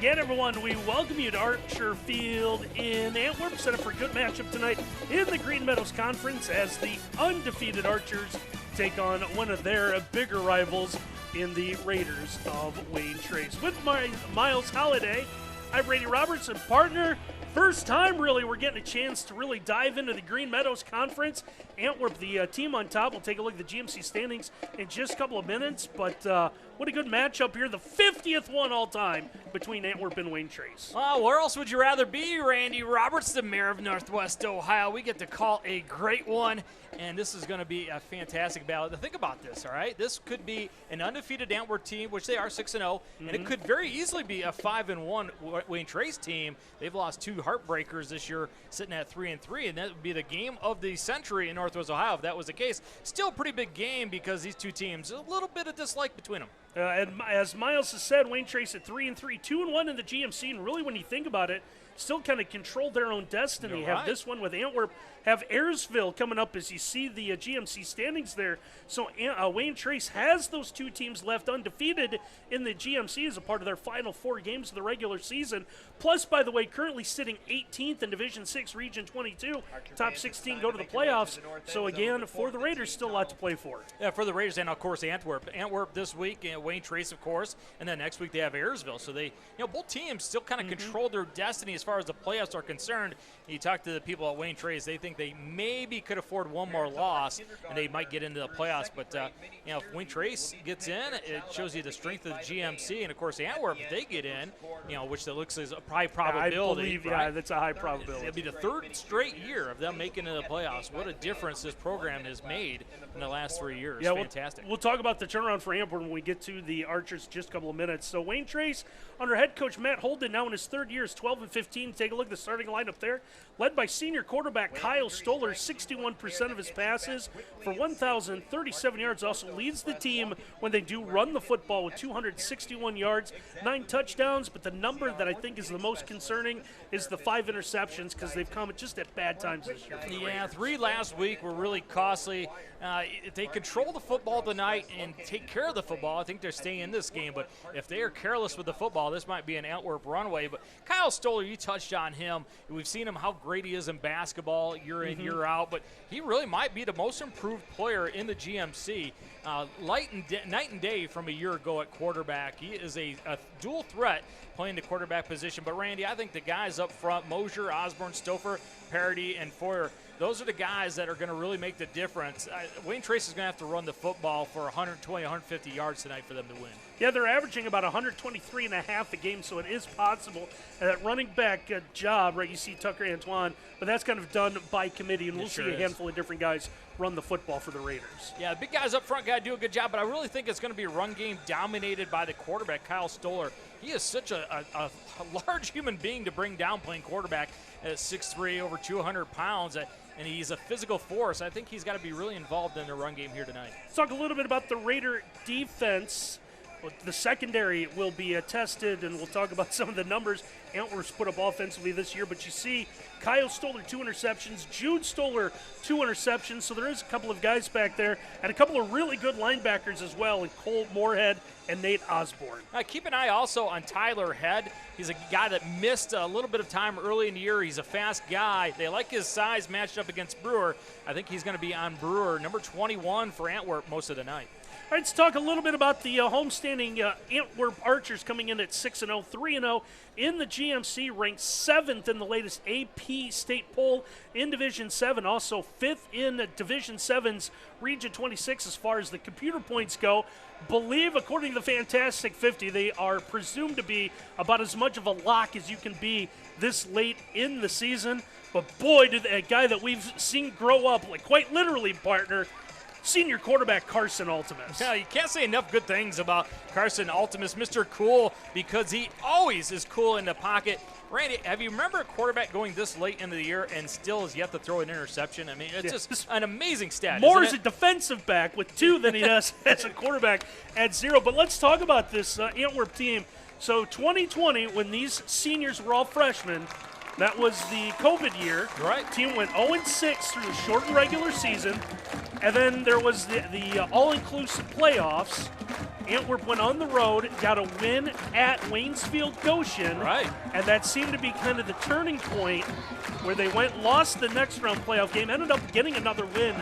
again, everyone. We welcome you to Archer Field in Antwerp. Set up for a good matchup tonight in the Green Meadows Conference as the undefeated Archers take on one of their bigger rivals in the Raiders of Wayne Trace. With Miles Holliday, I'm Brady Roberts, and partner. First time, really, we're getting a chance to really dive into the Green Meadows Conference. Antwerp, the team on top, will take a look at the GMC standings in just a couple of minutes. But what a good matchup here. The 50th one all time between Antwerp and Wayne Trace. Where else would you rather be, Randy Roberts, the mayor of Northwest Ohio? We get to call a great one, and this is going to be a fantastic battle. Think about this, all right? This could be an undefeated Antwerp team, which they are 6-0, and it could very easily be a 5-1 Wayne Trace team. They've lost two heartbreakers this year, sitting at 3-3, and that would be the game of the century in Northwest Ohio if that was the case. Still a pretty big game because these two teams, a little bit of dislike between them. And as Miles has said, Wayne Trace at 3-3, 2-1 in the GMC, and really when you think about it, still kind of controlled their own destiny. Have this one with Antwerp, have Ayersville coming up as you see the GMC standings there. So Wayne Trace has those two teams left undefeated in the GMC as a part of their final 4 games of the regular season. Plus, by the way, currently sitting 18th in Division 6, Region 22. Top 16 go to the playoffs. So again, for the Raiders, still a lot to play for. Yeah, for the Raiders and, of course, Antwerp. Antwerp this week, Wayne Trace, of course, and then next week they have Ayersville. So they, both teams still kind of control their destiny as far as the playoffs are concerned. You talk to the people at Wayne Trace, they think they maybe could afford one more loss and they might get into the playoffs. But if Wayne Trace gets in, it shows you the strength of the GMC, and of course Antwerp, if they get in, which that looks as a high probability. I believe, that's a high probability. It'll be the 3rd straight year of them making it to the playoffs. What a difference this program has made in the last 3 years. Yeah, fantastic. We'll talk about the turnaround for Antwerp when we get to the Archers in just a couple of minutes. So Wayne Trace, under head coach Matt Holden, now in his 3rd year, is 12-15. Take a look at the starting lineup there. Led by senior quarterback Kyle Stoller, 61% of his passes for 1,037 yards. Also leads the team when they do run the football with 261 yards, 9 touchdowns. But the number that I think is the most concerning is the 5 interceptions because they've come just at bad times this year. Yeah, 3 last week were really costly. If they control the football tonight and take care of the football, I think they're staying in this game. But if they are careless with the football, this might be an Antwerp runaway. But Kyle Stoller, you touched on him. We've seen him how great he is in basketball year in, year out. But he really might be the most improved player in the GMC. Night and day from a year ago at quarterback. He is a dual threat playing the quarterback position. But, Randy, I think the guys up front, Mosier, Osborne, Stouffer, Parody, and Foyer, those are the guys that are going to really make the difference. Wayne Trace is going to have to run the football for 120, 150 yards tonight for them to win. Yeah, they're averaging about 123.5 a game, so it is possible. That running back job, right, you see Tucker Antoine, but that's kind of done by committee, and we'll see a handful of different guys run the football for the Raiders. Yeah, the big guys up front got to do a good job, but I really think it's going to be a run game dominated by the quarterback, Kyle Stoller. He is such a large human being to bring down playing quarterback at 6'3", over 200 pounds, and he's a physical force. I think he's got to be really involved in the run game here tonight. Let's talk a little bit about the Raider defense. The secondary will be tested, and we'll talk about some of the numbers Antwerp's put up offensively this year. But you see Kyle Stoller, 2 interceptions. Jude Stoller, 2 interceptions. So there is a couple of guys back there, and a couple of really good linebackers as well, in Cole Moorhead and Nate Osborne. Keep an eye also on Tyler Head. He's a guy that missed a little bit of time early in the year. He's a fast guy. They like his size matched up against Brewer. I think he's going to be on Brewer, number 21 for Antwerp most of the night. All right, let's talk a little bit about the homestanding Antwerp Archers coming in at 6-0, 3-0 in the GMC, ranked 7th in the latest AP state poll in Division 7, also 5th in Division 7's Region 26 as far as the computer points go. Believe, according to the Fantastic 50, they are presumed to be about as much of a lock as you can be this late in the season. But boy, did a guy that we've seen grow up, like quite literally, partner, senior quarterback Carson Ultimus. Yeah, you can't say enough good things about Carson Ultimus, Mr. Cool, because he always is cool in the pocket. Randy, have you remember a quarterback going this late into the year and still has yet to throw an interception? I mean, it's just an amazing stat. More as a defensive back with 2 than he does as a quarterback at 0. But let's talk about this Antwerp team. So 2020, when these seniors were all freshmen, that was the COVID year. Right. Team went 0-6 through the shortened regular season. And then there was the all-inclusive playoffs. Antwerp went on the road, got a win at Waynesfield Goshen. Right. And that seemed to be kind of the turning point where they lost the next round playoff game, ended up getting another win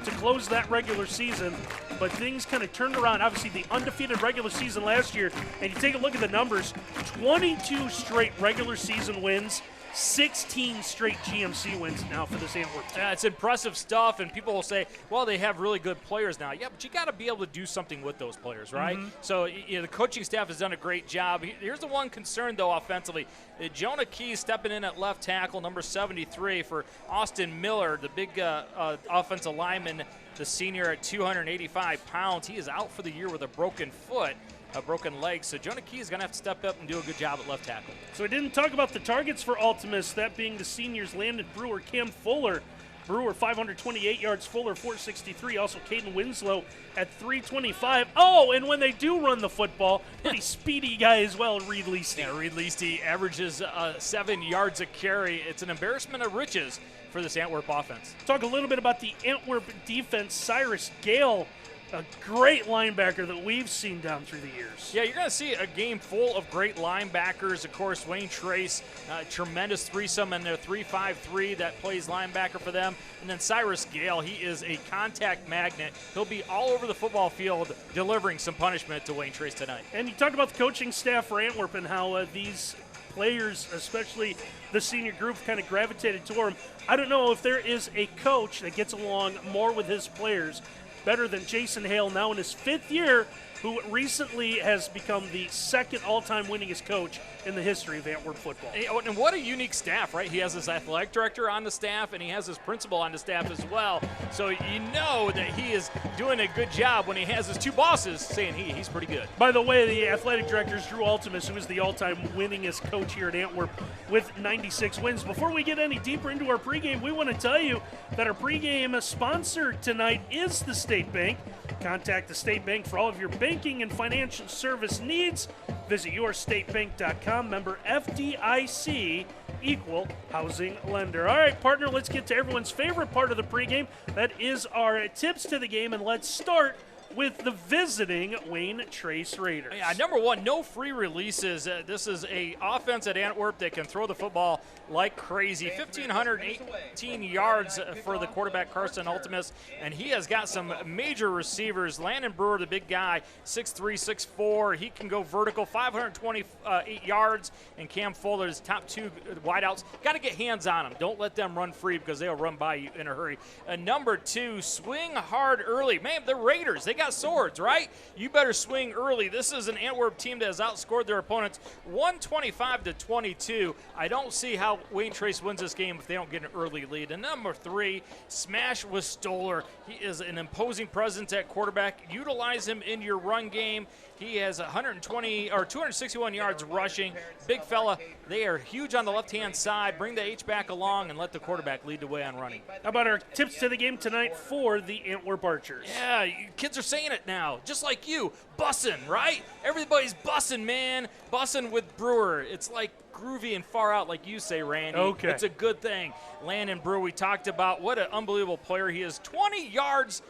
to close that regular season. But things kind of turned around. Obviously, the undefeated regular season last year, and you take a look at the numbers, 22 straight regular season wins, 16 straight GMC wins now for this Antwerp team. Yeah, it's impressive stuff, and people will say, well, they have really good players now. Yeah, but you got to be able to do something with those players, right? Mm-hmm. So the coaching staff has done a great job. Here's the one concern, though, offensively. Jonah Keys stepping in at left tackle, number 73, for Austin Miller, the big offensive lineman, the senior at 285 pounds. He is out for the year with a broken foot. A broken leg, so Jonah Key is going to have to step up and do a good job at left tackle. So we didn't talk about the targets for Ultimus, that being the seniors Landon Brewer, Cam Fuller. Brewer 528 yards, Fuller 463. Also Caden Winslow at 325. Oh, and when they do run the football, pretty speedy guy as well, Reed Leasty. Yeah, Reed Leasty averages 7 yards a carry. It's an embarrassment of riches for this Antwerp offense. Talk a little bit about the Antwerp defense. Cyrus Gale, a great linebacker that we've seen down through the years. Yeah, you're going to see a game full of great linebackers. Of course, Wayne Trace, tremendous threesome in their 3-5-3 that plays linebacker for them. And then Cyrus Gale, he is a contact magnet. He'll be all over the football field delivering some punishment to Wayne Trace tonight. And you talk about the coaching staff for Antwerp and how these players, especially the senior group, kind of gravitated toward him. I don't know if there is a coach that gets along more with his players better than Jason Hale, now in his 5th year, who recently has become the 2nd all-time winningest coach in the history of Antwerp football. And what a unique staff, right? He has his athletic director on the staff, and he has his principal on the staff as well. So you know that he is doing a good job when he has his 2 bosses saying he's pretty good. By the way, the athletic director is Drew Ultimus, who is the all-time winningest coach here at Antwerp with 96 wins. Before we get any deeper into our pregame, we want to tell you that our pregame sponsor tonight is the State Bank. Contact the State Bank for all of your banking and financial service needs. Visit yourstatebank.com, member FDIC, equal housing lender. All right, partner, let's get to everyone's favorite part of the pregame. That is our tips to the game, and let's start with the visiting Wayne Trace Raiders. Yeah, number one, no free releases. This is a offense at Antwerp that can throw the football like crazy. 1,518 yards for the quarterback, Carson Ultimus, and he has got some major receivers. Landon Brewer, the big guy, 6'3", 6'4". He can go vertical, 528 yards, and Cam Fuller's top 2 wideouts. Got to get hands on them. Don't let them run free because they'll run by you in a hurry. Number 2, swing hard early. Man, the Raiders, they got swords, right? You better swing early. This is an Antwerp team that has outscored their opponents 125-22. I don't see how Wayne Trace wins this game if they don't get an early lead. And number 3, smash with Stoller. He is an imposing presence at quarterback. Utilize him in your run game. He has 261 yards rushing. Big fella. They are huge on the left-hand side. Bring the H-back along and let the quarterback lead the way on running. How about our tips to the game tonight for the Antwerp Archers? Yeah, kids are saying it now, just like you. Bussin', right? Everybody's bussin', man. Bussin' with Brewer. It's like groovy and far out, like you say, Randy. Okay. It's a good thing. Landon Brewer, we talked about. What an unbelievable player he is. 20 yards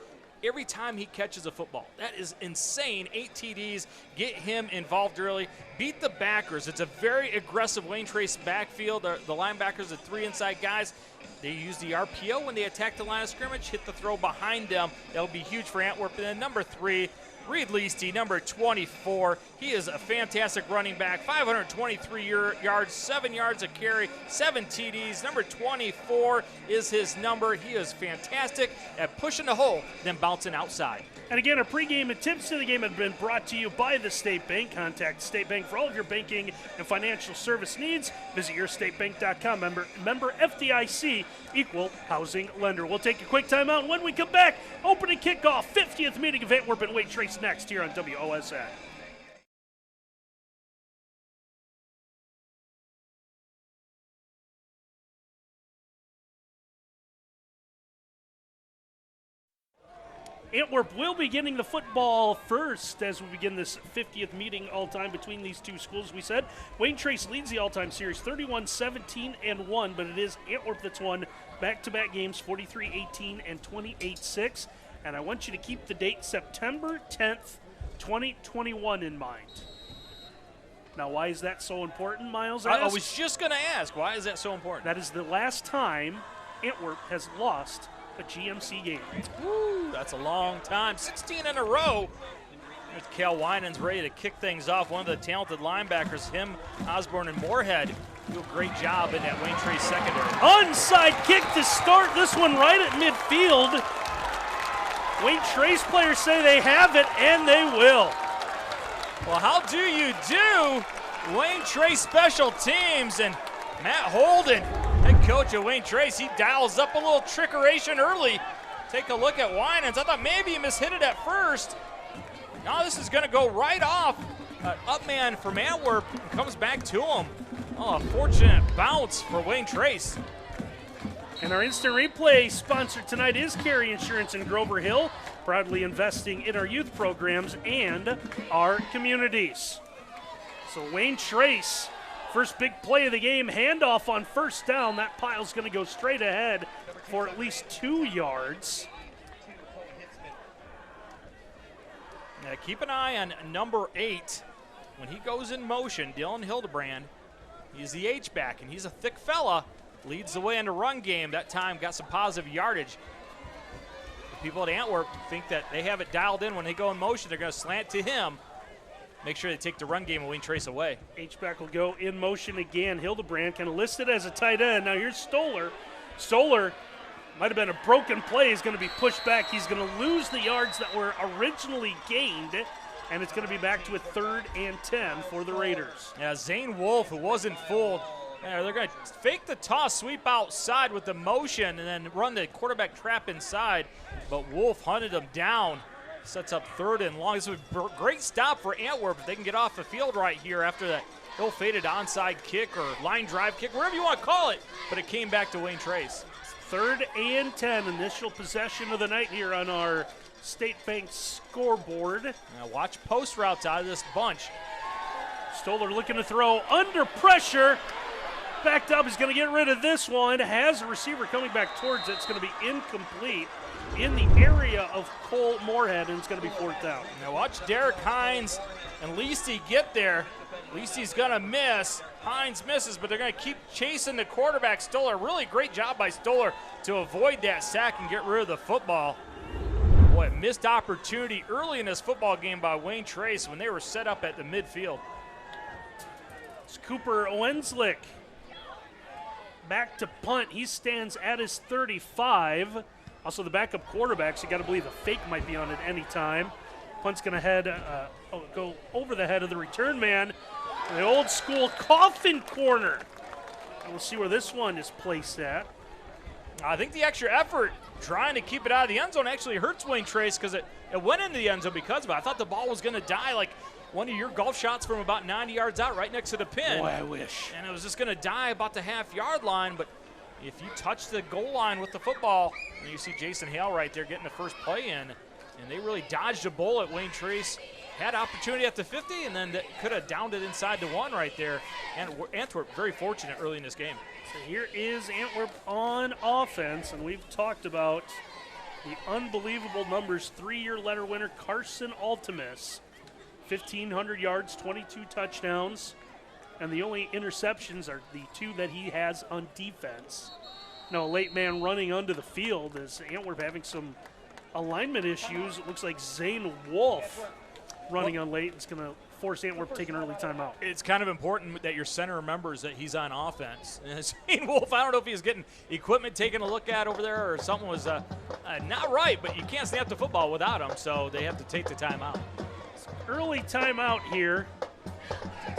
every time he catches a football. That is insane. 8 TDs. Get him involved early. Beat the backers. It's a very aggressive Wayne Trace backfield. The linebackers, the 3 inside guys, they use the RPO when they attack the line of scrimmage, hit the throw behind them. That'll be huge for Antwerp. And then number 3, Reed Leasty, number 24. He is a fantastic running back. 523 yards, 7 yards a carry, 7 TDs. Number 24 is his number. He is fantastic at pushing the hole, then bouncing outside. And again, our pregame and tips to the game have been brought to you by the State Bank. Contact State Bank for all of your banking and financial service needs. Visit yourstatebank.com. Member FDIC, equal housing lender. We'll take a quick timeout, and when we come back, opening kickoff, 50th meeting of Antwerp and Wayne Trace next here on WOSN. Antwerp will be getting the football first as we begin this 50th meeting all-time between these two schools. We said Wayne Trace leads the all-time series 31-17-1, but it is Antwerp that's won back-to-back games 43-18 and 28-6. And I want you to keep the date September 10th 2021 in mind. Now, why is that so important, Miles? I was just going to ask, why is that so important? That is the last time Antwerp has lost a GMC game. Woo, that's a long time. 16 in a row. There's Cal Winans ready to kick things off. One of the talented linebackers, him, Osborne, and Moorhead do a great job in that Wayne Trace secondary. Onside kick to start this one right at midfield. Wayne Trace players say they have it, and they will. Well, how do you do? Wayne Trace special teams, and Matt Holden, head coach of Wayne Trace, he dials up a little trickeration early. Take a look at Winans. I thought maybe he mishit it at first. Now this is going to go right off. Up man from Antwerp comes back to him. Oh, a fortunate bounce for Wayne Trace. And our instant replay sponsor tonight is Carey Insurance in Grover Hill, proudly investing in our youth programs and our communities. So Wayne Trace, first big play of the game, handoff on first down. That pile's going to go straight ahead for at least 2 yards. Now keep an eye on number 8. When he goes in motion, Dylan Hildebrand, he's the H-back, and he's a thick fella. Leads the way in the run game. That time got some positive yardage. The people at Antwerp think that they have it dialed in when they go in motion. They're going to slant to him. Make sure they take the run game and Wayne Trace away. H-back will go in motion again. Hildebrand kind of listed as a tight end. Now here's Stoller. Stoller might have been a broken play. He's going to be pushed back. He's going to lose the yards that were originally gained, and it's going to be back to a 3rd and 10 for the Raiders. Yeah, Zane Wolf, who wasn't fooled. Yeah, they're going to fake the toss, sweep outside with the motion, and then run the quarterback trap inside. But Wolf hunted him down. Sets up 3rd and long. This is a great stop for Antwerp if they can get off the field right here after that ill-fated onside kick or line drive kick, whatever you want to call it. But it came back to Wayne Trace. 3rd and 10, initial possession of the night here on our State Bank scoreboard. Now watch post routes out of this bunch. Stoller looking to throw under pressure. Backed up, he's going to get rid of this one. Has a receiver coming back towards it. It's going to be incomplete in the area of Cole Moorhead, and it's going to be 4th down. Now watch Derek Hines and Leasty get there. Leasty's going to miss. Hines misses, but they're going to keep chasing the quarterback, Stoller. Really great job by Stoller to avoid that sack and get rid of the football. Boy, missed opportunity early in this football game by Wayne Trace when they were set up at the midfield. It's Cooper Wenslick. Back to punt. He stands at his 35. Also, the backup quarterbacks, you got to believe the fake might be on at any time. Punt's going to go over the head of the return man. The old school coffin corner. And we'll see where this one is placed at. I think the extra effort trying to keep it out of the end zone actually hurts Wayne Trace because it went into the end zone because of it. I thought the ball was going to die like one of your golf shots from about 90 yards out right next to the pin. Boy, I wish. And it was just going to die about the half-yard line, but if you touch the goal line with the football, and you see Jason Hale right there getting the first play in, and they really dodged a bullet. Wayne Trace had opportunity at the 50, and then could have downed it inside the 1 right there. And Antwerp very fortunate early in this game. So here is Antwerp on offense, and we've talked about the unbelievable numbers. 3-year letter winner Carson Altimus, 1,500 yards, 22 touchdowns, and the only interceptions are the 2 that he has on defense. Now, a late man running onto the field as Antwerp having some alignment issues. It looks like Zane Wolf running on late. It's going to force Antwerp to take an early timeout. It's kind of important that your center remembers that he's on offense. And Zane Wolf, I don't know if he was getting equipment taken a look at over there or something was not right, but you can't snap the football without him, so they have to take the timeout. Early timeout here.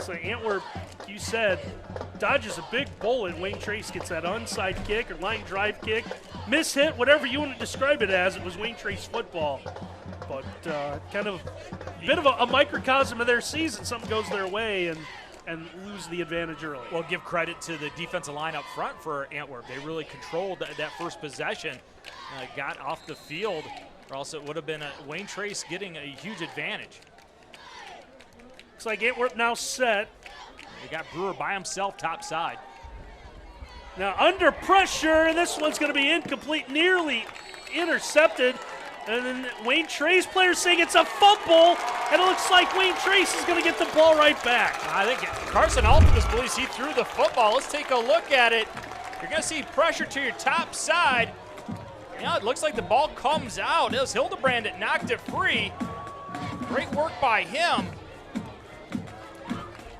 So Antwerp, you said, dodges a big bullet. Wayne Trace gets that onside kick or line drive kick. Miss hit, whatever you want to describe it as. It was Wayne Trace football. But kind of a bit of a microcosm of their season. Something goes their way and lose the advantage early. Well, give credit to the defensive line up front for Antwerp. They really controlled that first possession, got off the field, or else it would have been Wayne Trace getting a huge advantage. Looks like Antwerp now set. They got Brewer by himself top side. Now under pressure, this one's going to be incomplete, nearly intercepted. And then Wayne Trace players saying it's a fumble, and it looks like Wayne Trace is going to get the ball right back. I think Carson Altumas believes he threw the football. Let's take a look at it. You're going to see pressure to your top side. Yeah, it looks like the ball comes out. It was Hildebrand that knocked it free. Great work by him.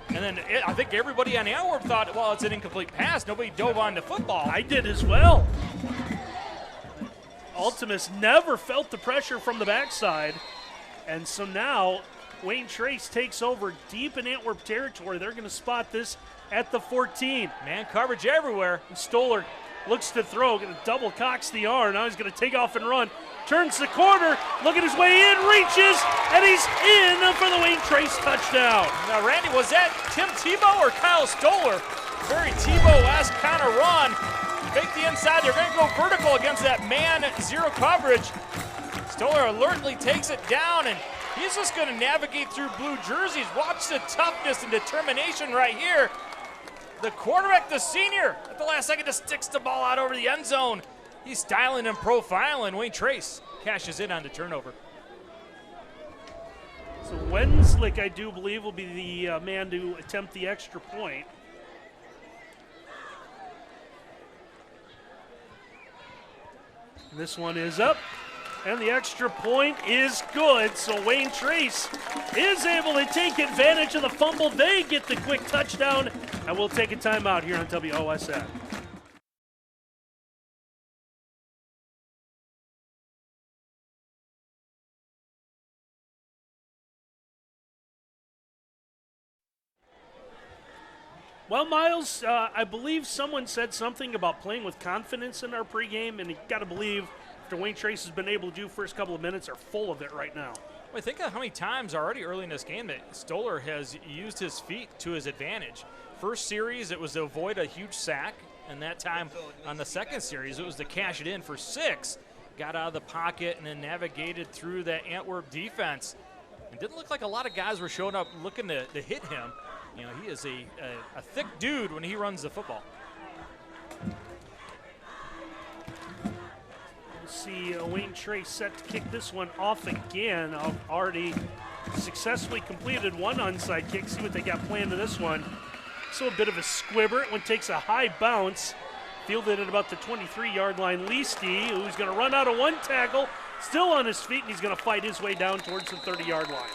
And then I think everybody on Antwerp thought, well, it's an incomplete pass. Nobody dove on the football. I did as well. Ultimus never felt the pressure from the backside. And so now Wayne Trace takes over deep in Antwerp territory. They're going to spot this at the 14. Man coverage everywhere. Stoller looks to throw, going to double cocks the arm. Now he's going to take off and run. Turns the corner, looking his way in, reaches, and he's in for the Wayne Trace touchdown. Now, Randy, was that Tim Tebow or Kyle Stoller? Very Tebow-esque kind of run. Fake the inside. They're going to go vertical against that man zero coverage. Stoller alertly takes it down, and he's just going to navigate through blue jerseys. Watch the toughness and determination right here. The quarterback, the senior, at the last second just sticks the ball out over the end zone. He's styling and profiling. Wayne Trace cashes in on the turnover. So Wenslick, I do believe, will be the man to attempt the extra point. This one is up, and the extra point is good. So Wayne Trace is able to take advantage of the fumble. They get the quick touchdown, and we'll take a timeout here on WOSN. Well, Miles, I believe someone said something about playing with confidence in our pregame, and you got to believe after Wayne Trace has been able to do first couple of minutes are full of it right now. Well, think of how many times already early in this game that Stoller has used his feet to his advantage. First series, it was to avoid a huge sack, and that time on the second series, it was to cash it in for 6. Got out of the pocket and then navigated through that Antwerp defense. It didn't look like a lot of guys were showing up looking to hit him. You know, he is a thick dude when he runs the football. We'll see Wayne Trace set to kick this one off again. Already successfully completed one onside kick. See what they got planned to this one. So a bit of a squibber. It one takes a high bounce. Fielded at about the 23-yard line. Leasty, who's going to run out of one tackle, still on his feet, and he's going to fight his way down towards the 30-yard line.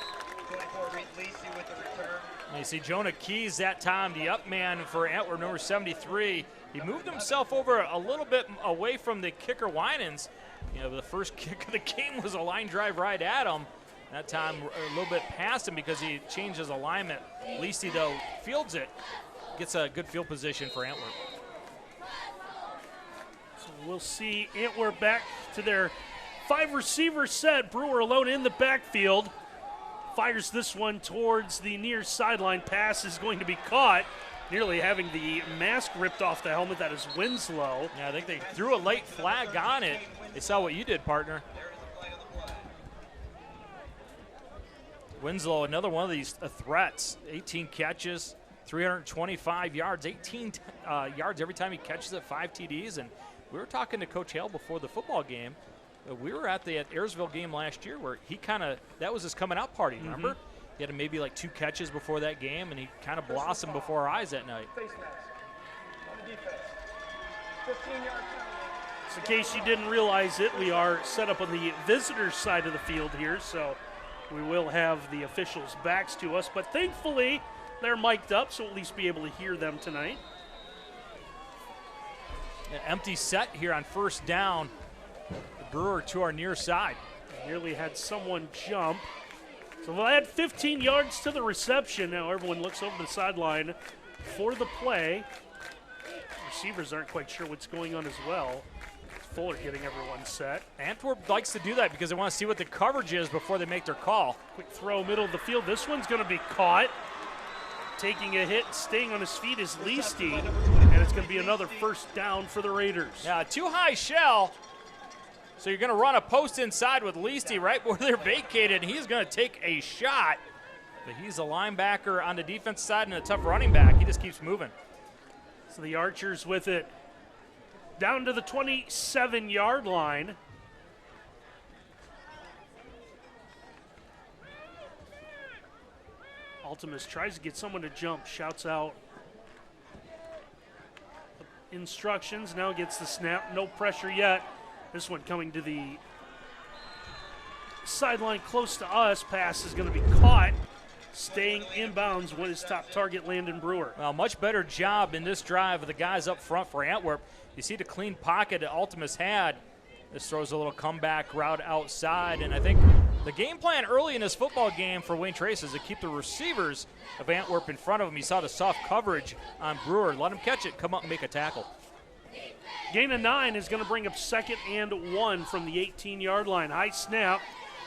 And you see Jonah Keys that time, the up man for Antwerp, number 73. He moved himself over a little bit away from the kicker Winans. You know, the first kick of the game was a line drive right at him. That time a little bit past him because he changed his alignment. Leasty, though, fields it, gets a good field position for Antwerp. So we'll see Antwerp back to their 5-receiver set. Brewer alone in the backfield. Fires this one towards the near sideline. Pass is going to be caught, nearly having the mask ripped off the helmet. That is Winslow. Yeah, I think they threw a late flag on it. They saw what you did, partner. Winslow, another one of these threats. 18 catches, 325 yards, 18 yards every time he catches it, 5 TDs. And we were talking to Coach Hale before the football game. We were at the Ayersville game last year where he that was his coming out party, remember? Mm-hmm. He had maybe like 2 catches before that game, and he kind of blossomed before our eyes that night. Face mask on the defense. 15-yard So in case you didn't realize it, we are set up on the visitor side of the field here, so we will have the officials' backs to us. But thankfully, they're mic'd up, so we'll at least be able to hear them tonight. An empty set here on first down. Brewer to our near side. Nearly had someone jump. So they'll add 15 yards to the reception. Now everyone looks over the sideline for the play. Receivers aren't quite sure what's going on as well. Fuller getting everyone set. Antwerp likes to do that because they want to see what the coverage is before they make their call. Quick throw, middle of the field. This one's going to be caught. Taking a hit, staying on his feet is Leasty, and it's going to be another first down for the Raiders. Yeah, too high shell. So you're going to run a post inside with Leasty right where they're vacated. He's going to take a shot, but he's a linebacker on the defense side and a tough running back. He just keeps moving. So the Archers with it down to the 27-yard line. Ultimus tries to get someone to jump, shouts out instructions, now gets the snap, no pressure yet. This one coming to the sideline close to us. Pass is going to be caught, staying inbounds when his top target, Landon Brewer. Well, much better job in this drive of the guys up front for Antwerp. You see the clean pocket that Ultimus had. This throws a little comeback route outside, and I think the game plan early in this football game for Wayne Trace is to keep the receivers of Antwerp in front of him. You saw the soft coverage on Brewer. Let him catch it, come up and make a tackle. Gain of 9 is going to bring up 2nd and 1 from the 18-yard line. High snap.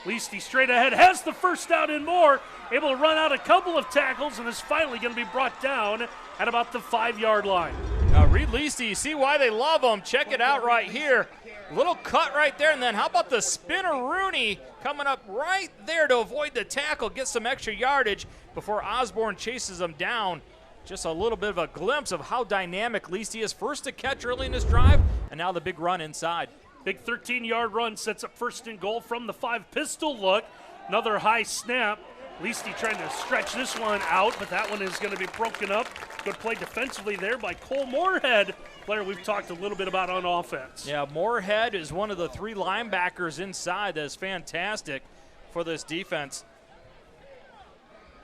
Leasty straight ahead, has the first down and more, able to run out a couple of tackles, and is finally going to be brought down at about the 5-yard line. Now, Reed Leasty, you see why they love him. Check it out right here. Little cut right there, and then how about the spinner Rooney coming up right there to avoid the tackle, get some extra yardage before Osborne chases him down. Just a little bit of a glimpse of how dynamic Leasty is. First to catch early in this drive, and now the big run inside. Big 13-yard run sets up 1st and goal from the 5. Pistol look. Another high snap. Leasty trying to stretch this one out, but that one is going to be broken up. Good play defensively there by Cole Moorhead, player we've talked a little bit about on offense. Yeah, Moorhead is one of the 3 linebackers inside that is fantastic for this defense.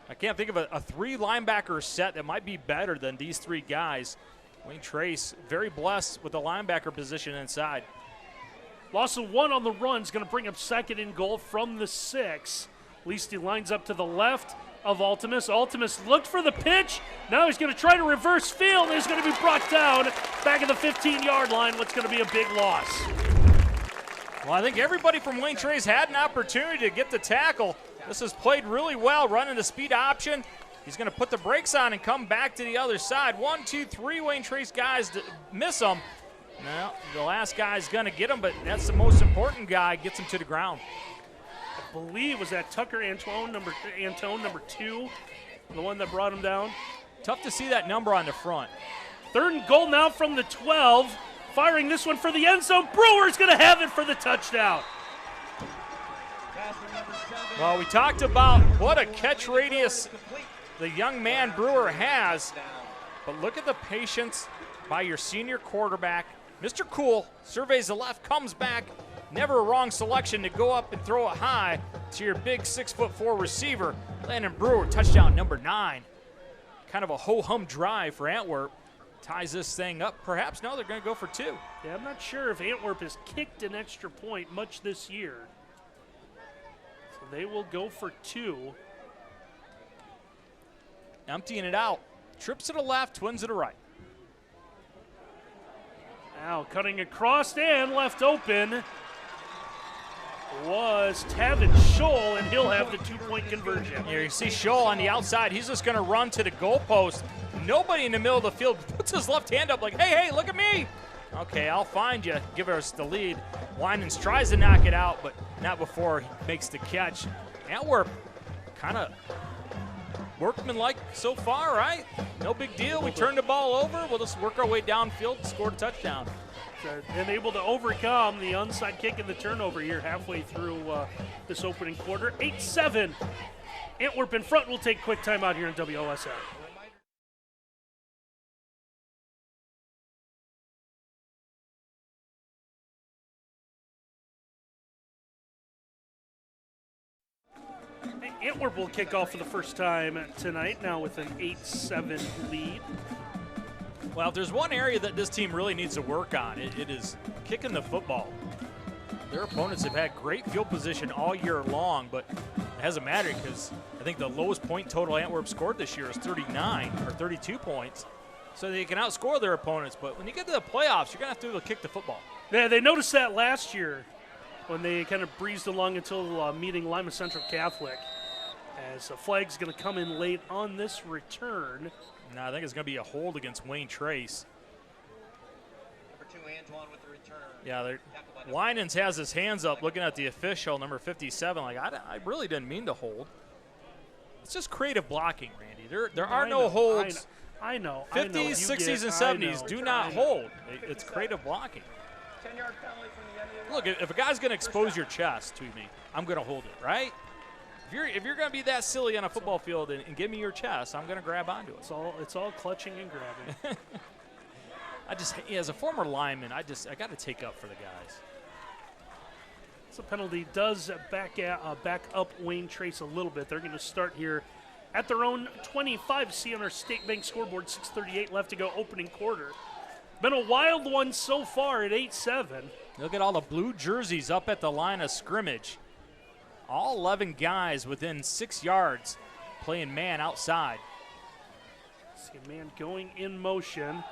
I can't think of a 3 linebacker set that might be better than these 3 guys. Wayne Trace, very blessed with the linebacker position inside. Loss of 1 on the run is going to bring up 2nd and goal from the 6. Leasty lines up to the left of Ultimus. Ultimus looked for the pitch. Now he's going to try to reverse field. He's going to be brought down back at the 15-yard line. What's going to be a big loss. Well, I think everybody from Wayne Trace had an opportunity to get the tackle. This is played really well, running the speed option. He's going to put the brakes on and come back to the other side. 1, 2, 3 Wayne Trace guys to miss him. Now, the last guy's going to get him, but that's the most important guy, gets him to the ground. I believe was that Tucker Antone, number 2, the one that brought him down. Tough to see that number on the front. 3rd and goal now from the 12. Firing this one for the end zone. Brewer's going to have it for the touchdown. Well, we talked about what a catch radius the young man Brewer has, but look at the patience by your senior quarterback. Mr. Cool surveys the left, comes back. Never a wrong selection to go up and throw it high to your big 6'4" receiver. Landon Brewer, touchdown number 9. Kind of a ho-hum drive for Antwerp. Ties this thing up. Perhaps no, they're going to go for 2. Yeah, I'm not sure if Antwerp has kicked an extra point much this year. So they will go for 2. Emptying it out. Trips to the left, twins to the right. Now cutting across and left open was Tavin Scholl, and he'll have the 2-point conversion. Here you see Scholl on the outside. He's just going to run to the goalpost. Nobody in the middle of the field puts his left hand up like, hey, look at me. Okay, I'll find you. Give us the lead. Winans tries to knock it out, but not before he makes the catch. Antwerp kind of workmanlike so far, right? No big deal. We turned the ball over. We'll just work our way downfield, scored a touchdown. And able to overcome the onside kick and the turnover here halfway through this opening quarter. 8-7. Antwerp in front. We'll take quick timeout here in WOSL. Antwerp will kick off for the first time tonight, now with an 8-7 lead. Well, if there's one area that this team really needs to work on, it is kicking the football. Their opponents have had great field position all year long, but it hasn't mattered because I think the lowest point total Antwerp scored this year is 39 or 32 points. So they can outscore their opponents, but when you get to the playoffs, you're going to have to be able to kick the football. Yeah, they noticed that last year when they kind of breezed along until meeting Lima Central Catholic. As a flag's going to come in late on this return. No, I think it's going to be a hold against Wayne Trace. Number 2, Antoine with the return. Yeah, Winans has his hands up looking at the official, number 57, like, I really didn't mean to hold. It's just creative blocking, Randy. There are no holds. I know. 50s, 60s, and 70s do not hold. It's creative blocking. 10-yard penalty from the end of the Look, if a guy's going to expose your chest to me, I'm going to hold it, right? If you're going to be that silly on a football field and give me your chest, I'm going to grab onto it. It's all clutching and grabbing. As a former lineman, I got to take up for the guys. So penalty does back up Wayne Trace a little bit. They're going to start here at their own 25. See on our State Bank scoreboard, 6:38 left to go, opening quarter. Been a wild one so far at 8-7. Look at all the blue jerseys up at the line of scrimmage. All 11 guys within 6 yards playing man outside. See a man going in motion.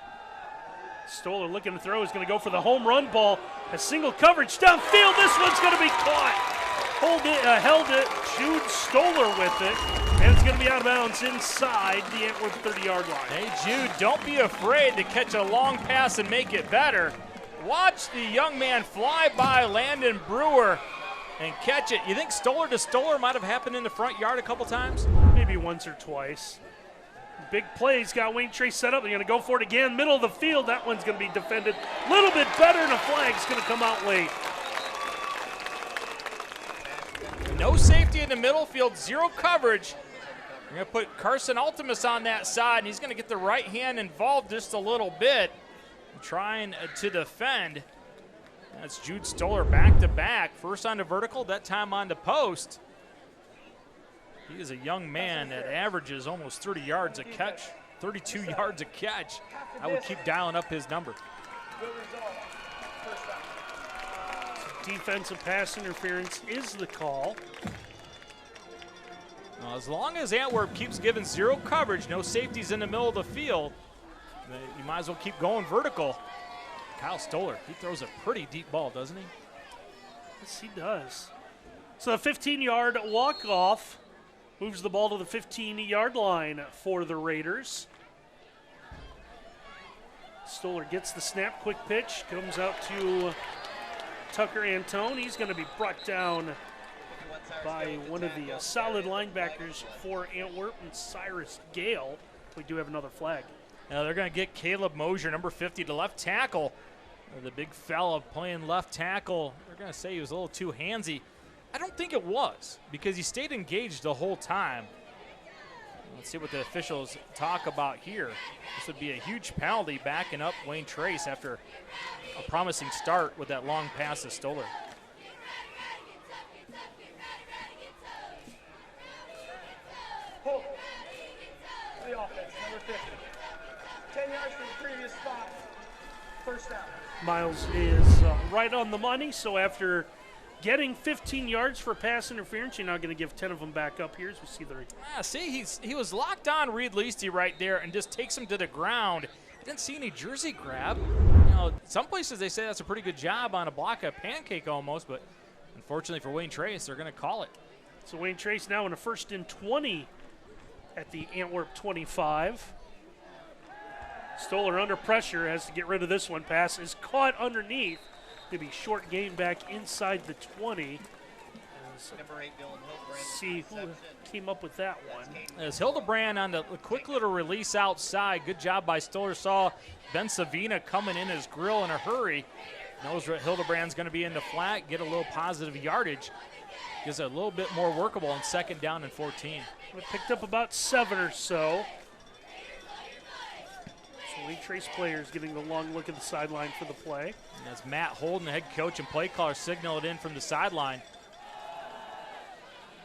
Stoller looking to throw, is going to go for the home run ball. A single coverage downfield. This one's going to be caught. Held it. Jude Stoller with it. And it's going to be out of bounds inside the Antwerp 30-yard line. Hey, Jude, don't be afraid to catch a long pass and make it better. Watch the young man fly by Landon Brewer and catch it. You think Stoller to Stoller might have happened in the front yard a couple times? Maybe once or twice. Big plays, got Wayne Trace set up. They're going to go for it again. Middle of the field, that one's going to be defended a little bit better, and a flag's going to come out late. No safety in the middle field, zero coverage. We're going to put Carson Ultimus on that side, and he's going to get the right hand involved just a little bit, trying to defend. That's Jude Stoller back to back. First on the vertical, that time on the post. He is a young man that averages almost 30 yards a catch, 32 yards a catch. I would keep dialing up his number. Defensive pass interference is the call. Well, as long as Antwerp keeps giving zero coverage, no safeties in the middle of the field, you might as well keep going vertical. Kyle Stoller, he throws a pretty deep ball, doesn't he? Yes, he does. So the 15-yard walk-off moves the ball to the 15-yard line for the Raiders. Stoller gets the snap, quick pitch, comes out to Tucker Antone. He's going to be brought down by one of the solid linebackers for Antwerp, and Cyrus Gale. We do have another flag. Now they're going to get Caleb Mosier, number 50, to left tackle. The big fella playing left tackle. They're going to say he was a little too handsy. I don't think it was, because he stayed engaged the whole time. Let's see what the officials talk about here. This would be a huge penalty backing up Wayne Trace after a promising start with that long pass to Stoller. Hold. The offense, number 50. 10 yards from the previous spot. First down. Miles is right on the money, so after getting 15 yards for pass interference, you're now going to give 10 of them back up here as we see the. See, he was locked on Reed Leasty right there and just takes him to the ground. I didn't see any jersey grab. You know, some places they say that's a pretty good job on a block of pancake almost, but unfortunately for Wayne Trace, they're going to call it. So Wayne Trace now in a 1st and 20 at the Antwerp 25. Stoller under pressure, has to get rid of this one. Pass is caught underneath. Maybe short gain back inside the 20. See who came up with that one. As Hildebrand on the quick little release outside. Good job by Stoller. Saw Ben Savina coming in his grill in a hurry. Knows Hildebrand's going to be in the flat, get a little positive yardage. Gives it a little bit more workable on 2nd down and 14. We picked up about 7 or so. So Wayne Trace players getting the long look at the sideline for the play. And as Matt Holden, the head coach and play caller, signal it in from the sideline.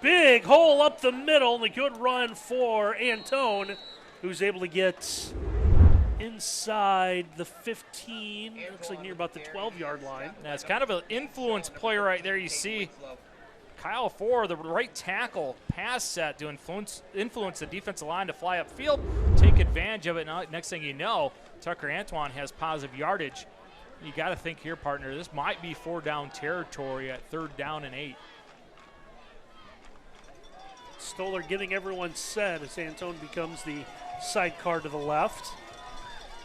Big hole up the middle, and a good run for Antone, who's able to get inside the 15, looks like near about the 12-yard line. That's kind of an influence play right there. You see Kyle Ford, the right tackle, pass set to influence the defensive line to fly upfield, take advantage of it. Now, next thing you know, Tucker Antoine has positive yardage. You got to think here, partner, this might be 4-down territory at 3rd down and 8. Stoller getting everyone set as Antone becomes the sidecar to the left.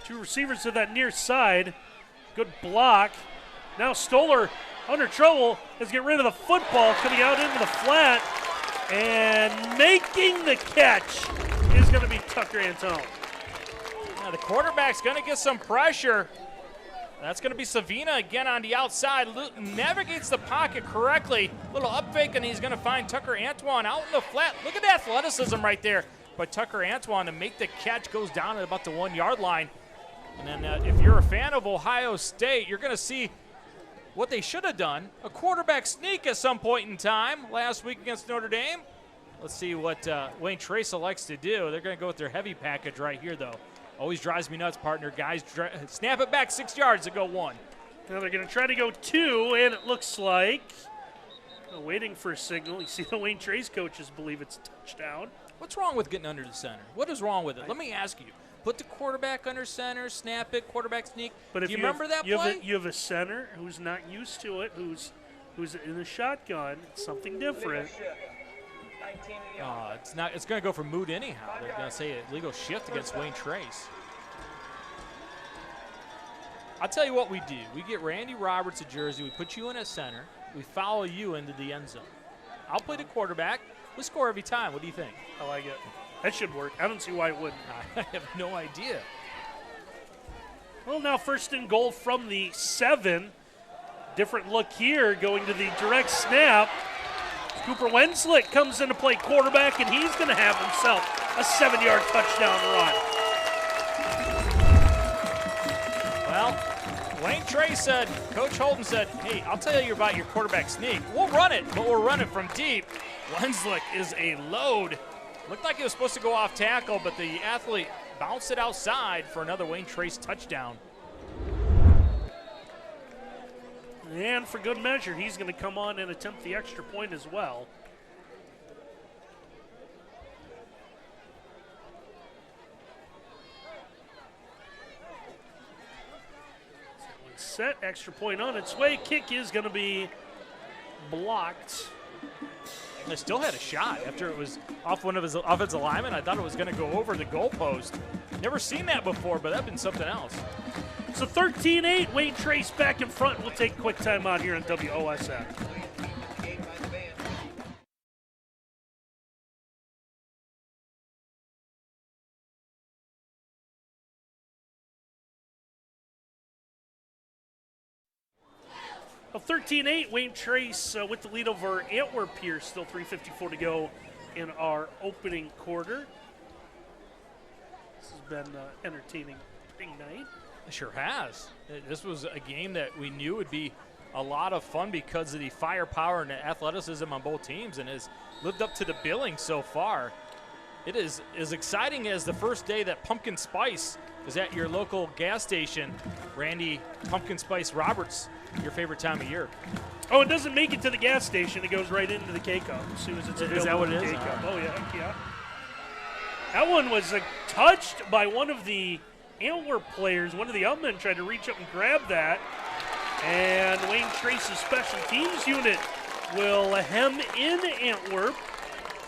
2 receivers to that near side. Good block. Now Stoller under trouble. Has get rid of the football, coming out into the flat, and making the catch is going to be Tucker Antone. Now the quarterback's going to get some pressure. That's going to be Savina again on the outside. Navigates the pocket correctly. Little up fake, and he's going to find Tucker Antoine out in the flat. Look at the athleticism right there by Tucker Antoine to make the catch. Goes down at about the 1 yard line. And then if you're a fan of Ohio State, you're going to see what they should have done. A quarterback sneak at some point in time last week against Notre Dame. Let's see what Wayne Trace likes to do. They're going to go with their heavy package right here, though. Always drives me nuts, partner. Guys, snap it back 6 yards to go 1. Now they're going to try to go 2, and it looks like waiting for a signal. You see the Wayne Trace coaches believe it's a touchdown. What's wrong with getting under the center? What is wrong with it? Let me ask you. Put the quarterback under center, snap it, quarterback sneak. But if do you remember that play? You have a center who's not used to it, who's in the shotgun. It's something different. It's not. It's going to go for moot anyhow. They're going to say a legal shift against Wayne Trace. I'll tell you what we do. We get Randy Roberts a jersey. We put you in at center. We follow you into the end zone. I'll play the quarterback. We score every time. What do you think? I like it. That should work. I don't see why it wouldn't. I have no idea. Well, now first and goal from the 7. Different look here, going to the direct snap. Cooper Wenslick comes in to play quarterback, and he's going to have himself a 7-yard touchdown run. Well, Wayne Trace said, Coach Holden said, hey, I'll tell you about your quarterback sneak. We'll run it, but we'll run it from deep. Wenslick is a load. Looked like it was supposed to go off tackle, but the athlete bounced it outside for another Wayne Trace touchdown. And for good measure, he's going to come on and attempt the extra point as well. Set, extra point on its way. Kick is going to be blocked. They still had a shot after it was off one of his offensive linemen. I thought it was going to go over the goalpost. Never seen that before, but that'd been something else. So 13-8, Wayne Trace back in front. We'll take a quick timeout here on WOSN. Well, 13-8, Wayne Trace with the lead over Antwerp here. Still 3:54 to go in our opening quarter. This has been entertaining night. It sure has. This was a game that we knew would be a lot of fun because of the firepower and the athleticism on both teams, and has lived up to the billing so far. It is as exciting as the first day that Pumpkin Spice is at your local gas station. Randy Pumpkin Spice Roberts, your favorite time of year. Oh, it doesn't make it to the gas station. It goes right into the K-Cup as soon as it's available. Is that what it is? K-Cup. Oh, yeah. That one was touched by one of the Antwerp players. One of the outmen tried to reach up and grab that. And Wayne Trace's special teams unit will hem in Antwerp.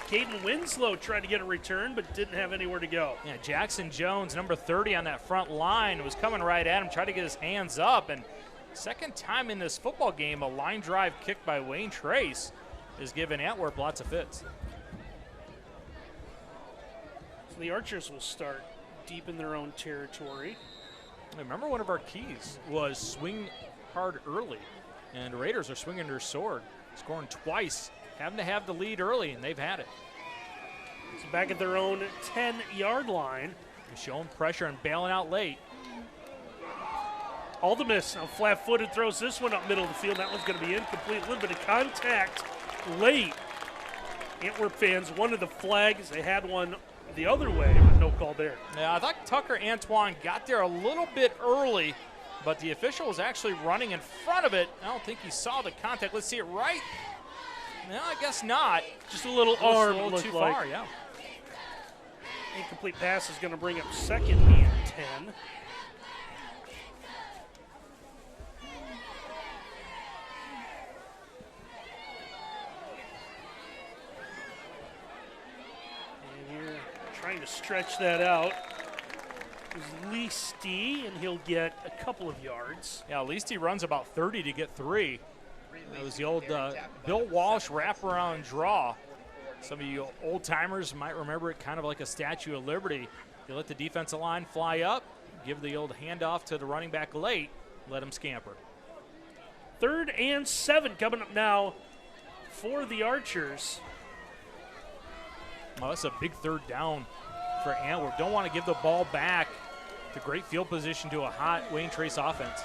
Caden Winslow tried to get a return, but didn't have anywhere to go. Yeah, Jackson Jones, number 30 on that front line, was coming right at him, tried to get his hands up. And second time in this football game, a line drive kick by Wayne Trace is giving Antwerp lots of fits. So the Archers will start deep in their own territory. Remember, one of our keys was swing hard early, and the Raiders are swinging their sword, scoring twice, having to have the lead early, and they've had it. So back at their own 10-yard line. They're showing pressure and bailing out late. Aldemus, now flat-footed, throws this one up middle of the field. That one's going to be incomplete. A little bit of contact late. Antwerp fans wanted the flags. They had one the other way, but no call there. Yeah, I thought Tucker Antoine got there a little bit early, but the official was actually running in front of it. I don't think he saw the contact. Let's see it right. No, I guess not. Just a little arm. A little too far, yeah. Incomplete pass is going to bring up second and 10. Trying to stretch that out is Leasty, and he'll get a couple of yards. Yeah, Leasty runs about 30 to get 3. That was the old Bill Walsh wraparound draw. Some of you old-timers might remember it kind of like a Statue of Liberty. You let the defensive line fly up, give the old handoff to the running back late. let them scamper. 3rd and 7 coming up now for the Archers. Oh, that's a big 3rd down for Antwerp. Don't want to give the ball back. The great field position to a hot Wayne Trace offense.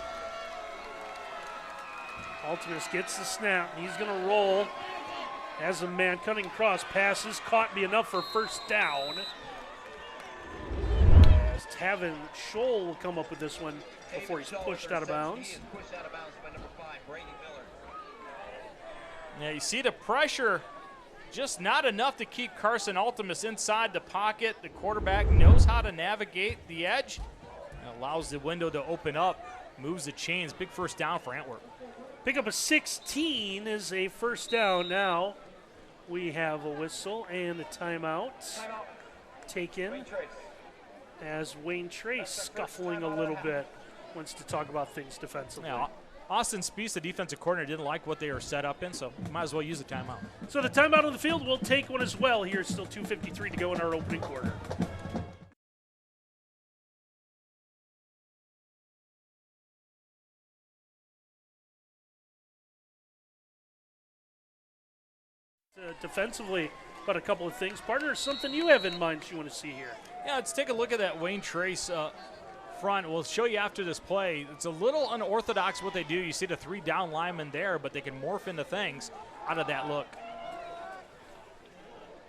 Ultimus gets the snap. He's going to roll as a man cutting across. Passes caught me enough for 1st down. As Tavin Scholl will come up with this one before he's pushed out of bounds. Yeah, you see the pressure, just not enough to keep Carson Ultimus inside the pocket. The quarterback knows how to navigate the edge and allows the window to open up, moves the chains. Big 1st down for Antwerp. Pick up a 16 is a 1st down now. We have a whistle and a timeout taken as Wayne Trace scuffling a little bit. Wants to talk about things defensively. Now, Austin Spees, the defensive coordinator, didn't like what they were set up in, so might as well use the timeout. So the timeout on the field, we'll take one as well. Here's still 2:53 to go in our opening quarter. Defensively, but a couple of things. Partner, something you have in mind you want to see here? Yeah, let's take a look at that Wayne Trace front. We'll show you after this play. It's a little unorthodox what they do. You see the 3 down linemen there, but they can morph into things out of that look.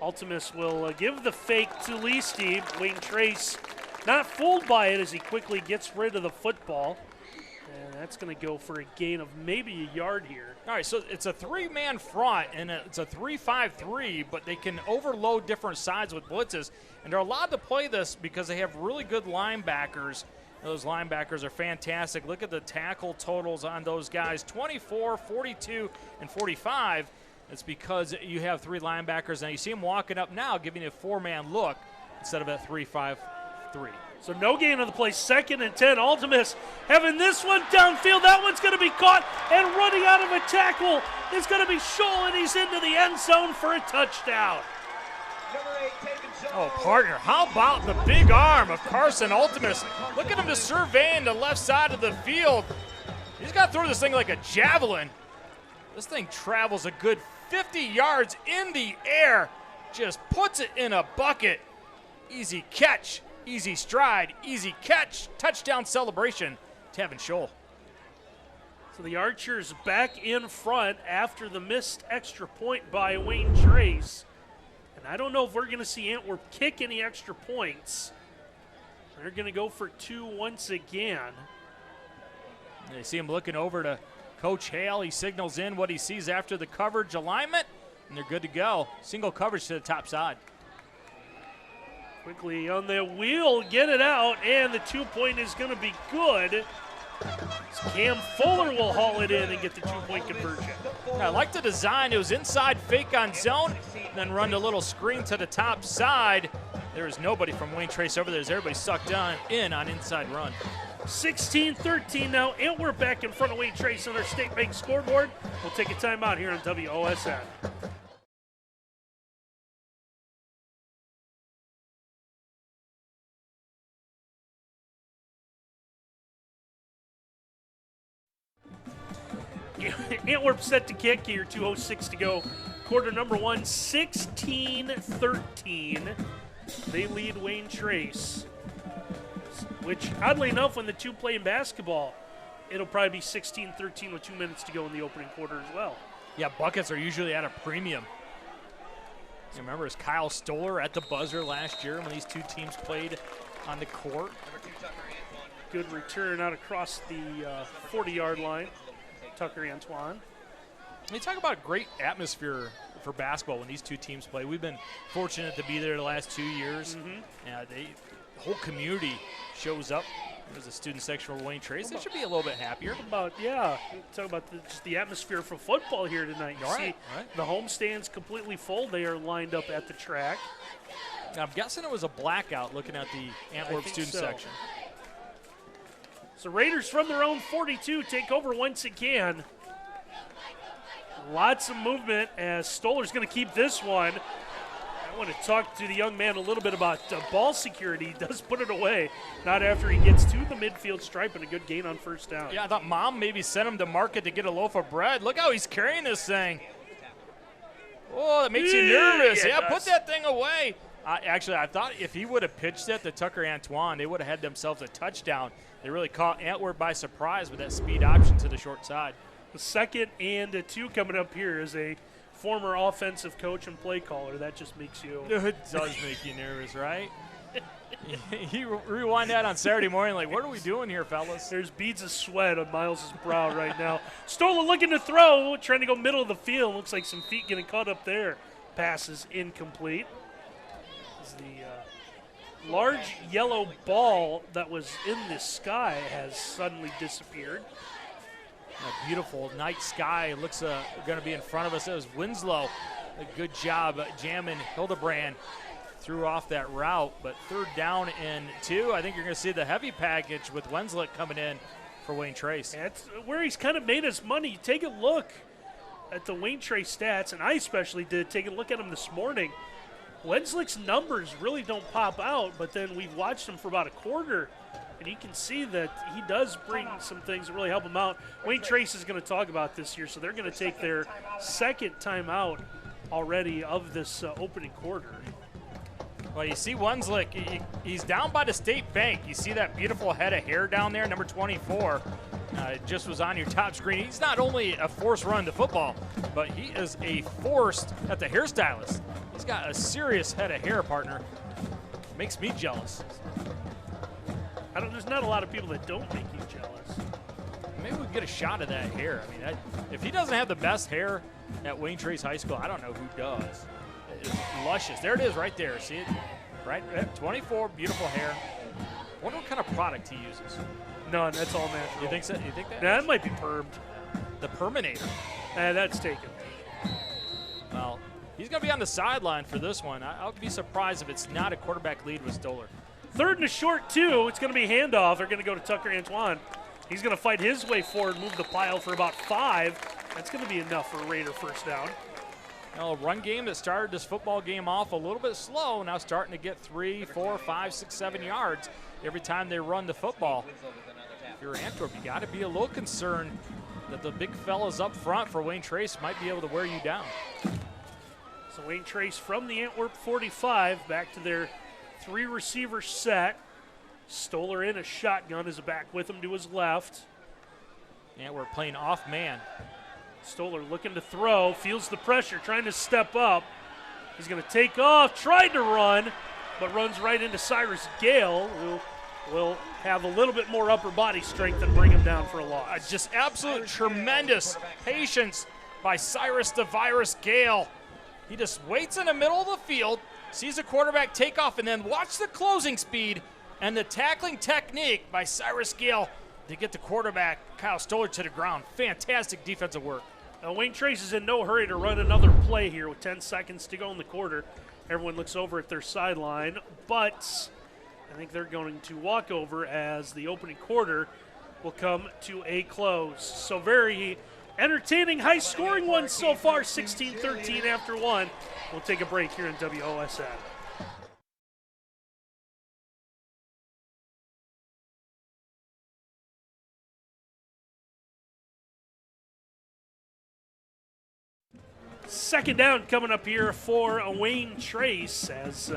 Ultimus will give the fake to Leasty. Wayne Trace not fooled by it as he quickly gets rid of the football. And that's going to go for a gain of maybe a yard here. All right, so it's a 3-man front, and it's a 3-5-3, but they can overload different sides with blitzes. And they're allowed to play this because they have really good linebackers. Those linebackers are fantastic. Look at the tackle totals on those guys, 24, 42, and 45. It's because you have 3 linebackers. Now you see them walking up now, giving you a 4-man look instead of a 3-5-3. So no gain on the play, 2nd and 10. Ultimus having this one downfield. That one's going to be caught, and running out of a tackle is going to be Scholl, and he's into the end zone for a touchdown. Oh, partner, how about the big arm of Carson Ultimus? Look at him just surveying the left side of the field. He's got to throw this thing like a javelin. This thing travels a good 50 yards in the air, just puts it in a bucket. Easy catch. Easy stride, easy catch, touchdown celebration, Tavin Scholl. So the Archers back in front after the missed extra point by Wayne Trace. And I don't know if we're going to see Antwerp kick any extra points. They're going to go for 2 once again. You see him looking over to Coach Hale. He signals in what he sees after the coverage alignment, and they're good to go. Single coverage to the top side. Quickly on the wheel, get it out, and the 2-point is going to be good. Cam Fuller will haul it in and get the 2-point conversion. I like the design. It was inside fake on zone, then run a little screen to the top side. There is nobody from Wayne Trace over there as everybody sucked in on inside run. 16-13 now. Antwerp back in front of Wayne Trace on our State Bank scoreboard. We'll take a timeout here on WOSN. Antwerp set to kick here, 2:06 to go. Quarter number 1, 16-13. They lead Wayne Trace, which oddly enough, when the two play in basketball, it'll probably be 16-13 with 2 minutes to go in the opening quarter as well. Yeah, buckets are usually at a premium. You remember, is Kyle Stoller at the buzzer last year when these two teams played on the court? Good return out across the 40-yard line. Tucker Antoine. We talk about a great atmosphere for basketball when these two teams play. We've been fortunate to be there the last 2 years. The whole community shows up. There's a student section for Wayne Trace. They should be a little bit happier. Talk about just the atmosphere for football here tonight. You see the home stands completely full. They are lined up at the track. I'm guessing it was a blackout looking at the Antwerp student section. So Raiders from their own 42 take over once again. Lots of movement as Stoller's going to keep this one. That I want to talk to the young man a little bit about ball security. He does put it away, not after he gets to the midfield stripe, and a good gain on first down. Yeah, I thought Mom maybe sent him to market to get a loaf of bread. Look how he's carrying this thing. Oh, that makes you nervous. Yeah, put that thing away. Actually, I thought if he would have pitched it to Tucker Antoine, they would have had themselves a touchdown. They really caught Antwerp by surprise with that speed option to the short side. The 2nd and 2 coming up here is a former offensive coach and play caller. That just makes you... It does make you nervous, right? You rewind that on Saturday morning, like, what are we doing here, fellas? There's beads of sweat on Miles' brow right now. Stoller looking to throw, trying to go middle of the field. Looks like some feet getting caught up there. Pass is incomplete. The large yellow ball that was in the sky has suddenly disappeared. A beautiful night sky looks going to be in front of us. It was Winslow. A good job jamming Hildebrand. Threw off that route, but 3rd down and 2. I think you're going to see the heavy package with Wenslick coming in for Wayne Trace. That's where he's kind of made his money. You take a look at the Wayne Trace stats, and I especially did take a look at them this morning. Wenslick's numbers really don't pop out, but then we've watched him for about a quarter, and you can see that he does bring some things that really help him out. Wayne Trace is going to talk about this here, so they're going to take their 2nd timeout already of this opening quarter. Well, you see Wenslick, he's down by the state bank. You see that beautiful head of hair down there, number 24. It just was on your top screen. He's not only a force run to football, but he is a force at the hairstylist. He's got a serious head of hair, partner. Makes me jealous. There's not a lot of people that don't make you jealous. Maybe we can get a shot of that hair. I mean, if he doesn't have the best hair at Wayne Trace High School, I don't know who does. It's luscious. There it is right there. See it? Right at 24, beautiful hair. I wonder what kind of product he uses. None. That's all natural. You think so? You think that? That might be permed. The Perminator. That's taken. Well, he's going to be on the sideline for this one. I would be surprised if it's not a quarterback lead with Stoller. 3rd and a short 2. It's going to be handoff. They're going to go to Tucker Antoine. He's going to fight his way forward, move the pile for about 5. That's going to be enough for a Raider first down. A run game that started this football game off a little bit slow, now starting to get 3, 4, 5, 6, 7 yards every time they run the football. If you're Antwerp, you got to be a little concerned that the big fellas up front for Wayne Trace might be able to wear you down. So Wayne Trace from the Antwerp 45 back to their 3-receiver set. Stoller in a shotgun is back with him to his left. Antwerp playing off man. Stoller looking to throw, feels the pressure, trying to step up. He's going to take off, tried to run, but runs right into Cyrus Gale, who will have a little bit more upper body strength and bring him down for a loss. Just absolute tremendous patience by Cyrus the Virus Gale. He just waits in the middle of the field, sees the quarterback take off, and then watch the closing speed and the tackling technique by Cyrus Gale to get the quarterback, Kyle Stoller, to the ground. Fantastic defensive work. Wayne Trace is in no hurry to run another play here with 10 seconds to go in the quarter. Everyone looks over at their sideline, but I think they're going to walk over as the opening quarter will come to a close. So very entertaining, high-scoring one so far, 16-13 after 1. We'll take a break here in WOSN. Second down coming up here for Wayne Trace as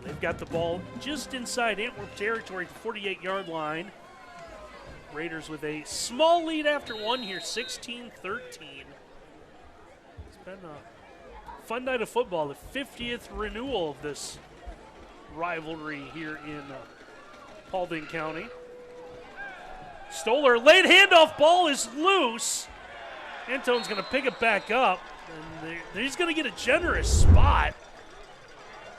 they've got the ball just inside Antwerp territory at the 48-yard line. Raiders with a small lead after 1 here, 16-13. It's been a fun night of football, the 50th renewal of this rivalry here in Paulding County. Stoller, late handoff, ball is loose. Antone's going to pick it back up, and he's going to get a generous spot.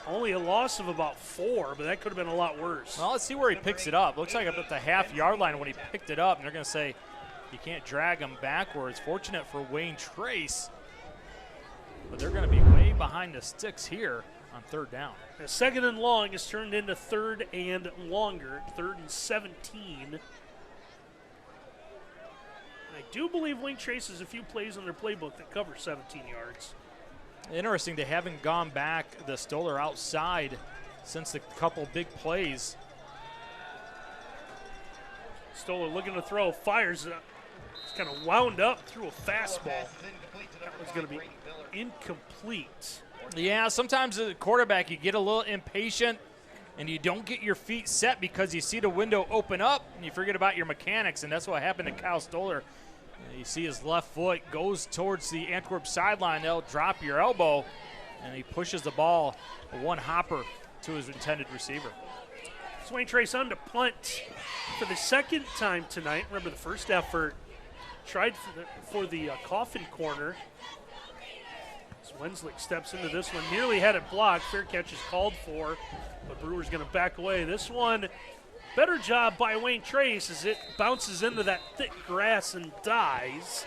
Only a loss of about 4, but that could have been a lot worse. Well, let's see where he picks it up. Looks like up at the half-yard line when he picked it up, and they're going to say you can't drag him backwards. Fortunate for Wayne Trace, but they're going to be way behind the sticks here on 3rd down. The 2nd and long is turned into 3rd and longer, 3rd and 17. I do believe Wayne Trace has a few plays in their playbook that cover 17 yards. Interesting, they haven't gone back the Stoller outside since the couple big plays. Stoller looking to throw, fires it up. It's kind of wound up through a fastball. That was going to be incomplete. Yeah, sometimes as a quarterback you get a little impatient and you don't get your feet set because you see the window open up and you forget about your mechanics, and that's what happened to Kyle Stoller. You see his left foot goes towards the Antwerp sideline. They'll drop your elbow, and he pushes the ball a one hopper to his intended receiver. Wayne Trace on to punt for the second time tonight. Remember the first effort tried for the coffin corner. As Wenslick steps into this one, nearly had it blocked. Fair catch is called for, but Brewer's going to back away. This one, better job by Wayne Trace as it bounces into that thick grass and dies.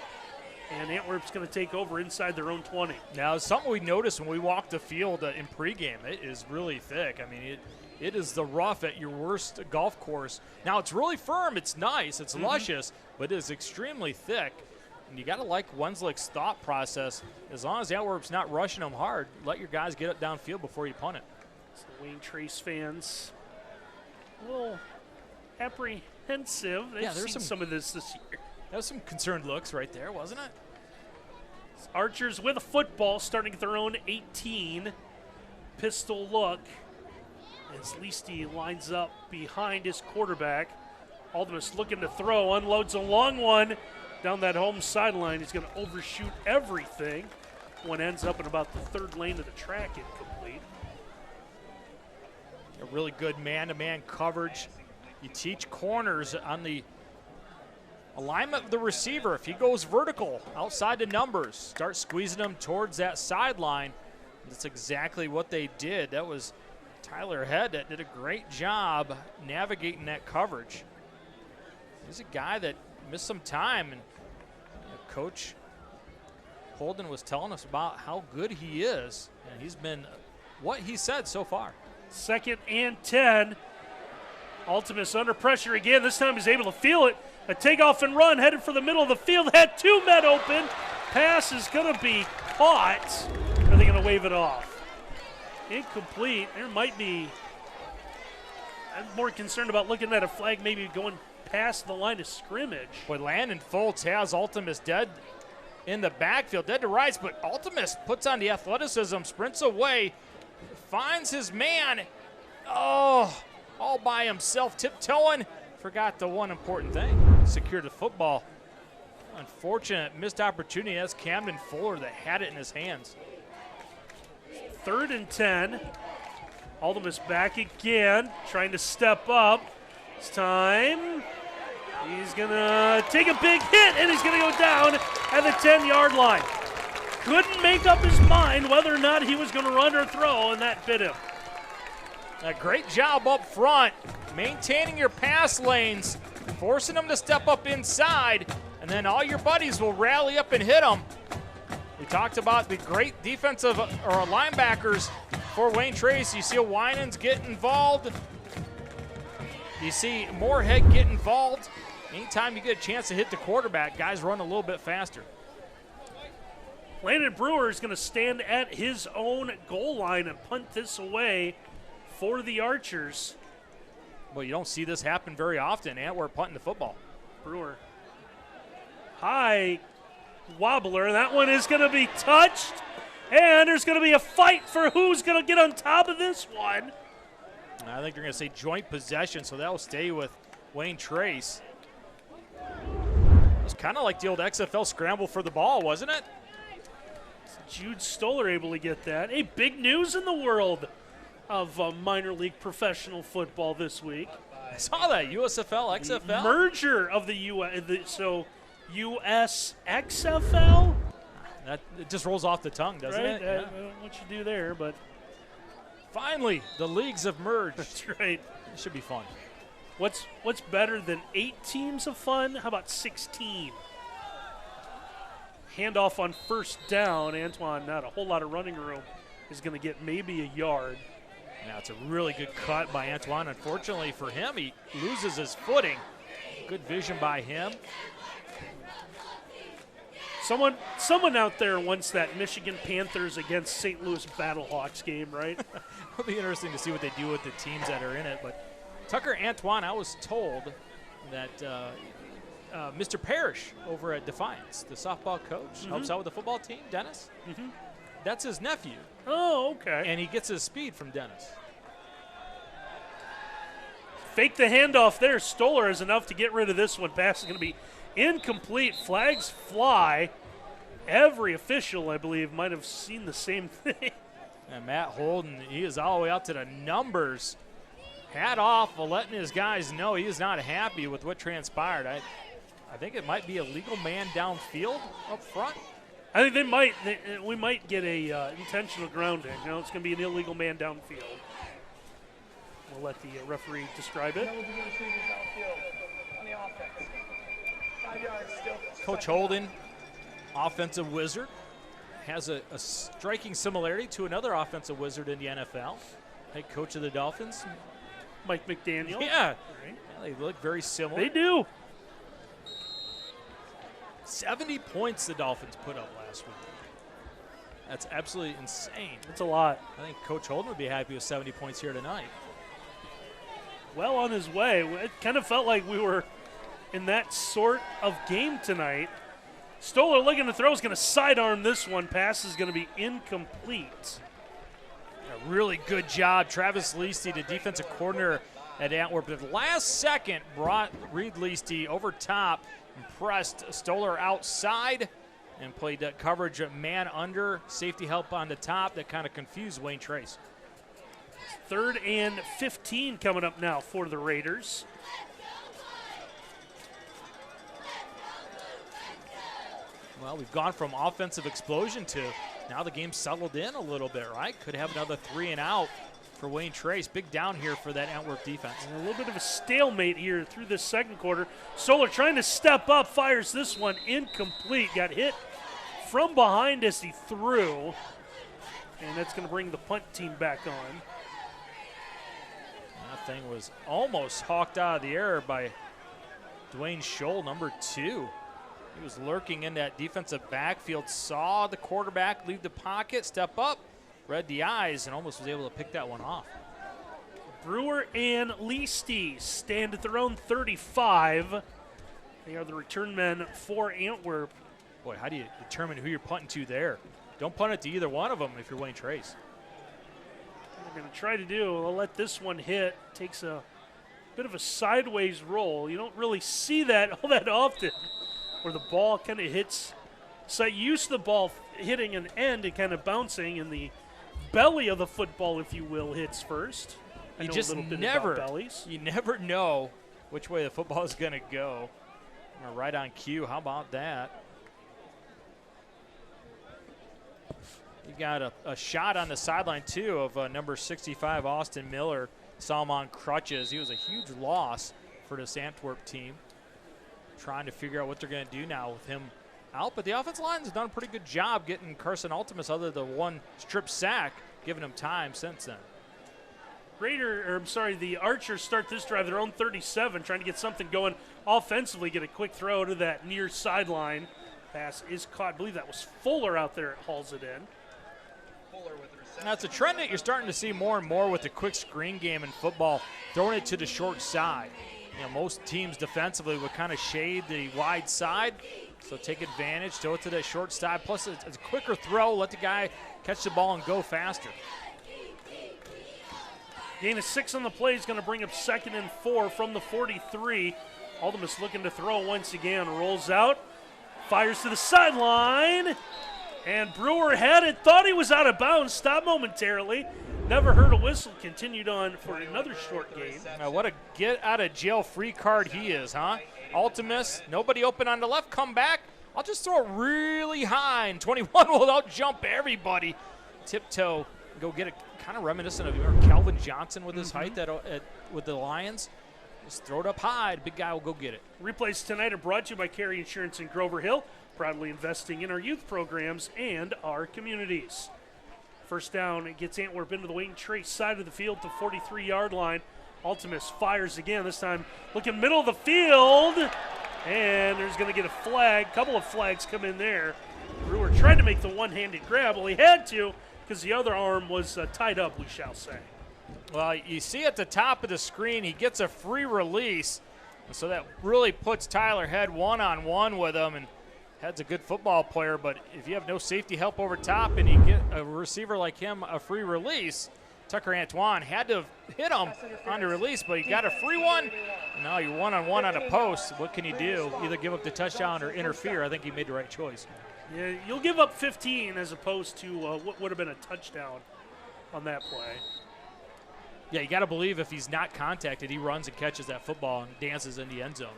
And Antwerp's going to take over inside their own 20. Now, something we noticed when we walked the field in pregame, it is really thick. I mean, it is the rough at your worst golf course. Now, it's really firm. It's nice. It's luscious, but it is extremely thick. And you got to like Wenslick's thought process. As long as Antwerp's not rushing them hard, let your guys get it downfield before you punt it. So Wayne Trace fans a little apprehensive. They've seen some of this year. That was some concerned looks right there, wasn't it? Archers with a football starting at their own 18. Pistol look as Leasty lines up behind his quarterback. Aldemus looking to throw, unloads a long one down that home sideline. He's going to overshoot everything. One ends up in about the third lane of the track, incomplete. A really good man-to-man coverage. You teach corners on the alignment of the receiver. If he goes vertical outside the numbers, start squeezing him towards that sideline. That's exactly what they did. That was Tyler Head that did a great job navigating that coverage. He's a guy that missed some time, and Coach Holden was telling us about how good he is, and he's been what he said so far. 2nd and 10. Ultimus under pressure again. This time he's able to feel it. A takeoff and run headed for the middle of the field. Had 2 men open. Pass is going to be caught. Are they going to wave it off? Incomplete. There might be. I'm more concerned about looking at a flag maybe going past the line of scrimmage. Boy, Landon Foltz has Ultimus dead in the backfield, dead to rights, but Ultimus puts on the athleticism, sprints away, finds his man. Oh, all by himself, tiptoeing. Forgot the one important thing, secured the football. Unfortunate missed opportunity. That's Camden Fuller that had it in his hands. 3rd and 10. Aldemus back again, trying to step up. It's time. He's going to take a big hit, and he's going to go down at the 10-yard line. Couldn't make up his mind whether or not he was going to run or throw, and that bit him. A great job up front, maintaining your pass lanes, forcing them to step up inside, and then all your buddies will rally up and hit them. We talked about the great defensive or linebackers for Wayne Trace. You see Winans get involved. You see Moorhead get involved. Anytime you get a chance to hit the quarterback, guys run a little bit faster. Landon Brewer is going to stand at his own goal line and punt this away for the Archers. Well, you don't see this happen very often. Antwerp punting the football. Brewer. High wobbler. That one is going to be touched. And there's going to be a fight for who's going to get on top of this one. I think they're going to say joint possession, so that will stay with Wayne Trace. It was kind of like the old XFL scramble for the ball, wasn't it? Jude Stoller able to get that. Hey, big news in the world of minor league professional football this week. I saw that. USFL, XFL. The merger of the US XFL? It just rolls off the tongue, doesn't right? it? I don't know what you do there, but finally, the leagues have merged. That's right. It should be fun. What's better than 8 teams of fun? How about 16? Handoff on first down. Antoine, not a whole lot of running room, is going to get maybe a yard. Now it's a really good cut by Antoine. Unfortunately for him, he loses his footing. Good vision by him. Someone out there wants that Michigan Panthers against St. Louis Battlehawks game, right? It'll be interesting to see what they do with the teams that are in it. But Tucker Antoine, I was told that Mr. Parrish over at Defiance, the softball coach, helps out with the football team, Dennis. That's his nephew. Oh, okay. And he gets his speed from Dennis. Fake the handoff there. Stoller is enough to get rid of this one. Pass is going to be incomplete. Flags fly. Every official, I believe, might have seen the same thing. And Matt Holden, he is all the way out to the numbers. Hat off for letting his guys know he is not happy with what transpired. I think it might be a legal man downfield up front. I think we might get a intentional grounding. You know, it's going to be an illegal man downfield. We'll let the referee describe it. Coach Holden, offensive wizard, has a striking similarity to another offensive wizard in the NFL. Head coach of the Dolphins, Mike McDaniel. Yeah, they look very similar. They do. 70 points the Dolphins put up last week. That's absolutely insane. That's a lot. I think Coach Holden would be happy with 70 points here tonight. Well on his way. It kind of felt like we were in that sort of game tonight. Stoller looking to throw, is going to sidearm this one. Pass is going to be incomplete. A really good job. Travis Leasty, the defensive coordinator at Antwerp, at the last second brought Reed Leasty over top and pressed Stoller outside and played that coverage man under, safety help on the top that kind of confused Wayne Trace. 3rd and 15 coming up now for the Raiders. Well, we've gone from offensive explosion to now the game's settled in a little bit, right? Could have another 3 and out for Wayne Trace. Big down here for that Antwerp defense. And a little bit of a stalemate here through this second quarter. Stoller trying to step up, fires this one incomplete. Got hit from behind as he threw. And that's going to bring the punt team back on. That thing was almost hawked out of the air by Dwayne Scholl, number 2. He was lurking in that defensive backfield, saw the quarterback leave the pocket, step up, read the eyes, and almost was able to pick that one off. Brewer and Leasty stand at their own 35. They are the return men for Antwerp. Boy, how do you determine who you're punting to there? Don't punt it to either one of them if you're Wayne Trace. They're going to try to do, they'll let this one hit. Takes a bit of a sideways roll. You don't really see that all that often, where the ball kind of hits. So you used to the ball hitting an end and kind of bouncing, and the belly of the football, if you will, hits first. I know a little bit about bellies. You never know which way the football is going to go. Right on cue. How about that? You got a shot on the sideline, too, of number 65, Austin Miller. Saw him on crutches. He was a huge loss for this Antwerp team. Trying to figure out what they're going to do now with him out. But the offensive line has done a pretty good job getting Carson Ultimus, other than one strip sack, giving him time since then. The Archers start this drive their own 37, trying to get something going offensively, get a quick throw to that near sideline. Pass is caught. I believe that was Fuller out there. It hauls it in. Now, it's a trend that you're starting to see more and more with the quick screen game in football, throwing it to the short side. You know, most teams defensively would kind of shade the wide side, so take advantage, throw it to that short side. Plus, it's a quicker throw, let the guy catch the ball and go faster. Gain of 6 on the play is going to bring up 2nd and 4 from the 43. Ultimus looking to throw once again. Rolls out, fires to the sideline, and Brewer had it. Thought he was out of bounds. Stopped momentarily. Never heard a whistle. Continued on for another short game. Now, what a get-out-of-jail-free card he is, huh? Ultimus, nobody open on the left, come back. I'll just throw it really high, and 21 will out-jump everybody. Tiptoe, go get it. Kind of reminiscent of Calvin Johnson with his height with the Lions. Just throw it up high. The big guy will go get it. Replays tonight are brought to you by Carey Insurance in Grover Hill, proudly investing in our youth programs and our communities. First down, it gets Antwerp into the Wayne Trace side of the field to 43-yard line. Ultimus fires again, this time looking middle of the field. And there's going to get a flag. Couple of flags come in there. Brewer tried to make the one-handed grab. Well, he had to because the other arm was tied up, we shall say. Well, you see at the top of the screen, he gets a free release. And so that really puts Tyler Head one-on-one with him. And Head's a good football player, but if you have no safety help over top and you get a receiver like him a free release, Tucker Antoine had to hit him on the release, but he got a free one. And now you're one-on-one on a post. What can you do? Either give up the touchdown or interfere. I think he made the right choice. Yeah, you'll give up 15 as opposed to what would have been a touchdown on that play. Yeah, you got to believe if he's not contacted, he runs and catches that football and dances in the end zone.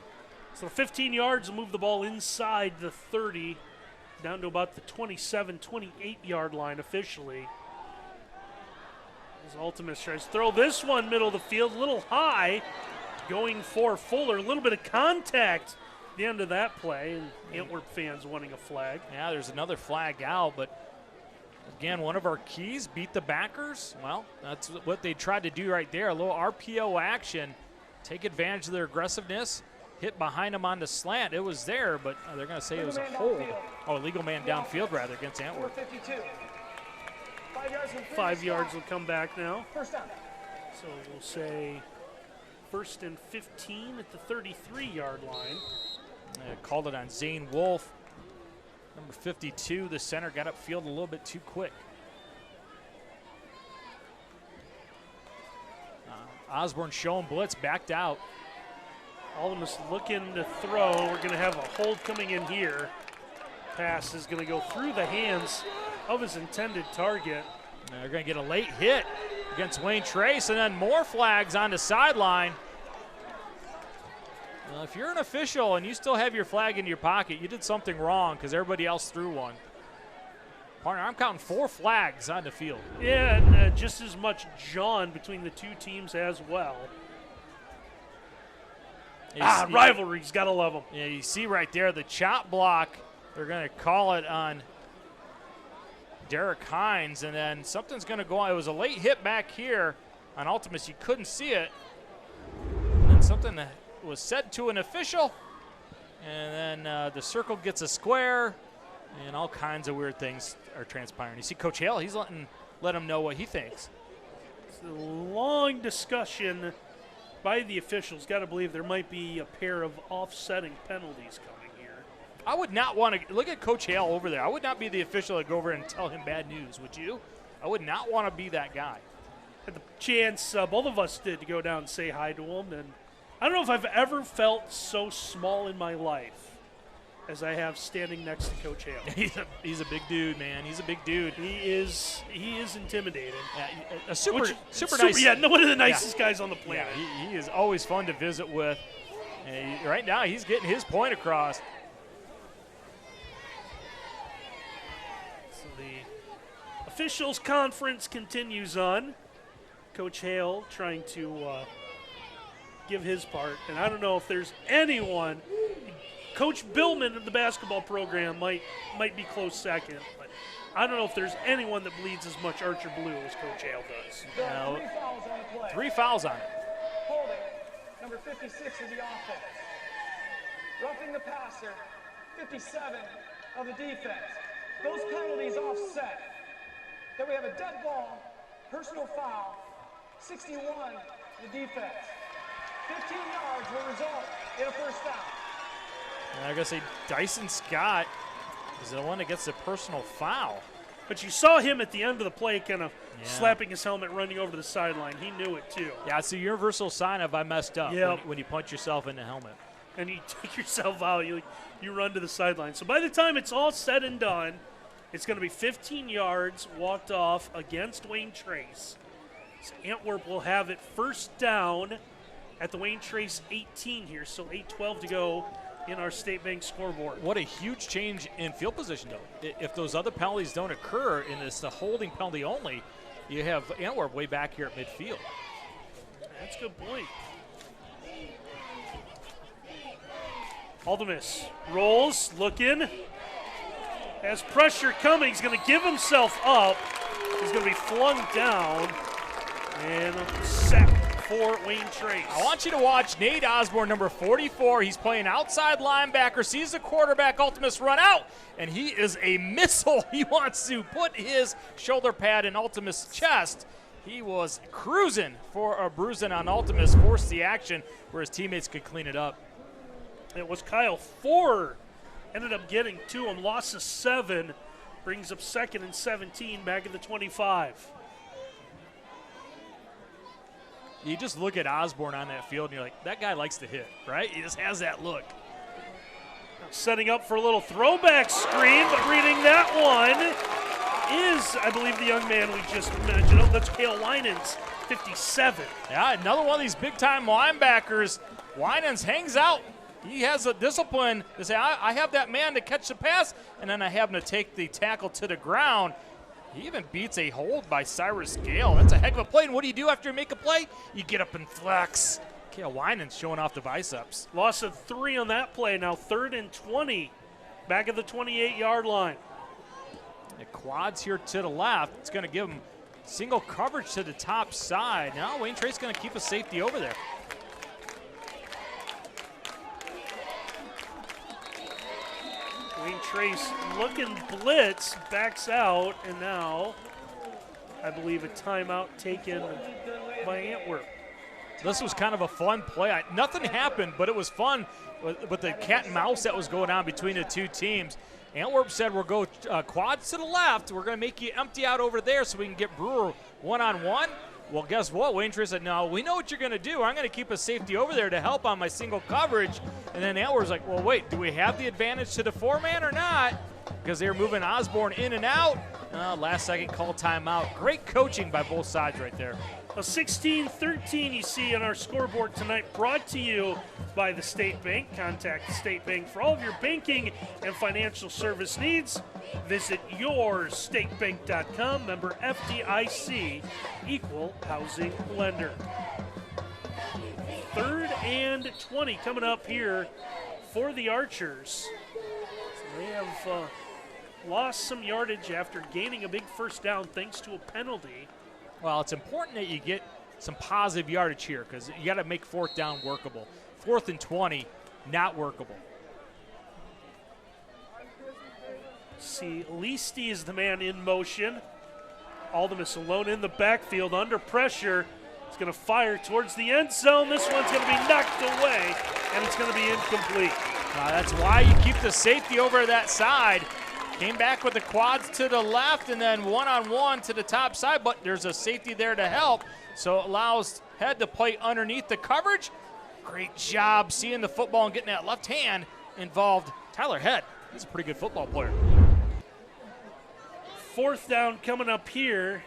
So 15 yards will move the ball inside the 30, down to about the 27, 28-yard line officially. As Ultimus tries to throw this one middle of the field, a little high, going for Fuller. A little bit of contact at the end of that play, and Antwerp fans wanting a flag. Yeah, there's another flag out, but again, one of our keys, beat the backers. Well, that's what they tried to do right there, a little RPO action, take advantage of their aggressiveness. Hit behind him on the slant. It was there, but they're going to say it was a hold. Oh, illegal man downfield, rather, against Antwerp. 52. 5 yards will come back now. First down. So we'll say 1st and 15 at the 33-yard line. Called it on Zane Wolf. Number 52, the center, got upfield a little bit too quick. Osborne showing blitz, backed out. Almost looking to throw. We're going to have a hold coming in here. Pass is going to go through the hands of his intended target. They're going to get a late hit against Wayne Trace, and then more flags on the sideline. Well, if you're an official and you still have your flag in your pocket, you did something wrong because everybody else threw one. Partner, I'm counting 4 flags on the field. Yeah, and just as much John between the two teams as well. Rivalries, gotta love them. Yeah, you see right there the chop block. They're going to call it on Derek Hines, and then something's going to go on. It was a late hit back here on Ultimus. You couldn't see it. And then something that was said to an official, and then the circle gets a square, and all kinds of weird things are transpiring. You see Coach Hale, he's let him know what he thinks. It's a long discussion by the officials. Got to believe there might be a pair of offsetting penalties coming here. I would not want to look at Coach Hale over there. I would not be the official to go over and tell him bad news, would you? I would not want to be that guy. Had the chance, both of us did, to go down and say hi to him, and I don't know if I've ever felt so small in my life as I have standing next to Coach Hale. He's a big dude, man. He's a big dude. He is intimidating. A super nice. Yeah, one of the nicest guys on the planet. Yeah, he is always fun to visit with. And right now, he's getting his point across. So the officials conference continues on. Coach Hale trying to give his part, and I don't know if there's anyone. Coach Billman of the basketball program might be close second, but I don't know if there's anyone that bleeds as much Archer blue as Coach Hale does. There are 3 fouls on the play. 3 fouls on it. Holding, number 56 of the offense. Roughing the passer, 57 of the defense. Those penalties offset. Then we have a dead ball, personal foul, 61 the defense. 15 yards will result in a first down. And I gotta say, Dyson Scott is the one that gets the personal foul. But you saw him at the end of the play kind of slapping his helmet, running over the sideline. He knew it too. Yeah, it's a universal sign of I messed up when you punch yourself in the helmet. And you take yourself out, you run to the sideline. So by the time it's all said and done, it's going to be 15 yards walked off against Wayne Trace. So Antwerp will have it first down at the Wayne Trace 18 here, so 8:12 to go in our State Bank scoreboard. What a huge change in field position, though. If those other penalties don't occur and it's the holding penalty only, you have Antwerp way back here at midfield. That's a good point. Aldemus rolls, looking. Has pressure coming. He's going to give himself up. He's going to be flung down. And a sack for Wayne Trace. I want you to watch Nate Osborne, number 44. He's playing outside linebacker, sees the quarterback, Ultimus run out, and he is a missile. He wants to put his shoulder pad in Ultimus' chest. He was cruising for a bruising on Ultimus, forced the action where his teammates could clean it up. It was Kyle Ford ended up getting to him, loss of 7, brings up 2nd and 17 back at the 25. You just look at Osborne on that field and you're like, that guy likes to hit, right? He just has that look. Setting up for a little throwback screen, but reading that one is, I believe, the young man we just mentioned. Oh, that's Cale Winans, 57. Yeah, another one of these big-time linebackers. Winans hangs out. He has a discipline to say, I have that man to catch the pass, and then I have him to take the tackle to the ground. He even beats a hold by Cyrus Gale. That's a heck of a play. And what do? After you make a play? You get up and flex. Cale Winans showing off the biceps. Loss of 3 on that play. Now 3rd and 20, back at the 28-yard line. The quads here to the left. It's going to give him single coverage to the top side. Now Wayne Trace going to keep a safety over there. Wayne Trace looking blitz, backs out, and now I believe a timeout taken by Antwerp. This was kind of a fun play. Nothing happened, but it was fun with the cat and mouse that was going on between the two teams. Antwerp said we'll go quads to the left. We're going to make you empty out over there so we can get Brewer one-on-one. Well, guess what? Wayne Trace said, no, we know what you're going to do. I'm going to keep a safety over there to help on my single coverage. And then Antwerp's like, well, wait, do we have the advantage to the 4-man or not? Because they were moving Osborne in and out. Last second call timeout. Great coaching by both sides right there. A 16-13 you see on our scoreboard tonight, brought to you by the State Bank. Contact the State Bank for all of your banking and financial service needs. Visit yourstatebank.com, member FDIC, equal housing lender. 3rd and 20 coming up here for the Archers. They have lost some yardage after gaining a big first down thanks to a penalty. Well, it's important that you get some positive yardage here because you got to make 4th down workable. 4th and 20, not workable. See, Leasty is the man in motion. Aldemus alone in the backfield under pressure. He's going to fire towards the end zone. This one's going to be knocked away, and it's going to be incomplete. That's why you keep the safety over that side. Came back with the quads to the left and then one-on-one to the top side, but there's a safety there to help, so it allows Head to play underneath the coverage. Great job seeing the football and getting that left hand involved. Tyler Head, he's a pretty good football player. 4th down coming up here.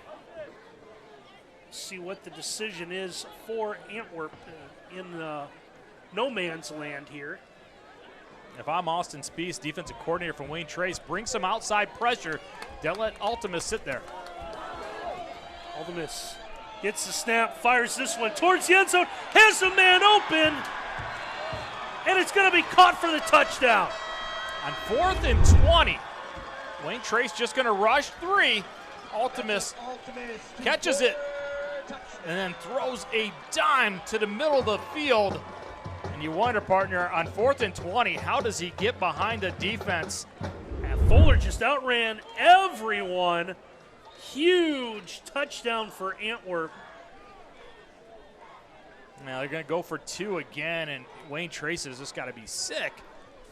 See what the decision is for Antwerp in no man's land here. If I'm Austin Spees, defensive coordinator from Wayne Trace, bring some outside pressure. Don't let Ultimus sit there. Ultimus gets the snap, fires this one towards the end zone, has a man open, and it's going to be caught for the touchdown. On 4th and 20, Wayne Trace just going to rush 3. Ultimus catches it and then throws a dime to the middle of the field. And you wonder, partner, on 4th and 20, how does he get behind the defense? And Fuller just outran everyone. Huge touchdown for Antwerp. Now they're going to go for 2 again, and Wayne Trace has just got to be sick.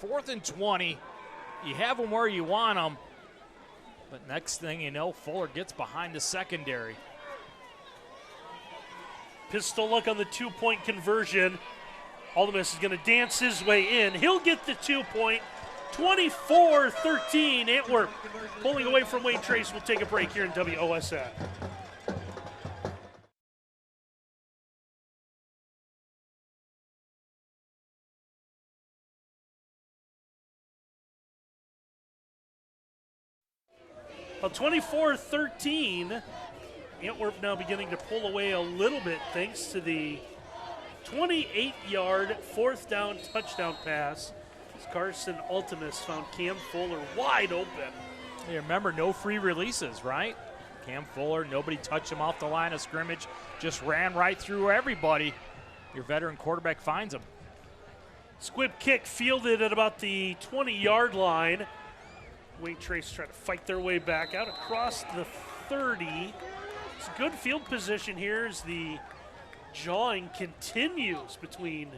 4th and 20, you have them where you want them, but next thing you know, Fuller gets behind the secondary. Pistol look on the 2-point conversion. Aldemus is going to dance his way in. He'll get the 2-point. 24-13, Antwerp pulling away from Wayne Trace. We'll take a break here in WOSN. Well, 24-13, Antwerp now beginning to pull away a little bit thanks to the 28-yard 4th down touchdown pass. Carson Ultimus found Cam Fuller wide open. Hey, remember, no free releases, right? Cam Fuller, nobody touched him off the line of scrimmage, just ran right through everybody. Your veteran quarterback finds him. Squib kick fielded at about the 20-yard line. Wayne Trace trying to fight their way back out across the 30. It's a good field position here as the jawing continues between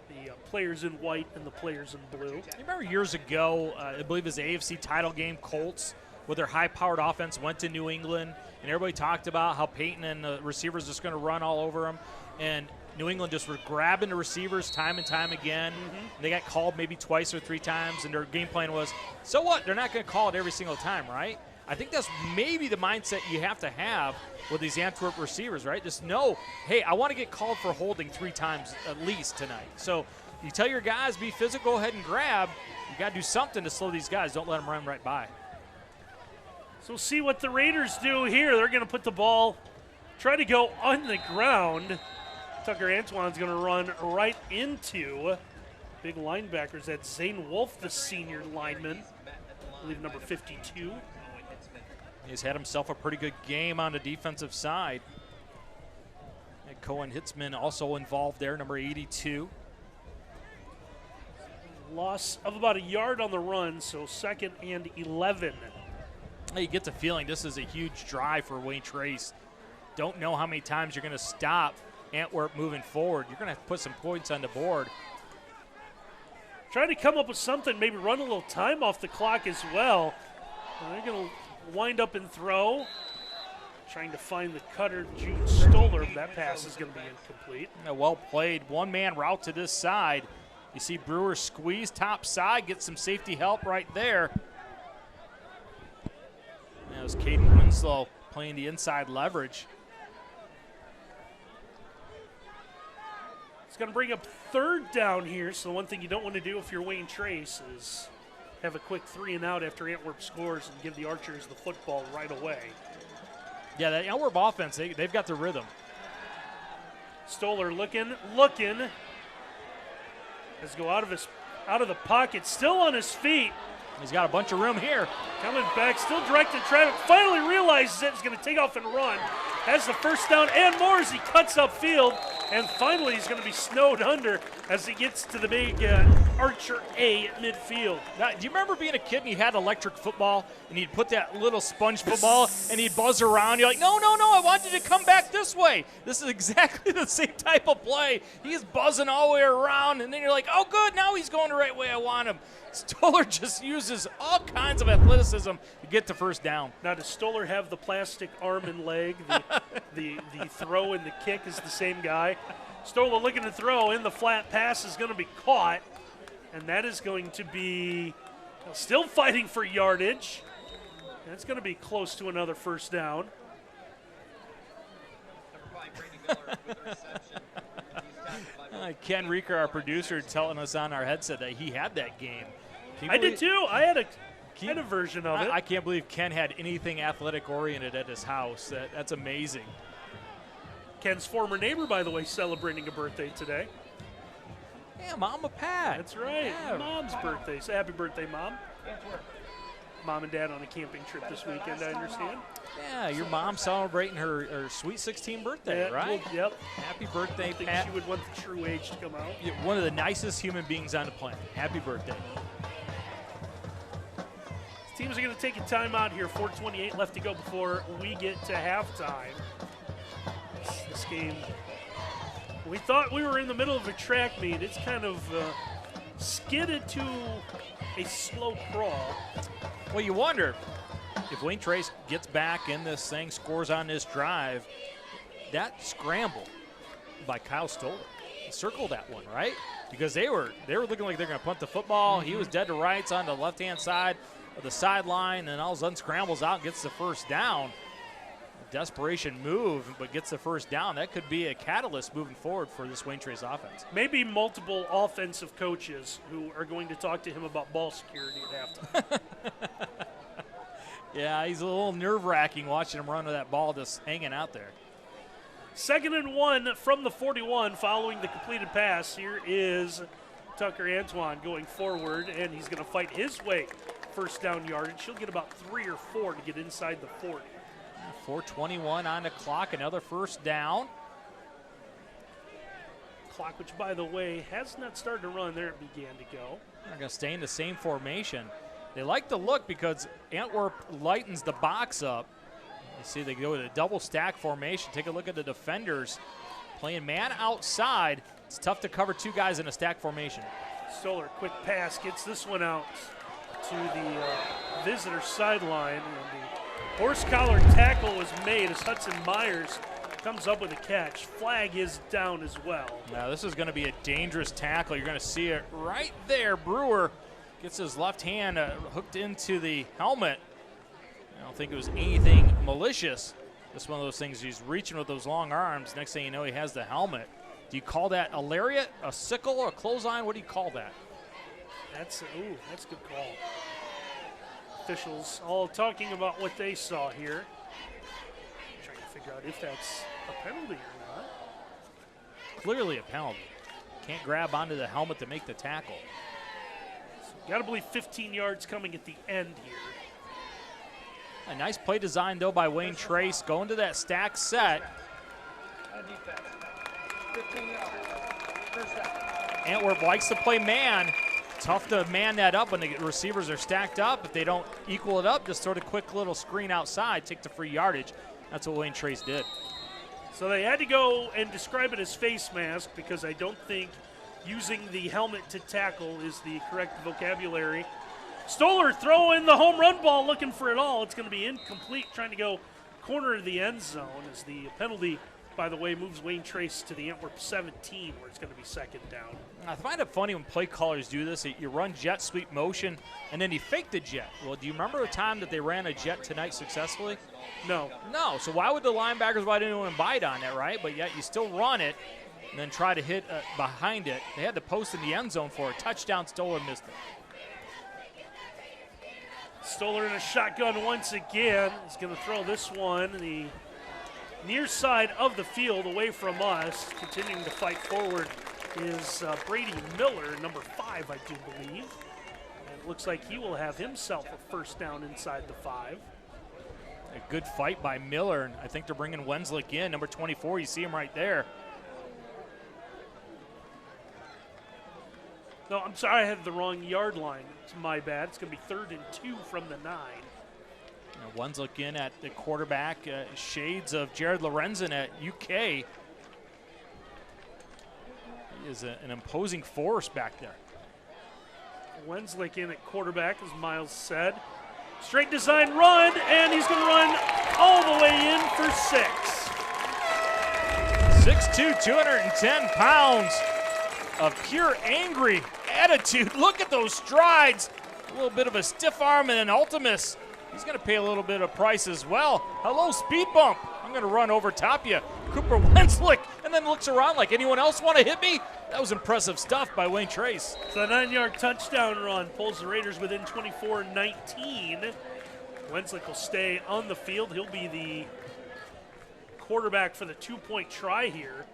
the players in white and the players in blue. You remember years ago, I believe it was the AFC title game, Colts, with their high-powered offense went to New England, and everybody talked about how Peyton and the receivers just going to run all over them, and New England just were grabbing the receivers time and time again. They got called maybe twice or three times, and their game plan was, so what? They're not going to call it every single time, right? I think that's maybe the mindset you have to have with these Antwerp receivers, right? Just know, hey, I want to get called for holding 3 times at least tonight. So you tell your guys, be physical, go ahead and grab. You got to do something to slow these guys. Don't let them run right by. So we'll see what the Raiders do here. They're going to put the ball, try to go on the ground. Tucker Antoine's going to run right into big linebackers. That's Zane Wolf, the senior lineman, I believe number 52. He's had himself a pretty good game on the defensive side. And Cohen Hitzman also involved there, number 82. Loss of about a yard on the run, so 2nd and 11. You get the feeling this is a huge drive for Wayne Trace. Don't know how many times you're going to stop Antwerp moving forward. You're going to have to put some points on the board. Trying to come up with something, maybe run a little time off the clock as well. They're going to wind up and throw. Trying to find the cutter, Jude Stoller. That pass is going to be incomplete. Well played. One-man route to this side. You see Brewer squeeze top side, get some safety help right there. That was Caden Winslow playing the inside leverage. It's going to bring up 3rd down here, so one thing you don't want to do if you're Wayne Trace is have a quick 3 and out after Antwerp scores and give the Archers the football right away. Yeah, that Antwerp offense, they've got the rhythm. Stoller looking. Has to go out of the pocket, still on his feet. He's got a bunch of room here. Coming back, still directing traffic. Finally realizes it. He's going to take off and run. Has the first down and more as he cuts upfield. And finally, he's going to be snowed under as he gets to the big Archer A at midfield. Now, do you remember being a kid and you had electric football and you'd put that little sponge football and he'd buzz around? You're like, no, I want you to come back this way. This is exactly the same type of play. He's buzzing all the way around, and then you're like, oh, good, now he's going the right way I want him. Stoller just uses all kinds of athleticism to get to first down. Now, does Stoller have the plastic arm and leg? The throw and the kick is the same guy. Stoller looking to throw in the flat pass is going to be caught, and that is going to be still fighting for yardage. That's going to be close to another first down. Ken Reeker, our producer, telling us on our headset that he had that game. I did too. I had a version of it. I can't believe Ken had anything athletic oriented at his house. That's amazing. Ken's former neighbor, by the way, celebrating a birthday today. Yeah, Mama Pat. That's right. Yeah. Mom's birthday. So happy birthday, Mom. Mom and Dad on a camping trip this weekend, I understand. Yeah, your mom celebrating her sweet 16 birthday, Yeah, right? well, yep. Happy birthday, I think Pat. she would want the true age to come out. You're one of the nicest human beings on the planet. Happy birthday. Teams are going to take a timeout here. 4:28 left to go before we get to halftime. This game, we thought we were in the middle of a track meet. It's kind of skidded to a slow crawl. Well, you wonder if Wayne Trace gets back in this thing, scores on this drive, that scramble by Kyle Stoller, circle that one, right? Because they were looking like they're going to punt the football. He was dead to rights on the left-hand side of the sideline, and all of a sudden scrambles out and gets the first down. Desperation move, but gets the first down. That could be a catalyst moving forward for this Wayne Trace offense. Maybe multiple offensive coaches who are going to talk to him about ball security at halftime. Yeah, he's a little nerve-wracking watching him run with that ball just hanging out there. 2nd and 1 from the 41 following the completed pass. Here is Tucker Antoine going forward, and he's going to fight his way first down yardage. He'll get about 3 or 4 to get inside the 40. 4:21 on the clock, another first down. Clock, which, by the way, has not started to run. There it began to go. They're going to stay in the same formation. They like the look because Antwerp lightens the box up. You see they go with a double stack formation. Take a look at the defenders playing man outside. It's tough to cover two guys in a stack formation. Stoller, quick pass, gets this one out to the visitor sideline. And the horse collar tackle was made as Hudson Myers comes up with a catch. Flag is down as well. Now this is going to be a dangerous tackle. You're going to see it right there. Brewer gets his left hand hooked into the helmet. I don't think it was anything malicious. Just one of those things, he's reaching with those long arms. Next thing you know, he has the helmet. Do you call that a lariat, a sickle, or a clothesline? What do you call that? That's a good call. Officials all talking about what they saw here. Trying to figure out if that's a penalty or not. Clearly a penalty. Can't grab onto the helmet to make the tackle. Got to believe 15 yards coming at the end here. A nice play design, though, by Wayne Trace. Going to that stack set. Antwerp likes to play man. Tough to man that up when the receivers are stacked up. If they don't equal it up, just sort of quick little screen outside, take the free yardage. That's what Wayne Trace did. So they had to go and describe it as face mask because I don't think using the helmet to tackle is the correct vocabulary. Stoller throwing the home run ball, looking for it all. It's going to be incomplete, trying to go corner of the end zone as the penalty, by the way, moves Wayne Trace to the Antwerp 17, where it's going to be second down. I find it funny when play callers do this. You run jet sweep motion, and then you fake the jet. Well, do you remember a time that they ran a jet tonight successfully? No. No. So why would the linebackers, why didn't anyone bite on that, right? But yet you still run it and then try to hit behind it. They had the post in the end zone for a touchdown. Stoller missed it. Stoller in a shotgun once again. He's going to throw this one the near side of the field away from us. Continuing to fight forward is Brady Miller, number 5, I do believe. And it looks like he will have himself a first down inside the 5. A good fight by Miller, and I think they're bringing Wenslick in, number 24. You see him right there. No, I'm sorry, I had the wrong yard line. It's my bad. It's going to be 3rd and 2 from the 9. Wenslick in at the quarterback. Shades of Jared Lorenzen at UK. He is an imposing force back there. Wenslick in at quarterback, as Miles said. Straight design run, and he's going to run all the way in for 6. 6'2", 210 pounds of pure angry attitude. Look at those strides. A little bit of a stiff arm and an ultimus. He's going to pay a little bit of price as well. Hello, speed bump. I'm going to run over top you. Cooper Wenslick, and then looks around like, anyone else want to hit me? That was impressive stuff by Wayne Trace. So a 9-yard touchdown run pulls the Raiders within 24-19. Wenslick will stay on the field. He'll be the quarterback for the 2-point try here.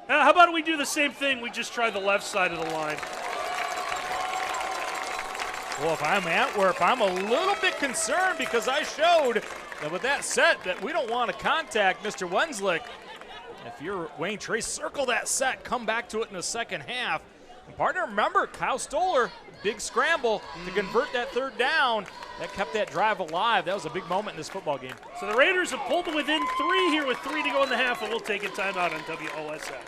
How about we do the same thing? We just try the left side of the line. Well, if I'm Antwerp, I'm a little bit concerned because I showed that with that set that we don't want to contact Mr. Wenslick. If you're Wayne Trace, circle that set, come back to it in the second half. And partner, remember, Kyle Stoller, big scramble to convert that 3rd down. That kept that drive alive. That was a big moment in this football game. So the Raiders have pulled within 3 here with 3 to go in the half, and we'll take a timeout on WOSF.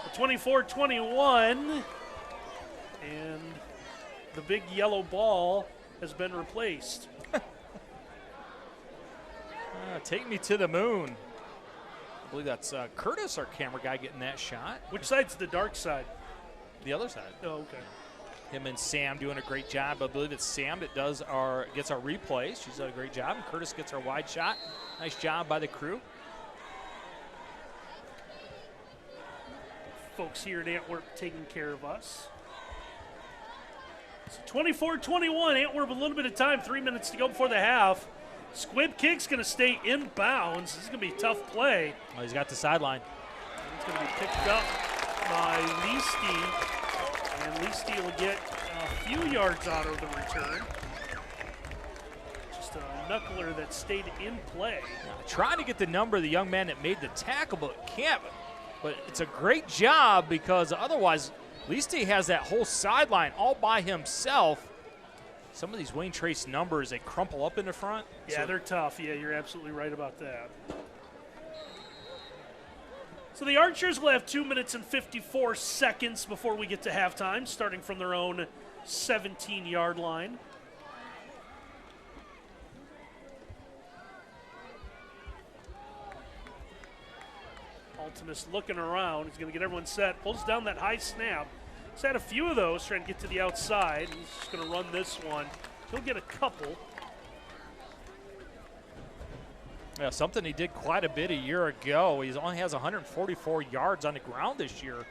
The 24-21, and the big yellow ball has been replaced. Take me to the moon. I believe that's Curtis, our camera guy, getting that shot. Which side's the dark side? The other side. Oh, okay. Him and Sam doing a great job. I believe it's Sam that gets our replays. She's done a great job. And Curtis gets our wide shot. Nice job by the crew. Folks here at Antwerp taking care of us. So 24-21, Antwerp a little bit of time, 3 minutes to go before the half. Squib kick's going to stay in bounds. This is going to be a tough play. Well, he's got the sideline. It's going to be picked up by Leasty, and Leasty will get a few yards out of the return. Just a knuckler that stayed in play. Trying to get the number of the young man that made the tackle, but can't. But it's a great job because otherwise, Leasty has that whole sideline all by himself. Some of these Wayne Trace numbers, they crumple up in the front. Yeah, they're tough. Yeah, you're absolutely right about that. So the Archers will have 2 minutes and 54 seconds before we get to halftime, starting from their own 17-yard line. Ultimus looking around. He's going to get everyone set. Pulls down that high snap. He's had a few of those trying to get to the outside. He's just going to run this one. He'll get a couple. Yeah, something he did quite a bit a year ago. He only has 144 yards on the ground this year.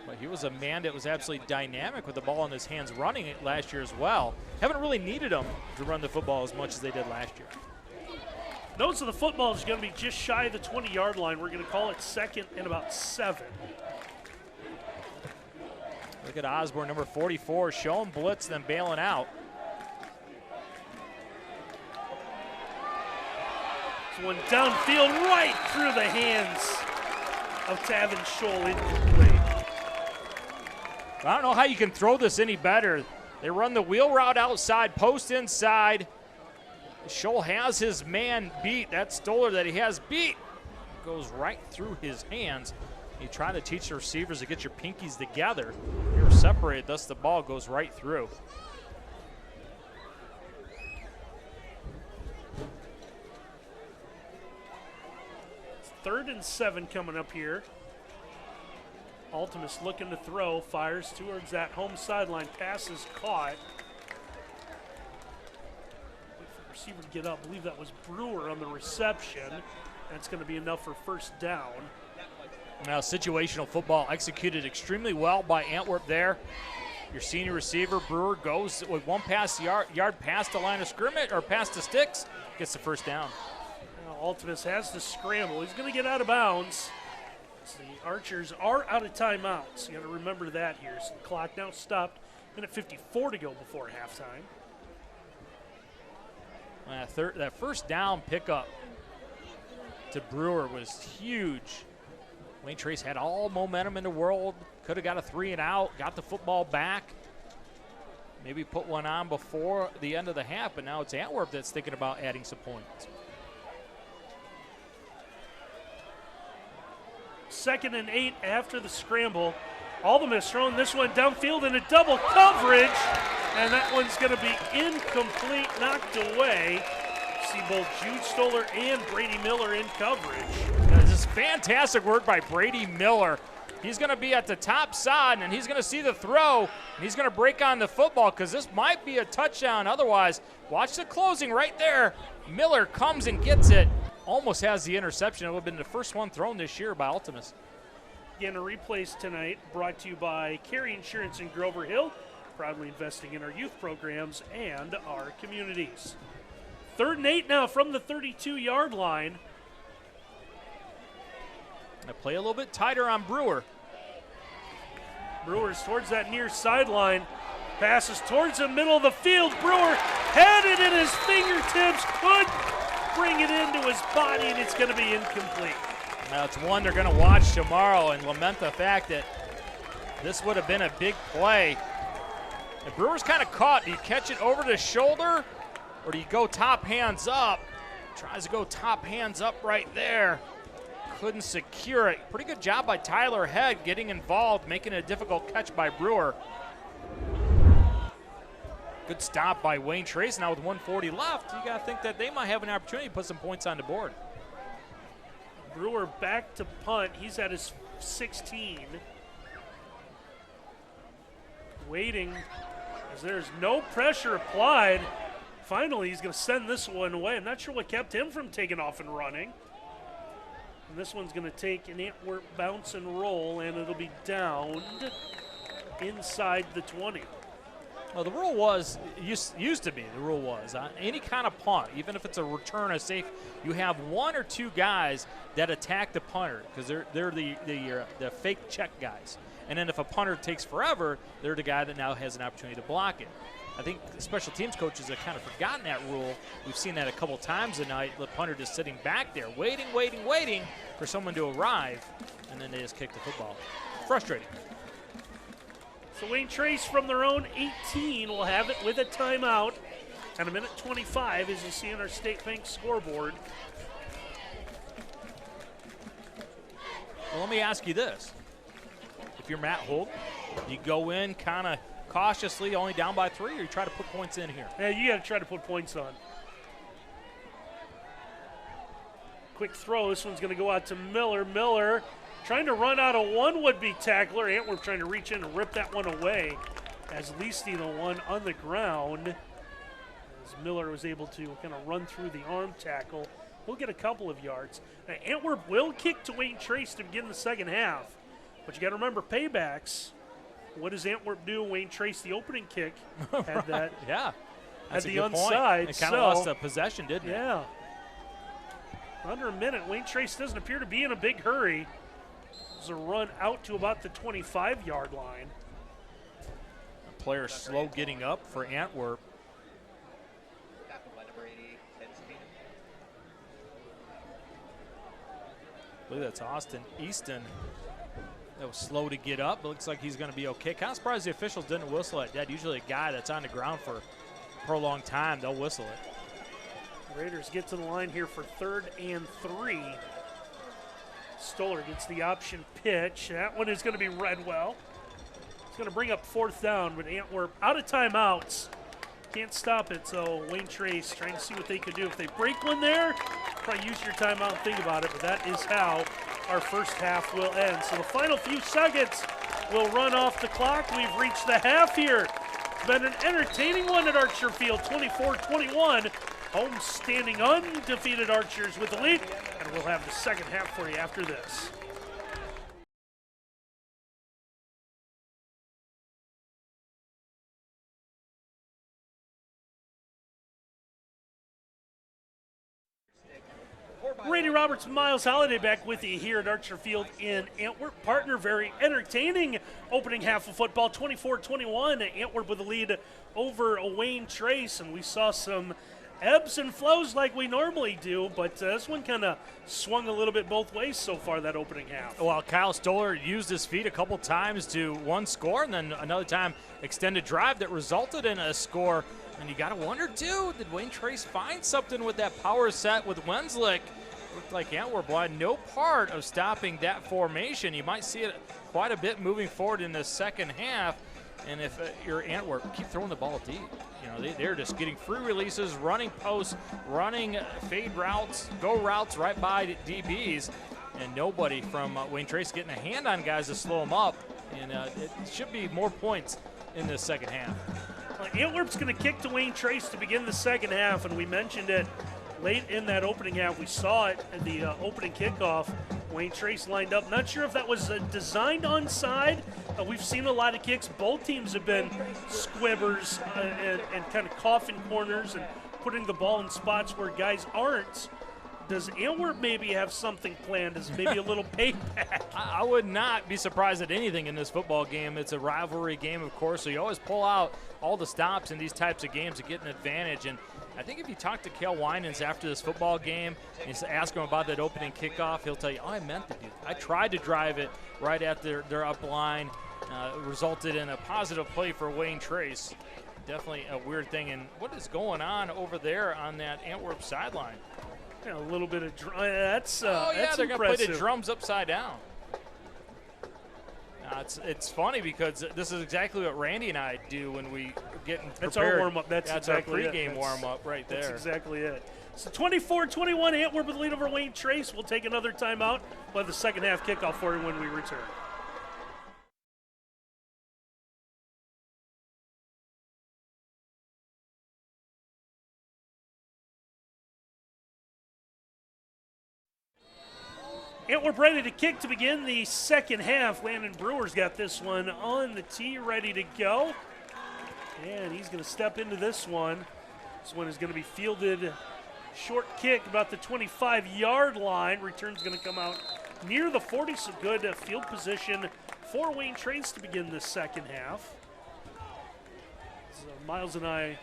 But he was a man that was absolutely dynamic with the ball in his hands running it last year as well. Haven't really needed him to run the football as much as they did last year. Notice of the football is going to be just shy of the 20-yard line. We're going to call it second and about 7. Look at Osborne, number 44, showing blitz, then bailing out. This one downfield right through the hands of Tavin Scholl, incomplete. I don't know how you can throw this any better. They run the wheel route outside, post inside. Scholl has his man beat. That Stoller that he has beat goes right through his hands. You try to teach the receivers to get your pinkies together. You're separated, thus the ball goes right through. It's 3rd and 7 coming up here. Ultimus looking to throw, fires towards that home sideline. Pass is caught. Wait for the receiver to get up. I believe that was Brewer on the reception. That's going to be enough for first down. Now, situational football executed extremely well by Antwerp there. Your senior receiver, Brewer, goes with one pass yard past the line of scrimmage, or past the sticks, gets the first down. Now, Ultimus has to scramble. He's going to get out of bounds. So the Archers are out of timeouts. You got to remember that here. So the clock now stopped. Minute 54 to go before halftime. That first down pickup to Brewer was huge. Wayne Trace had all momentum in the world. Could have got a 3 and out, got the football back. Maybe put one on before the end of the half, but now it's Antwerp that's thinking about adding some points. 2nd and 8 after the scramble. Ultimus throwing this one downfield in a double coverage, and that one's going to be incomplete, knocked away. See both Jude Stoller and Brady Miller in coverage. This is fantastic work by Brady Miller. He's going to be at the top side, and he's going to see the throw, and he's going to break on the football because this might be a touchdown. Otherwise, watch the closing right there. Miller comes and gets it. Almost has the interception. It would have been the first one thrown this year by Ultimus. Again, a replays tonight brought to you by Carey Insurance in Grover Hill, proudly investing in our youth programs and our communities. 3rd and 8 now from the 32-yard line. They play a little bit tighter on Brewer. Brewer's towards that near sideline. Passes towards the middle of the field. Brewer had it in his fingertips, could bring it into his body, and it's going to be incomplete. Now it's one they're going to watch tomorrow and lament the fact that this would have been a big play. The Brewer's kind of caught. Do you catch it over the shoulder, or do you go top hands up? Tries to go top hands up right there. Couldn't secure it. Pretty good job by Tyler Head getting involved, making it a difficult catch by Brewer. Good stop by Wayne Trace. Now with 1:40 left, you got to think that they might have an opportunity to put some points on the board. Brewer back to punt. He's at his 16. Waiting as there's no pressure applied. Finally, he's going to send this one away. I'm not sure what kept him from taking off and running. And this one's going to take an Antwerp bounce and roll, and it'll be downed inside the 20. Well, the rule was, used to be, the rule was, any kind of punt, even if it's a return or safe, you have one or two guys that attack the punter because they're the fake check guys. And then if a punter takes forever, they're the guy that now has an opportunity to block it. I think special teams coaches have kind of forgotten that rule. We've seen that a couple times tonight, the punter just sitting back there, waiting for someone to arrive, and then they just kick the football. Frustrating. So Wayne Trace from their own 18 will have it with a timeout. And a minute 25 as you see on our State Bank scoreboard. Well, let me ask you this. If you're Matt Holt, you go in kind of cautiously, only down by 3, or you try to put points in here? Yeah, you got to try to put points on. Quick throw. This one's going to go out to Miller. Miller trying to run out of one would-be tackler. Antwerp trying to reach in and rip that one away as Leasty the one on the ground. As Miller was able to kind of run through the arm tackle. He'll get a couple of yards. Now, Antwerp will kick to Wayne Trace to begin the second half. But you got to remember paybacks. What does Antwerp do? Wayne Trace, the opening kick, had that. Yeah. At the onside. Point. It kind of lost the possession, didn't it? Yeah. Under a minute. Wayne Trace doesn't appear to be in a big hurry. There's a run out to about the 25-yard line. The player slow getting up for Antwerp. I believe that's Austin Easton. That was slow to get up, but looks like he's going to be okay. Kind of surprised the officials didn't whistle at that. Usually a guy that's on the ground for a prolonged time, they'll whistle it. Raiders get to the line here for 3rd and 3. Stoller gets the option pitch. That one is going to be read well. It's going to bring up 4th down, but Antwerp out of timeouts. Can't stop it, so Wayne Trace trying to see what they could do. If they break one there, probably use your timeout and think about it, but that is how our first half will end. So the final few seconds will run off the clock. We've reached the half here. It's been an entertaining one at Archer Field, 24-21. Home standing undefeated Archers with the lead, and we'll have the second half for you after this. Randy Roberts, Miles Holliday back with you here at Archer Field in Antwerp. Partner, very entertaining opening half of football, 24-21. Antwerp with the lead over Wayne Trace, and we saw some ebbs and flows like we normally do, but this one kind of swung a little bit both ways so far, that opening half. Well, Kyle Stoller used his feet a couple times to one score, and then another time extended drive that resulted in a score. And you got to wonder, too, did Wayne Trace find something with that power set with Wenslick? Looked like Antwerp had no part of stopping that formation. You might see it quite a bit moving forward in the second half. And if you're Antwerp, keep throwing the ball deep. You know, they're just getting free releases, running posts, running fade routes, go routes right by DBs. And nobody from Wayne Trace getting a hand on guys to slow them up. And it should be more points in the second half. Antwerp's going to kick to Wayne Trace to begin the second half, and we mentioned it late in that opening half. We saw it at the opening kickoff. Wayne Trace lined up. Not sure if that was designed onside. We've seen a lot of kicks. Both teams have been squibbers and kind of coffin corners and putting the ball in spots where guys aren't. Does Antwerp maybe have something planned as maybe a little payback? I would not be surprised at anything in this football game. It's a rivalry game, of course, so you always pull out all the stops in these types of games to get an advantage. And I think if you talk to Cale Winans after this football game and you ask him about that opening kickoff, he'll tell you, oh, I meant to do that. I tried to drive it right at their up line. Resulted in a positive play for Wayne Trace. Definitely a weird thing. And what is going on over there on that Antwerp sideline? Yeah, a little bit of that's that's they're impressive. going to play the drums upside down. It's funny because this is exactly what Randy and I do when we get prepared. That's our warm-up. That's exactly our pregame warm-up right there. That's exactly it. So 24-21, Antwerp with the lead over Wayne Trace. We'll take another timeout. We'll have the second half kickoff for you when we return. Antwerp ready to kick to begin the second half. Landon Brewer's got this one on the tee, ready to go. And he's going to step into this one. This one is going to be fielded. Short kick about the 25-yard line. Return's going to come out near the 40, so good field position for Wayne Trace to begin this second half. So Miles and I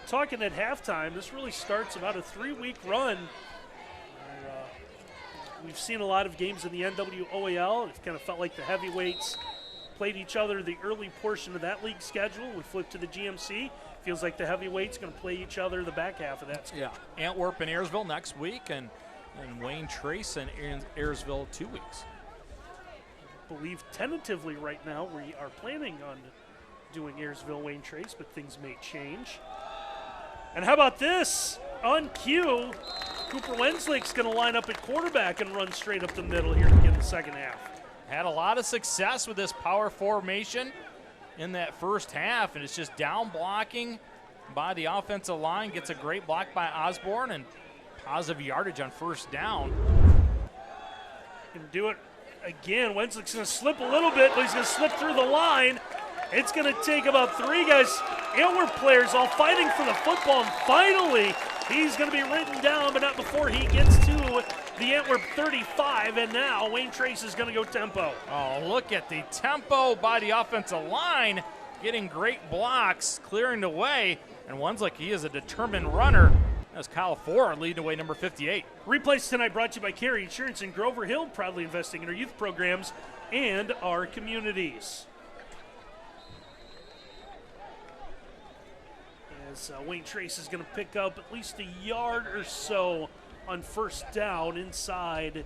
talking at halftime, this really starts about a 3-week run. We've seen a lot of games in the NWOAL. It kind of felt like the heavyweights played each other the early portion of that league schedule. We flipped to the GMC. Feels like the heavyweights going to play each other the back half of that schedule. Yeah, Antwerp and Ayersville next week, and Wayne Trace and Ayersville 2 weeks. I believe tentatively right now we are planning on doing Ayersville Wayne Trace, but things may change. And how about this? On cue, Cooper Wenslick's going to line up at quarterback and run straight up the middle here to begin the second half. Had a lot of success with this power formation in that first half, and it's just down blocking by the offensive line. Gets a great block by Osborne and positive yardage on first down. Going to do it again. Wenslick's going to slip a little bit, but he's going to slip through the line. It's going to take about 3 guys, Antwerp players, all fighting for the football, and finally he's going to be written down, but not before he gets to the Antwerp 35, and now Wayne Trace is going to go tempo. Oh, look at the tempo by the offensive line, getting great blocks, clearing the way, and Wenslick, he is a determined runner. That's Kyle Ford leading away, number 58. Replays tonight brought to you by Carey Insurance in Grover Hill, proudly investing in our youth programs and our communities. As Wayne Trace is going to pick up at least a yard or so on first down inside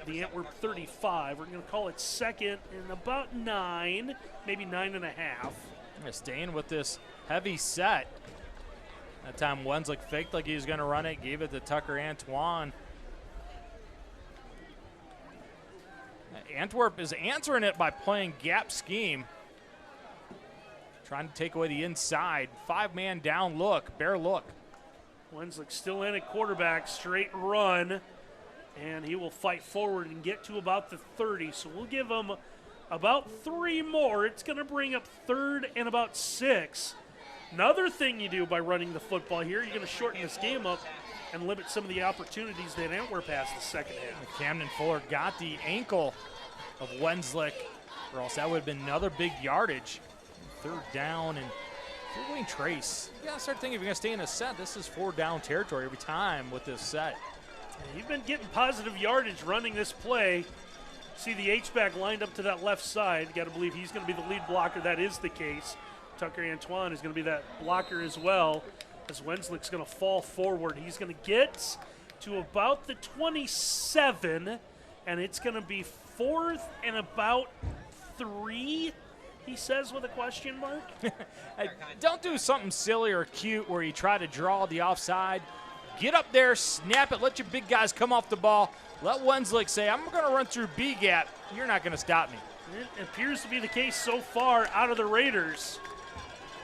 the Antwerp 35. We're going to call it second and about 9, maybe 9.5. Staying with this heavy set. That time Wenslick faked like he was going to run it, gave it to Tucker Antoine. Antwerp is answering it by playing gap scheme. Trying to take away the inside. 5-man down look, bare look. Wenslick still in at quarterback, straight run, and he will fight forward and get to about the 30. So we'll give him about 3 more. It's going to bring up 3rd and about 6. Another thing you do by running the football here, you're going to shorten this game up and limit some of the opportunities that Antwerp has in the second half. Camden Fuller got the ankle of Wenslick, or else that would have been another big yardage. 3rd down, and for Wayne Trace, you got to start thinking if you're going to stay in a set, this is 4 down territory every time with this set. You've been getting positive yardage running this play. See the H-back lined up to that left side. You got to believe he's going to be the lead blocker. That is the case. Tucker Antoine is going to be that blocker as well, as Wenslick's going to fall forward. He's going to get to about the 27, and it's going to be 4th and about 3. He says with a question mark. Don't do something silly or cute where you try to draw the offside. Get up there, snap it, let your big guys come off the ball. Let Wenslick say, I'm going to run through B gap. You're not going to stop me. It appears to be the case so far out of the Raiders.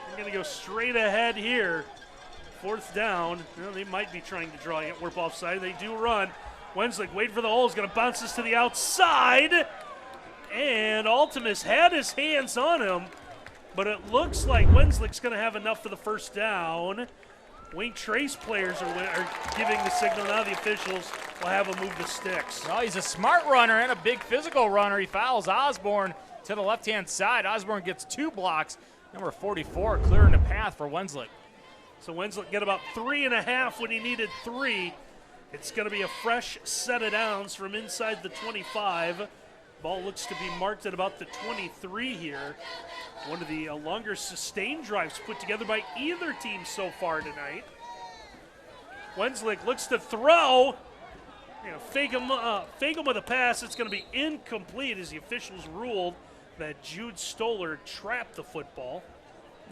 They're going to go straight ahead here. 4th down. Well, they might be trying to draw Antwerp offside. They do run. Wenslick waiting for the hole. Is going to bounce this to the outside. And Altimus had his hands on him, but it looks like Wenslick's going to have enough for the first down. Wayne Trace players are giving the signal. Now the officials will have him move the sticks. Well, he's a smart runner and a big physical runner. He fouls Osborne to the left-hand side. Osborne gets 2 blocks. Number 44 clearing the path for Wenslick. So Wenslick get about 3.5 when he needed 3. It's going to be a fresh set of downs from inside the 25. Ball looks to be marked at about the 23 here. One of the longer sustained drives put together by either team so far tonight. Wenslick looks to throw. Fake him with a pass. It's going to be incomplete as the officials ruled that Jude Stoller trapped the football.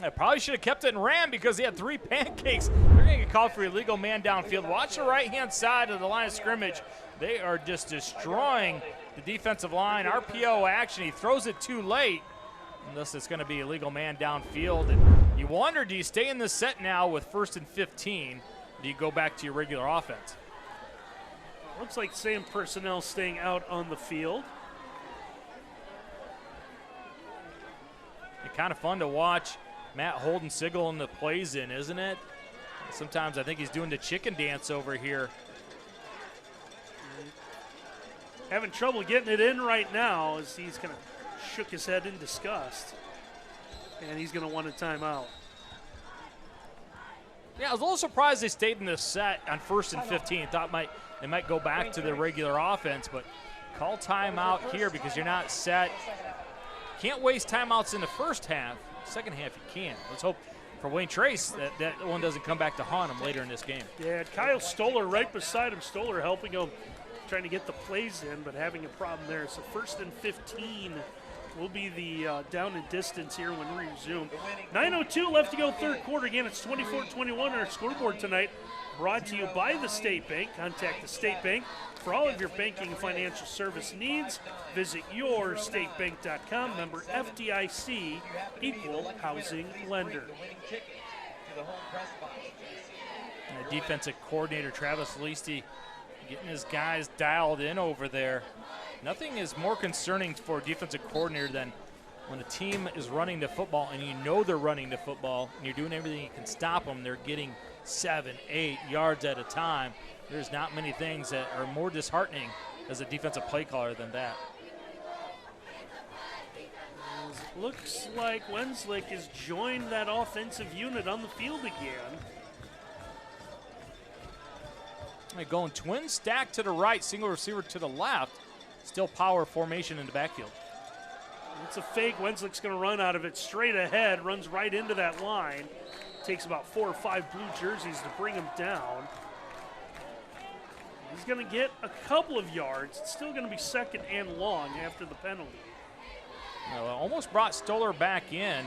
I probably should have kept it and ran because he had 3 pancakes. They're going to get called for illegal man downfield. Watch the right-hand side of the line of scrimmage. They are just destroying the defensive line. RPO action. He throws it too late. Unless it's going to be illegal man downfield. And you wonder, do you stay in this set now with 1st and 15? Do you go back to your regular offense? Looks like same personnel staying out on the field. It's kind of fun to watch Matt Holden signaling the plays in, isn't it? Sometimes I think he's doing the chicken dance over here. Having trouble getting it in right now as he's kind of shook his head in disgust. And he's going to want a timeout. Yeah, I was a little surprised they stayed in this set on 1st and 15. Thought they might go back to their regular offense, but call timeout here because you're not set. Can't waste timeouts in the first half. Second half you can. Let's hope for Wayne Trace that one doesn't come back to haunt him later in this game. Yeah, Kyle Stoller right beside him. Stoller helping him, trying to get the plays in, but having a problem there. So 1st and 15 will be the down and distance here when we resume. 9:02 left to go third quarter. Again, it's 24-21 on our scoreboard tonight. Brought to you by the State Bank. Contact the State Bank for all of your banking and financial service needs. Visit yourstatebank.com. Member FDIC, equal housing lender. And the defensive coordinator, Travis Leasty, getting his guys dialed in over there. Nothing is more concerning for a defensive coordinator than when a team is running the football and you know they're running the football and you're doing everything you can stop them. They're getting 7, 8 yards at a time. There's not many things that are more disheartening as a defensive play caller than that. Looks like Wenslick has joined that offensive unit on the field again. Going twin stack to the right, single receiver to the left. Still power formation in the backfield. It's a fake. Wenslick's going to run out of it straight ahead, runs right into that line. Takes about 4 or 5 blue jerseys to bring him down. He's going to get a couple of yards. It's still going to be second and long after the penalty. Well, almost brought Stoller back in.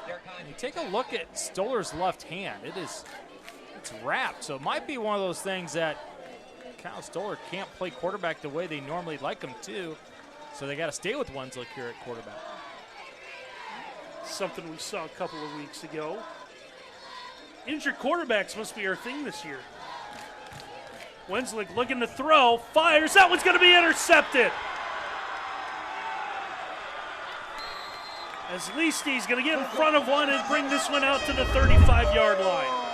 You take a look at Stoller's left hand. It's wrapped, so it might be one of those things that Kyle Stoller can't play quarterback the way they normally like him to, so they got to stay with Wenslick here at quarterback. Something we saw a couple of weeks ago. Injured quarterbacks must be our thing this year. Wenslick looking to throw, fires, that one's going to be intercepted. As Leasty's going to get in front of one and bring this one out to the 35-yard line.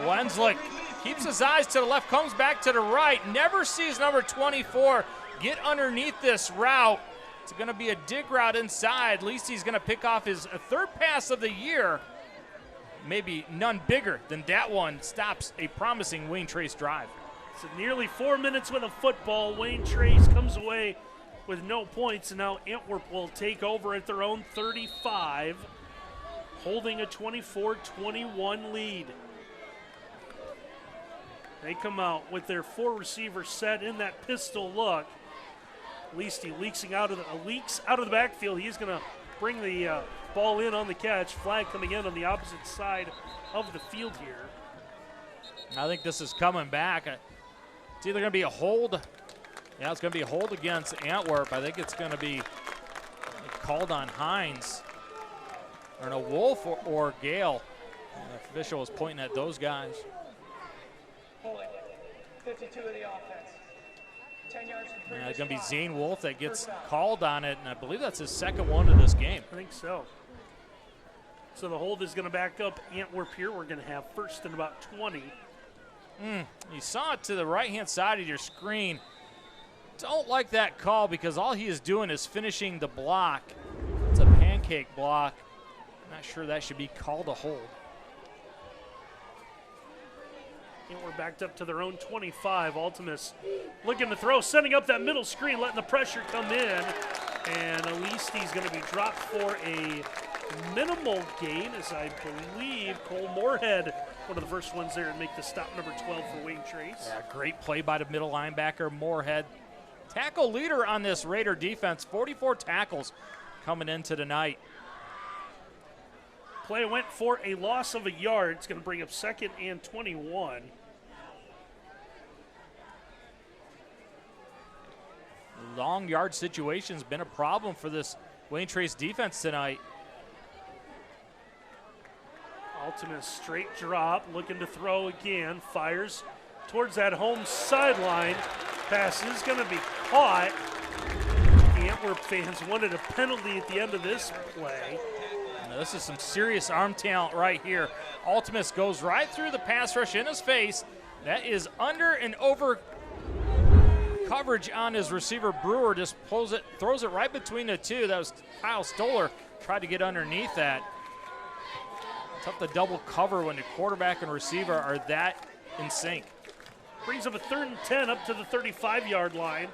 Wenslick keeps his eyes to the left, comes back to the right, never sees number 24 get underneath this route. It's going to be a dig route inside. Leasty's going to pick off his third pass of the year. Maybe none bigger than that one. Stops a promising Wayne Trace drive. So nearly 4 minutes with a football. Wayne Trace comes away with no points, and now Antwerp will take over at their own 35, holding a 24-21 lead. They come out with their 4 receivers set in that pistol look. Leasty leaks out of the backfield. He's going to bring the ball in on the catch. Flag coming in on the opposite side of the field here. I think this is coming back. It's either going to be a hold. Yeah, it's going to be a hold against Antwerp. I think it's going to be called on Hines. Or no, Wolf or Gale. The official was pointing at those guys. Holding 52 of the offense. 10 yards from previous It's going to be spot. Zane Wolf that gets called on it, and I believe that's his second one of this game. I think so. So the hold is going to back up Antwerp here. We're going to have first and about 20. You saw it to the right-hand side of your screen. Don't like that call because all he is doing is finishing the block. It's a pancake block. I'm not sure that should be called a hold. And we're backed up to their own 25. Ultimus looking to throw, setting up that middle screen, letting the pressure come in. And Alisti's going to be dropped for a minimal gain, as I believe Cole Moorhead, one of the first ones there, and make the stop, number 12 for Wayne Trace. Yeah, great play by the middle linebacker, Moorhead. Tackle leader on this Raider defense, 44 tackles coming into tonight. Play went for a loss of a yard. It's going to bring up second and 21. Long yard situation's been a problem for this Wayne Trace defense tonight. Ultimate straight drop, looking to throw again. Fires towards that home sideline. Pass is going to be caught. The Antwerp fans wanted a penalty at the end of this play. Now, this is some serious arm talent right here. Ultimus goes right through the pass rush in his face. That is under and over coverage on his receiver. Brewer just throws it right between the two. That was Kyle Stoller tried to get underneath that. Tough to double cover when the quarterback and receiver are that in sync. Brings up a 3rd and 10 up to the 35-yard line.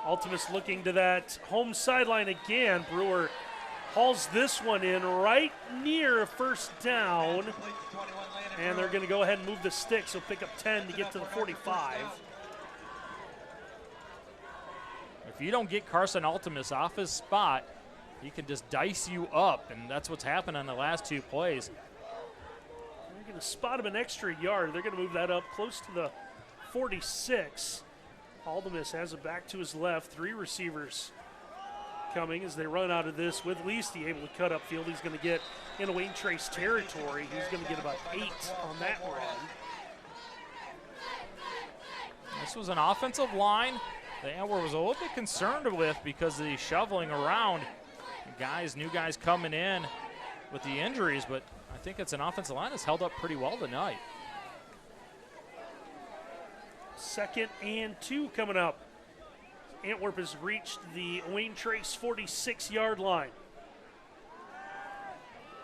Ultimus looking to that home sideline again. Brewer hauls this one in right near a first down. And they're going to go ahead and move the sticks. So pick up 10 to get to the 45. If you don't get Carson Ultimus off his spot, he can just dice you up, and that's what's happened on the last 2 plays. They're going to spot him an extra yard. They're going to move that up close to the 46. Ultimus has it back to his left. 3 receivers coming as they run out of this with Leasty able to cut upfield. He's going to get in Wayne Trace territory. He's going to get about 8 on that run. This was an offensive line that Antwerp was a little bit concerned with because of the shoveling around. New guys coming in with the injuries, but I think it's an offensive line that's held up pretty well tonight. 2nd and 2 coming up. Antwerp has reached the Wayne Trace 46-yard line.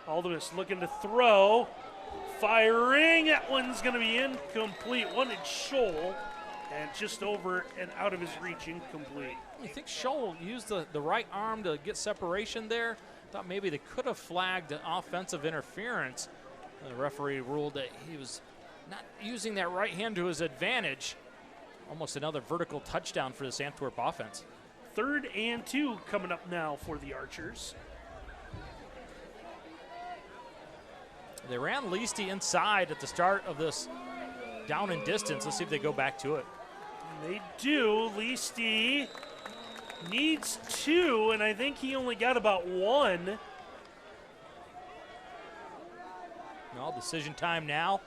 Ultimus looking to throw. Firing. That one's going to be incomplete. Wanted Scholl. And just over and out of his reach, incomplete. You think Scholl used the right arm to get separation there? Thought maybe they could have flagged offensive interference. The referee ruled that he was not using that right hand to his advantage. Almost another vertical touchdown for this Antwerp offense. 3rd and 2 coming up now for the Archers. They ran Leasty inside at the start of this down and distance. Let's see if they go back to it. They do. Leasty needs 2, and I think he only got about 1. No, decision time now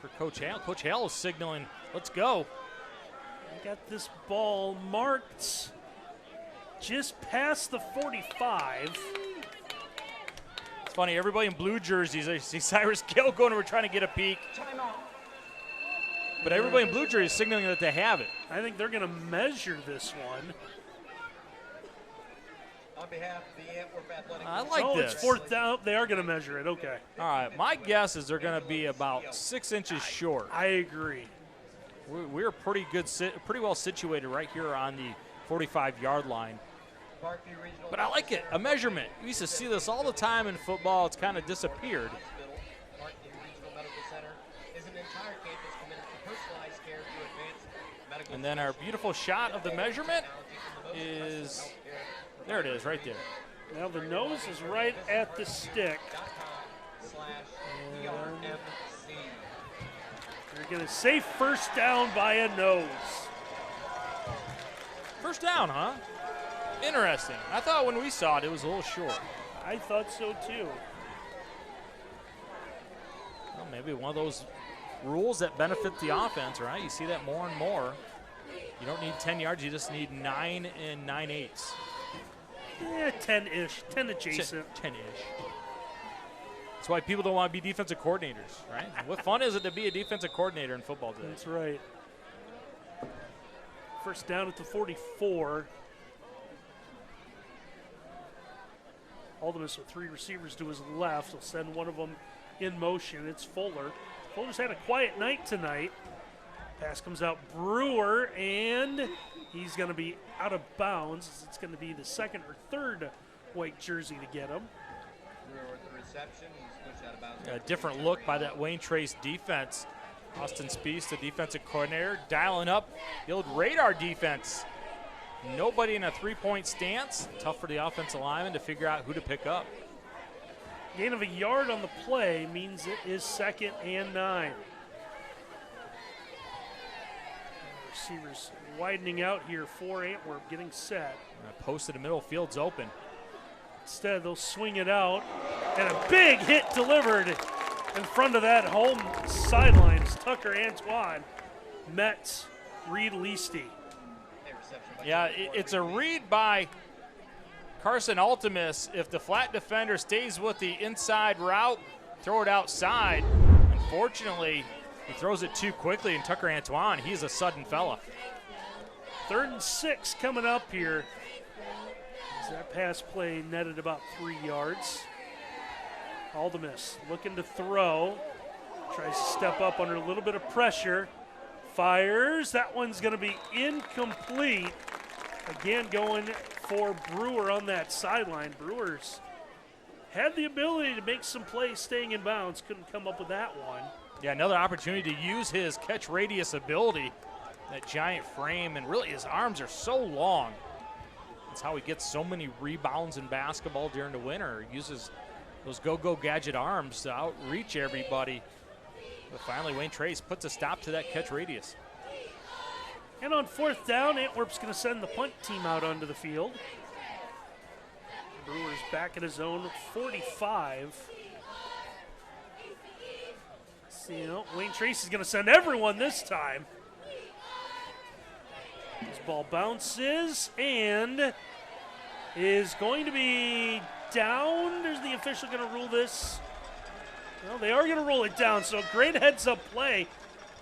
for Coach Hale. Coach Hale is signaling, let's go. I got this ball marked just past the 45. It's funny, everybody in blue jerseys, I see Cyrus Gill going over trying to get a peek. Timeout. But everybody in blue jerseys is signaling that they have it. I think they're going to measure this one. On behalf of the Antwerp Athletic. I like this. It's 4th down. They are going to measure it. Okay. All right, my guess is they're going to be about 6 inches short. I agree. We're pretty well situated right here on the 45-yard line. But I like it, a measurement. We used to see this all the time in football. It's kind of disappeared. And then our beautiful shot of the measurement is, there it is, right there. Now the nose is right at the stick. They're going to say first down by a nose. First down, huh? Interesting. I thought when we saw it, it was a little short. I thought so too. Well, maybe one of those rules that benefit the offense, right? You see that more and more. You don't need 10 yards, you just need 9 and 9/8. Yeah, 10-ish, 10 adjacent. 10-ish. That's why people don't want to be defensive coordinators, right? What fun is it to be a defensive coordinator in football today? That's right. First down at the 44. Ultimus with 3 receivers to his left. He'll send one of them in motion. It's Fuller. Fuller's had a quiet night tonight. Pass comes out Brewer, and he's going to be out of bounds. It's going to be the 2nd or 3rd white jersey to get him. Brewer with the reception. He's pushed out of bounds. A different look by that Wayne Trace defense. Austin Spies, the defensive coordinator, dialing up the old radar defense. Nobody in a 3-point stance. Tough for the offensive lineman to figure out who to pick up. Gain of a yard on the play means it is 2nd and 9. Receivers widening out here for Antwerp, getting set. Post in the middle, field's open. Instead, they'll swing it out, and a big hit delivered in front of that home sidelines. Tucker Antoine met Reed Leasty. Yeah, it's a read by Carson Ultimus, if the flat defender stays with the inside route, throw it outside. Unfortunately, he throws it too quickly, and Tucker Antoine, he's a sudden fella. 3rd and 6 coming up here. As that pass play netted about 3 yards. Ultimus looking to throw. Tries to step up under a little bit of pressure. Fires. That one's going to be incomplete. Again, going for Brewer on that sideline. Brewers had the ability to make some plays staying in bounds. Couldn't come up with that one. Yeah, another opportunity to use his catch radius ability, that giant frame, and really his arms are so long. That's how he gets so many rebounds in basketball during the winter. He uses those go-go gadget arms to outreach everybody. But finally, Wayne Trace puts a stop to that catch radius. And on 4th down, Antwerp's going to send the punt team out onto the field. Brewers back at his own 45. See, Wayne Trace is going to send everyone this time. This ball bounces and is going to be down. There's the official going to rule this. Well, they are going to rule it down, so great heads-up play.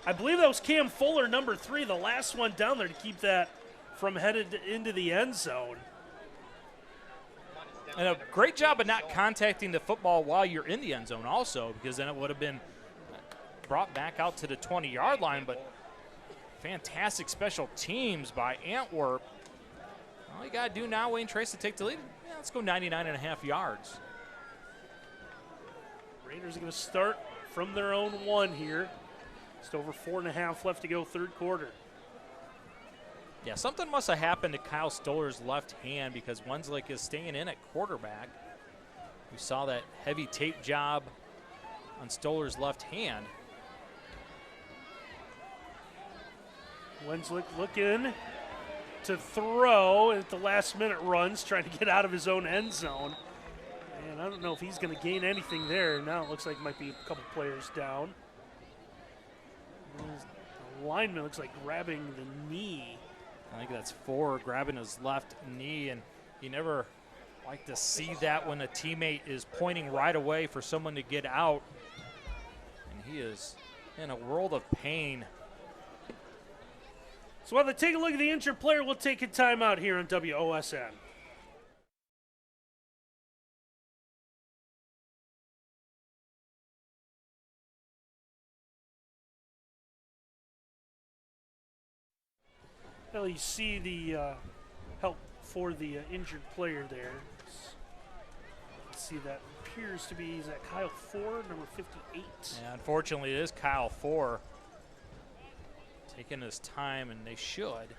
I believe that was Cam Fuller, number 3, the last one down there to keep that from headed into the end zone. And a great job of not contacting the football while you're in the end zone also, because then it would have been brought back out to the 20-yard line. But fantastic special teams by Antwerp. All you got to do now, Wayne Trace, to take the lead. Yeah, let's go 99.5 yards. Raiders are going to start from their own 1 here. Just over 4.5 left to go, 3rd quarter. Yeah, something must have happened to Kyle Stoller's left hand, because Wenslick is staying in at quarterback. We saw that heavy tape job on Stoller's left hand. Wenslick looking to throw at the last minute runs, trying to get out of his own end zone. And I don't know if he's going to gain anything there. Now it looks like it might be a couple players down. The lineman looks like grabbing the knee. I think that's 4, grabbing his left knee, and you never like to see that when a teammate is pointing right away for someone to get out. And he is in a world of pain. So while they take a look at the injured player, we'll take a timeout here on WOSN. Well, you see the help for the injured player there. Let's see, that appears to be, is that Kyle Ford, number 58? Yeah, unfortunately, it is Kyle Ford taking his time, and they should.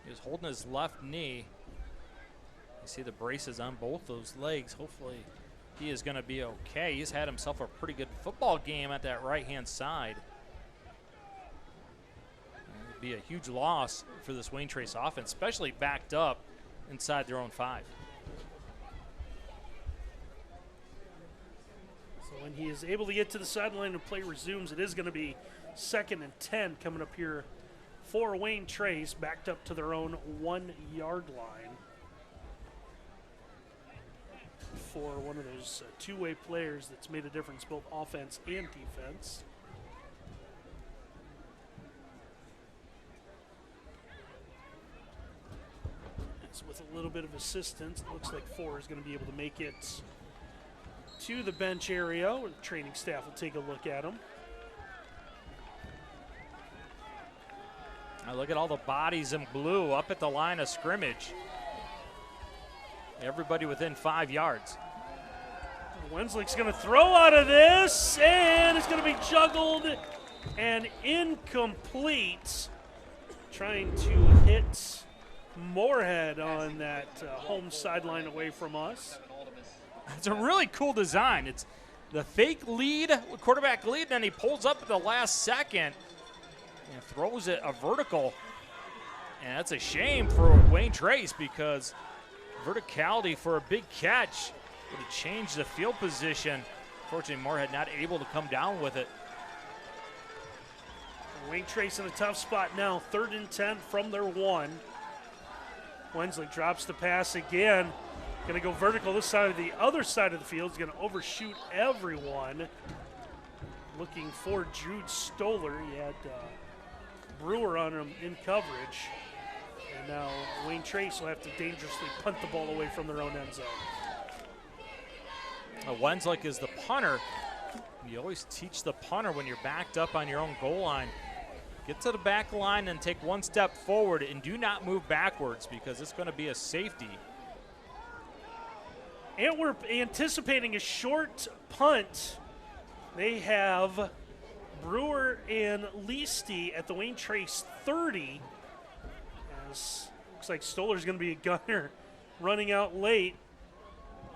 He was holding his left knee. You see the braces on both those legs. Hopefully, he is going to be okay. He's had himself a pretty good football game at that right-hand side. Be a huge loss for this Wayne Trace offense, especially backed up inside their own 5. So when he is able to get to the sideline and play resumes, it is going to be 2nd and 10 coming up here for Wayne Trace, backed up to their own 1-yard line. For one of those two-way players that's made a difference both offense and defense. With a little bit of assistance, it looks like 4 is going to be able to make it to the bench area where the training staff will take a look at him. Now look at all the bodies in blue up at the line of scrimmage. Everybody within 5 yards. Wenslick's going to throw out of this, and it's going to be juggled and incomplete. Trying to hit Moorhead on that home sideline away from us. It's a really cool design. It's the fake lead, quarterback lead, and then he pulls up at the last second and throws it a vertical. And that's a shame for Wayne Trace, because verticality for a big catch would have changed the field position. Fortunately, Moorhead not able to come down with it. Wayne Trace in a tough spot now, 3rd and 10 from their 1. Wensley drops the pass again. Going to go vertical this side of the other side of the field. He's going to overshoot everyone. Looking for Jude Stoller. He had Brewer on him in coverage. And now Wayne Trace will have to dangerously punt the ball away from their own end zone. Wensley is the punter. You always teach the punter when you're backed up on your own goal line. Get to the back line and take one step forward and do not move backwards because it's going to be a safety. Antwerp anticipating a short punt. They have Brewer and Leasty at the Wayne Trace 30. As looks like Stoller's going to be a gunner running out late.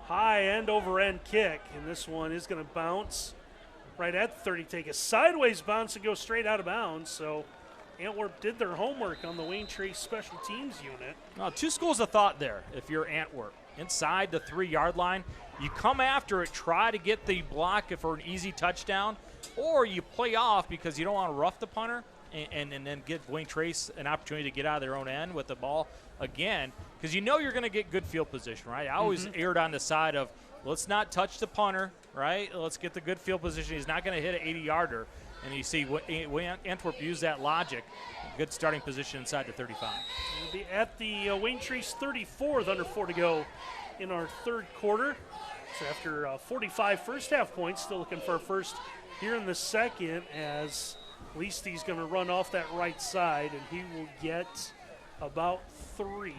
High end over end kick, and this one is going to bounce right at the 30, take a sideways bounce and go straight out of bounds. So Antwerp did their homework on the Wayne Trace special teams unit. Now, two schools of thought there if you're Antwerp. Inside the 3-yard line, you come after it, try to get the block for an easy touchdown, or you play off because you don't want to rough the punter and then give Wayne Trace an opportunity to get out of their own end with the ball again, because you know you're going to get good field position, right? I always erred on the side of let's not touch the punter, right? Let's get the good field position. He's not going to hit an 80-yarder. And you see Antwerp use that logic. Good starting position inside the 35. We'll be at the Wayne Trace 34 with under 4 to go in our third quarter. So after 45 first half points, still looking for a first here in the second, as Leasty's going to run off that right side, and he will get about 3.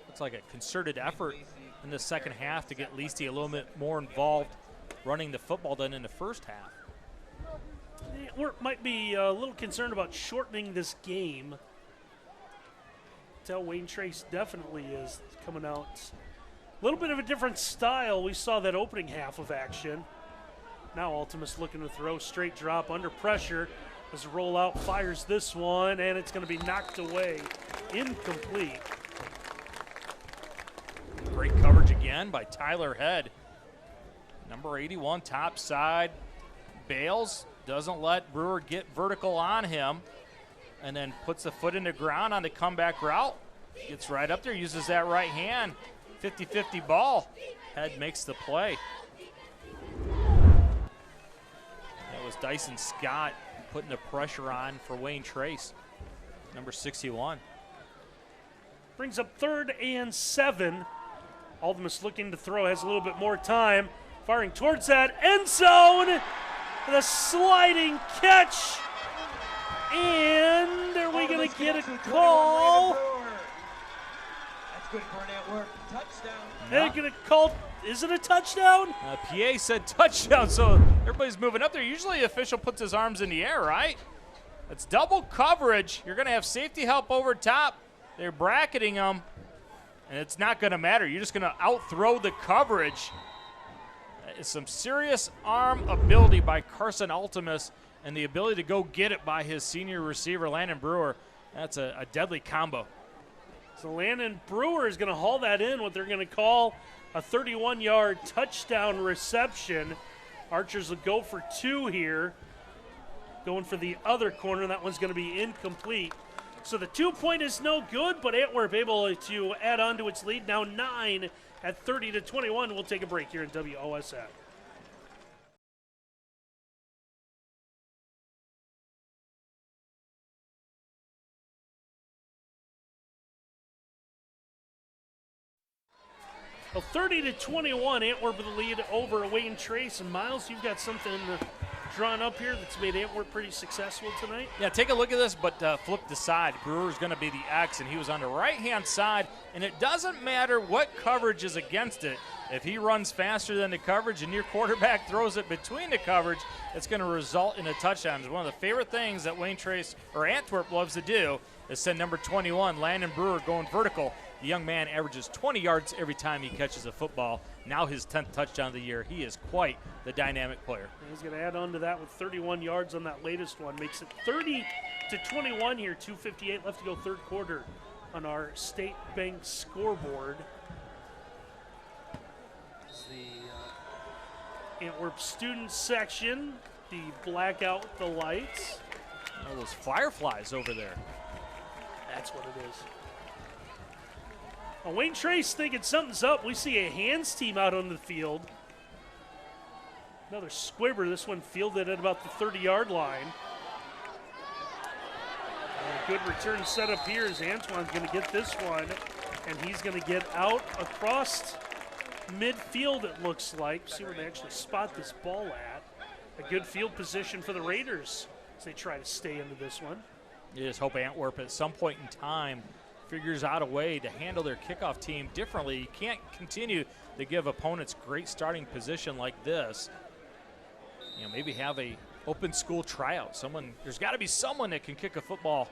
It's like a concerted effort in the second half to get Leasty a little bit more involved running the football than in the first half. We might be a little concerned about shortening this game. Tell Wayne Trace definitely is coming out a little bit of a different style. We saw that opening half of action. Now Ultimus looking to throw, straight drop under pressure as rollout fires this one, and it's going to be knocked away, incomplete. Great coverage again by Tyler Head. Number 81, top side. Bales doesn't let Brewer get vertical on him, and then puts the foot in the ground on the comeback route. Gets right up there, uses that right hand. 50-50 ball. Head makes the play. That was Dyson Scott putting the pressure on for Wayne Trace, number 61. Brings up 3rd and 7. Ultimus looking to throw, has a little bit more time. Firing towards that end zone. And a sliding catch. And are we going to get a call? That's good for an Antwerp touchdown. They're going to call, is it a touchdown? PA said touchdown, so everybody's moving up there. Usually the official puts his arms in the air, right? It's double coverage. You're going to have safety help over top. They're bracketing them, and it's not going to matter. You're just going to out-throw the coverage. That is some serious arm ability by Carson Ultimus, and the ability to go get it by his senior receiver, Landon Brewer. That's a deadly combo. So Landon Brewer is going to haul that in, what they're going to call a 31-yard touchdown reception. Archers will go for 2 here. Going for the other corner. That one's going to be incomplete. So the 2-point is no good, but Antwerp able to add on to its lead. Now 9 at 30-21. We'll take a break here in WOSN. Well, 30-21, Antwerp with the lead over Wayne Trace. And Miles, you've got something drawn up here that's made Antwerp pretty successful tonight. Yeah, take a look at this, but flip the side. Brewer's going to be the X, and he was on the right-hand side, and it doesn't matter what coverage is against it. If he runs faster than the coverage and your quarterback throws it between the coverage, it's going to result in a touchdown. It's one of the favorite things that Wayne Trace or Antwerp loves to do is send number 21, Landon Brewer, going vertical. The young man averages 20 yards every time he catches a football. Now his 10th touchdown of the year. He is quite the dynamic player. He's going to add on to that with 31 yards on that latest one. Makes it 30-21 here. 2:58 left to go third quarter on our State Bank scoreboard. It's the Antwerp student section the blackout with the lights. All those fireflies over there. That's what it is. Well, Wayne Trace thinking something's up. We see a hands team out on the field. Another squibber. This one fielded at about the 30-yard line. And a good return setup here as Antoine's going to get this one. And he's going to get out across midfield, it looks like. See where they actually spot this ball at. A good field position for the Raiders as they try to stay into this one. You just hope Antwerp at some point in time figures out a way to handle their kickoff team differently. You can't continue to give opponents great starting position like this. You know, maybe have a open school tryout. There's got to be someone that can kick a football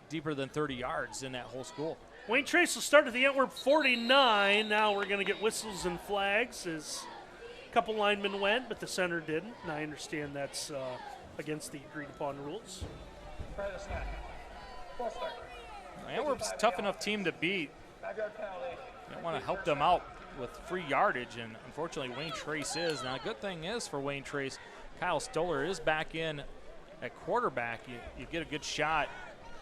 deeper than 30 yards in that whole school. Wayne Trace will start at the Antwerp 49. Now we're going to get whistles and flags as a couple linemen went, but the center didn't. And I understand that's against the agreed upon rules. Antwerp's a tough enough team to beat. You want to help them out with free yardage, and unfortunately Wayne Trace is. Now, a good thing is for Wayne Trace, Kyle Stoller is back in at quarterback. You get a good shot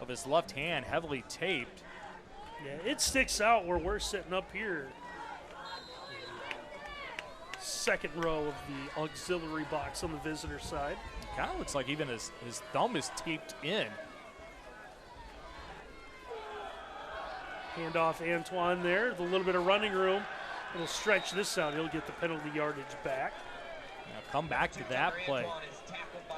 of his left hand heavily taped. Yeah, it sticks out where we're sitting up here. Second row of the auxiliary box on the visitor side. It kind of looks like even his thumb is taped in. Handoff Antoine there with a little bit of running room. It'll stretch this out. He'll get the penalty yardage back. Now come back to that play.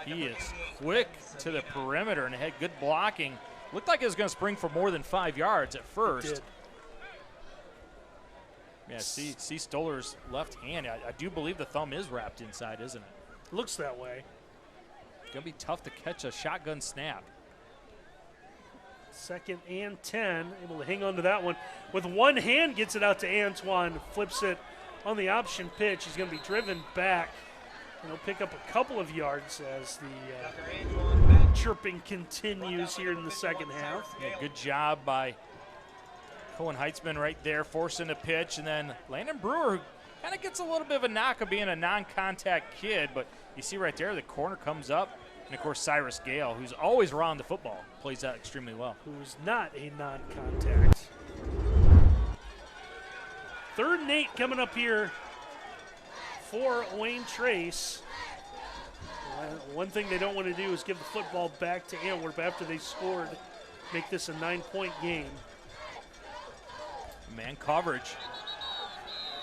He is quick to the perimeter and had good blocking. Looked like it was going to spring for more than 5 yards at first. Yeah, see Stoller's left hand. I do believe the thumb is wrapped inside, isn't it? Looks that way. It's going to be tough to catch a shotgun snap. 2nd and 10, able to hang on to that one. With one hand, gets it out to Antoine, flips it on the option pitch. He's going to be driven back. And he'll pick up a couple of yards as the chirping continues here in the second half. Yeah, good job by Cohen Heitzman right there, forcing the pitch. And then Landon Brewer, who kind of gets a little bit of a knock of being a non-contact kid, but you see right there, the corner comes up. And, of course, Cyrus Gale, who's always around the football, plays that extremely well. Who's not a non-contact. 3rd and 8 coming up here for Wayne Trace. One thing they don't want to do is give the football back to Antwerp after they scored, make this a 9-point game. Man coverage.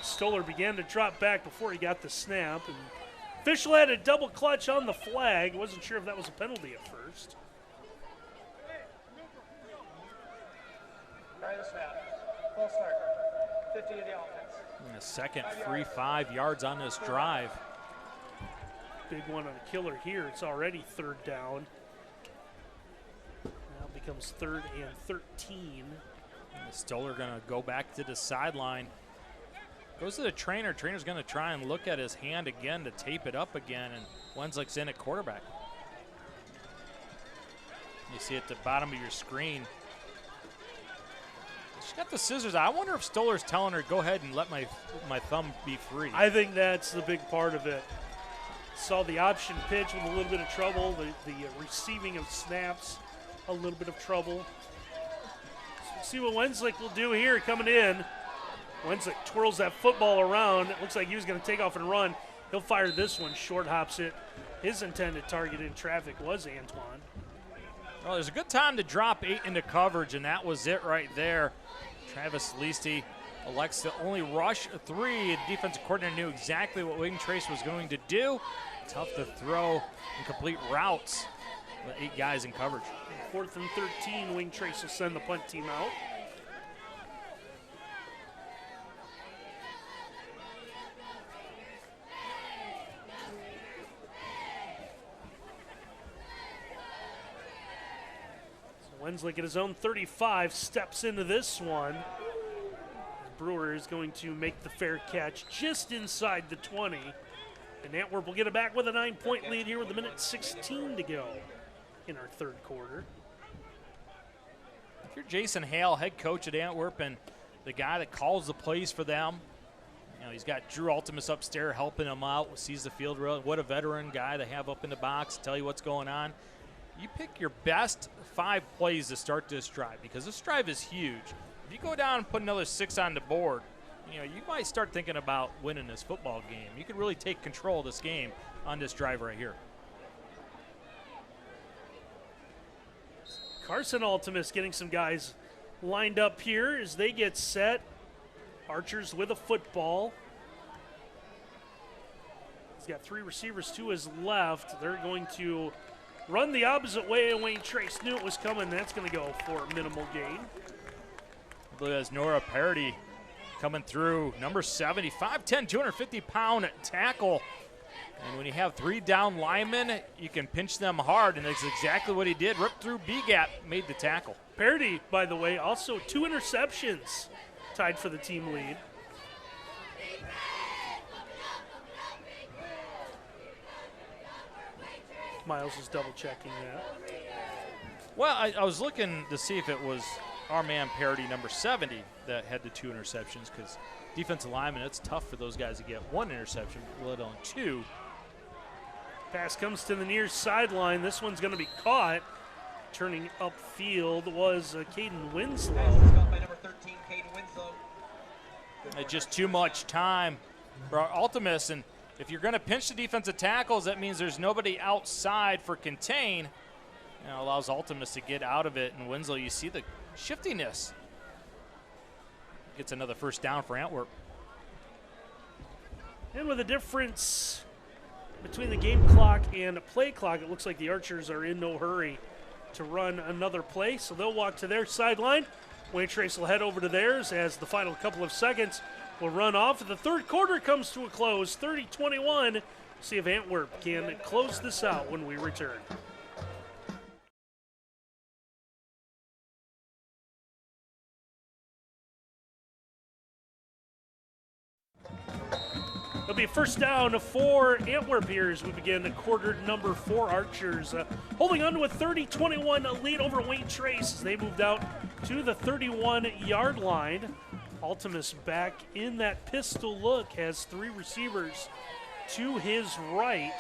Stoller began to drop back before he got the snap. And official had a double clutch on the flag. Wasn't sure if that was a penalty at first. Full start. 50 to the offense. And a second free 5 yards on this drive. Big one on a killer here. It's already 3rd down. Now it becomes 3rd and 13. And Stoller going to go back to the sideline. Goes to the trainer. Trainer's going to try and look at his hand again to tape it up again, and Wenslick's in at quarterback. You see at the bottom of your screen. She's got the scissors. I wonder if Stoller's telling her, go ahead and let my thumb be free. I think that's the big part of it. Saw the option pitch with a little bit of trouble. The receiving of snaps, a little bit of trouble. So see what Wenslick will do here coming in. Wenslick twirls that football around. It looks like he was going to take off and run. He'll fire this one, short hops it. His intended target in traffic was Antoine. Well, there's a good time to drop 8 into coverage, and that was it right there. Travis Leasty elects to only rush 3. The defensive coordinator knew exactly what Wayne Trace was going to do. Tough to throw and complete routes with 8 guys in coverage. 4th and 13, Wayne Trace will send the punt team out. Wenslick at his own 35 steps into this one. Brewer is going to make the fair catch just inside the 20. And Antwerp will get it back with a 9-point lead here with 1:16 to go in our 3rd quarter. If you're Jason Hale, head coach at Antwerp, and the guy that calls the plays for them, you Now he's got Drew Ultimus upstairs helping him out, sees the field real. What a veteran guy they have up in the box, tell you what's going on. You pick your best 5 plays to start this drive because this drive is huge. If you go down and put another 6 on the board, you might start thinking about winning this football game. You could really take control of this game on this drive right here. Carson Ultimus getting some guys lined up here as they get set. Archers with a football. He's got 3 receivers to his left. They're going to run the opposite way. Wayne Trace knew it was coming. That's going to go for a minimal gain. I believe that's Nora Parody coming through. Number 70, 5'10", 250-pound tackle. And when you have 3 down linemen, you can pinch them hard, and that's exactly what he did. Ripped through B-gap, made the tackle. Parody, by the way, also 2 interceptions, tied for the team lead. Miles is double-checking that. Well, I was looking to see if it was our man Parody, number 70, that had the 2 interceptions, because defensive linemen, it's tough for those guys to get 1 interception, let alone 2. Pass comes to the near sideline. This one's going to be caught. Turning upfield was Caden Winslow. Caught by number 13, Caden Winslow. Just too much time for Ultimus, and if you're going to pinch the defensive tackles, that means there's nobody outside for contain. And it allows Ultimus to get out of it, and Winslow, you see the shiftiness. Gets another first down for Antwerp. And with a difference between the game clock and play clock, it looks like the Archers are in no hurry to run another play, so they'll walk to their sideline. Wayne Trace will head over to theirs as the final couple of seconds will run off. The third quarter comes to a close, 30-21. See if Antwerp can close this out when we return. It'll be first down for Antwerp here as we begin the quarter number 4. Archers holding on to a 30-21 lead over Wayne Trace as they moved out to the 31-yard line. Ultimus back in that pistol look, has 3 receivers to his right.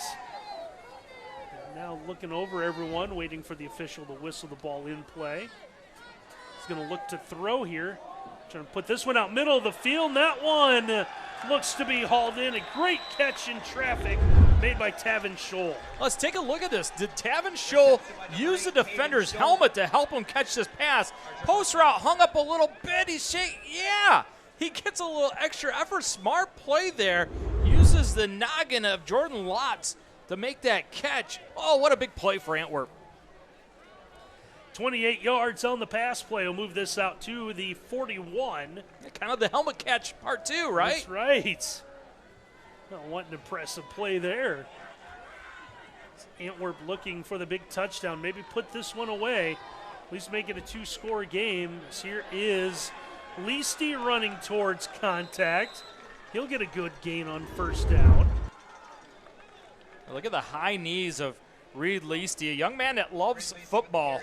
And now looking over everyone, waiting for the official to whistle the ball in play. He's going to look to throw here. Trying to put this one out middle of the field, and that one looks to be hauled in. A great catch in traffic made by Tavin Scholl. Let's take a look at this. Did Tavin Scholl use the defender's helmet to help him catch this pass? Post route hung up a little bit. Yeah, he gets a little extra effort. Smart play there. Uses the noggin of Jordan Lotz to make that catch. Oh, what a big play for Antwerp. 28 yards on the pass play. Will move this out to the 41. Kind of the helmet catch part 2, right? That's right. Well, what an impressive play there. Antwerp looking for the big touchdown. Maybe put this one away. At least make it a 2-score game. As here is Leasty running towards contact. He'll get a good gain on first down. Look at the high knees of Reed Leasty, a young man that loves football.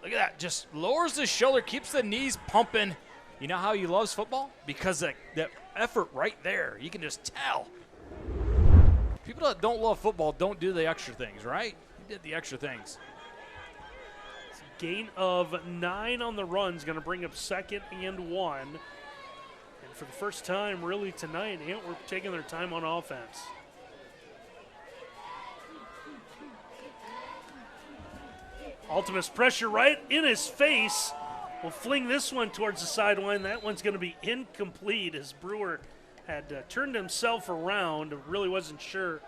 Look at that, just lowers the shoulder, keeps the knees pumping. You know how he loves football? Because that effort right there, you can just tell. People that don't love football don't do the extra things, right? He did the extra things. Gain of 9 on the run is going to bring up 2nd and 1. And for the first time really tonight, Antwerp taking their time on offense. Ultimus pressure right in his face. Will fling this one towards the sideline. That one's going to be incomplete as Brewer had turned himself around. Really wasn't sure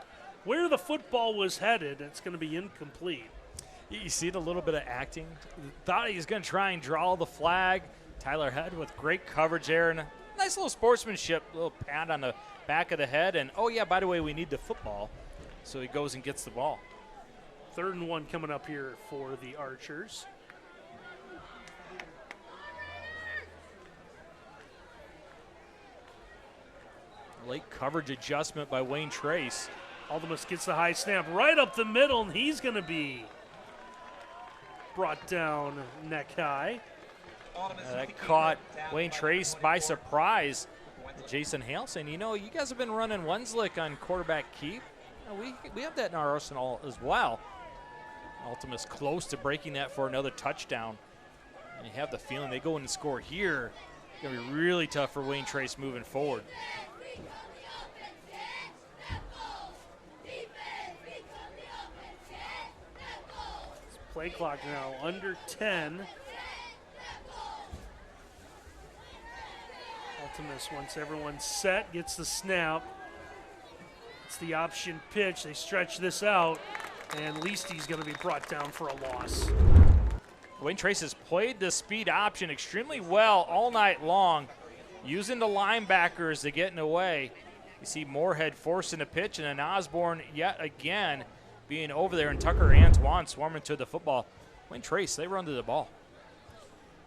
where the football was headed. It's going to be incomplete. You see a little bit of acting. Thought he was going to try and draw the flag. Tyler Head with great coverage there and a nice little sportsmanship, little pat on the back of the head. And, oh, yeah, by the way, we need the football. So he goes and gets the ball. 3rd and 1 coming up here for the Archers. Late coverage adjustment by Wayne Trace. Ultimus gets the high snap right up the middle, and he's going to be brought down neck high. That caught Wayne Trace by surprise. Jason Hale saying, you guys have been running Wenslick on quarterback keep. We have that in our arsenal as well. Ultimus close to breaking that for another touchdown. And you have the feeling they go in and score here. It's going to be really tough for Wayne Trace moving forward. Play clock now under 10. Ultimus, once everyone's set, gets the snap. It's the option pitch. They stretch this out, and Leasty's going to be brought down for a loss. Wayne Trace has played the speed option extremely well all night long, using the linebackers to get in the way. You see Moorhead forcing a pitch, and then Osborne yet again being over there, and Tucker Antoine swarming to the football. Wayne Trace, they run to the ball.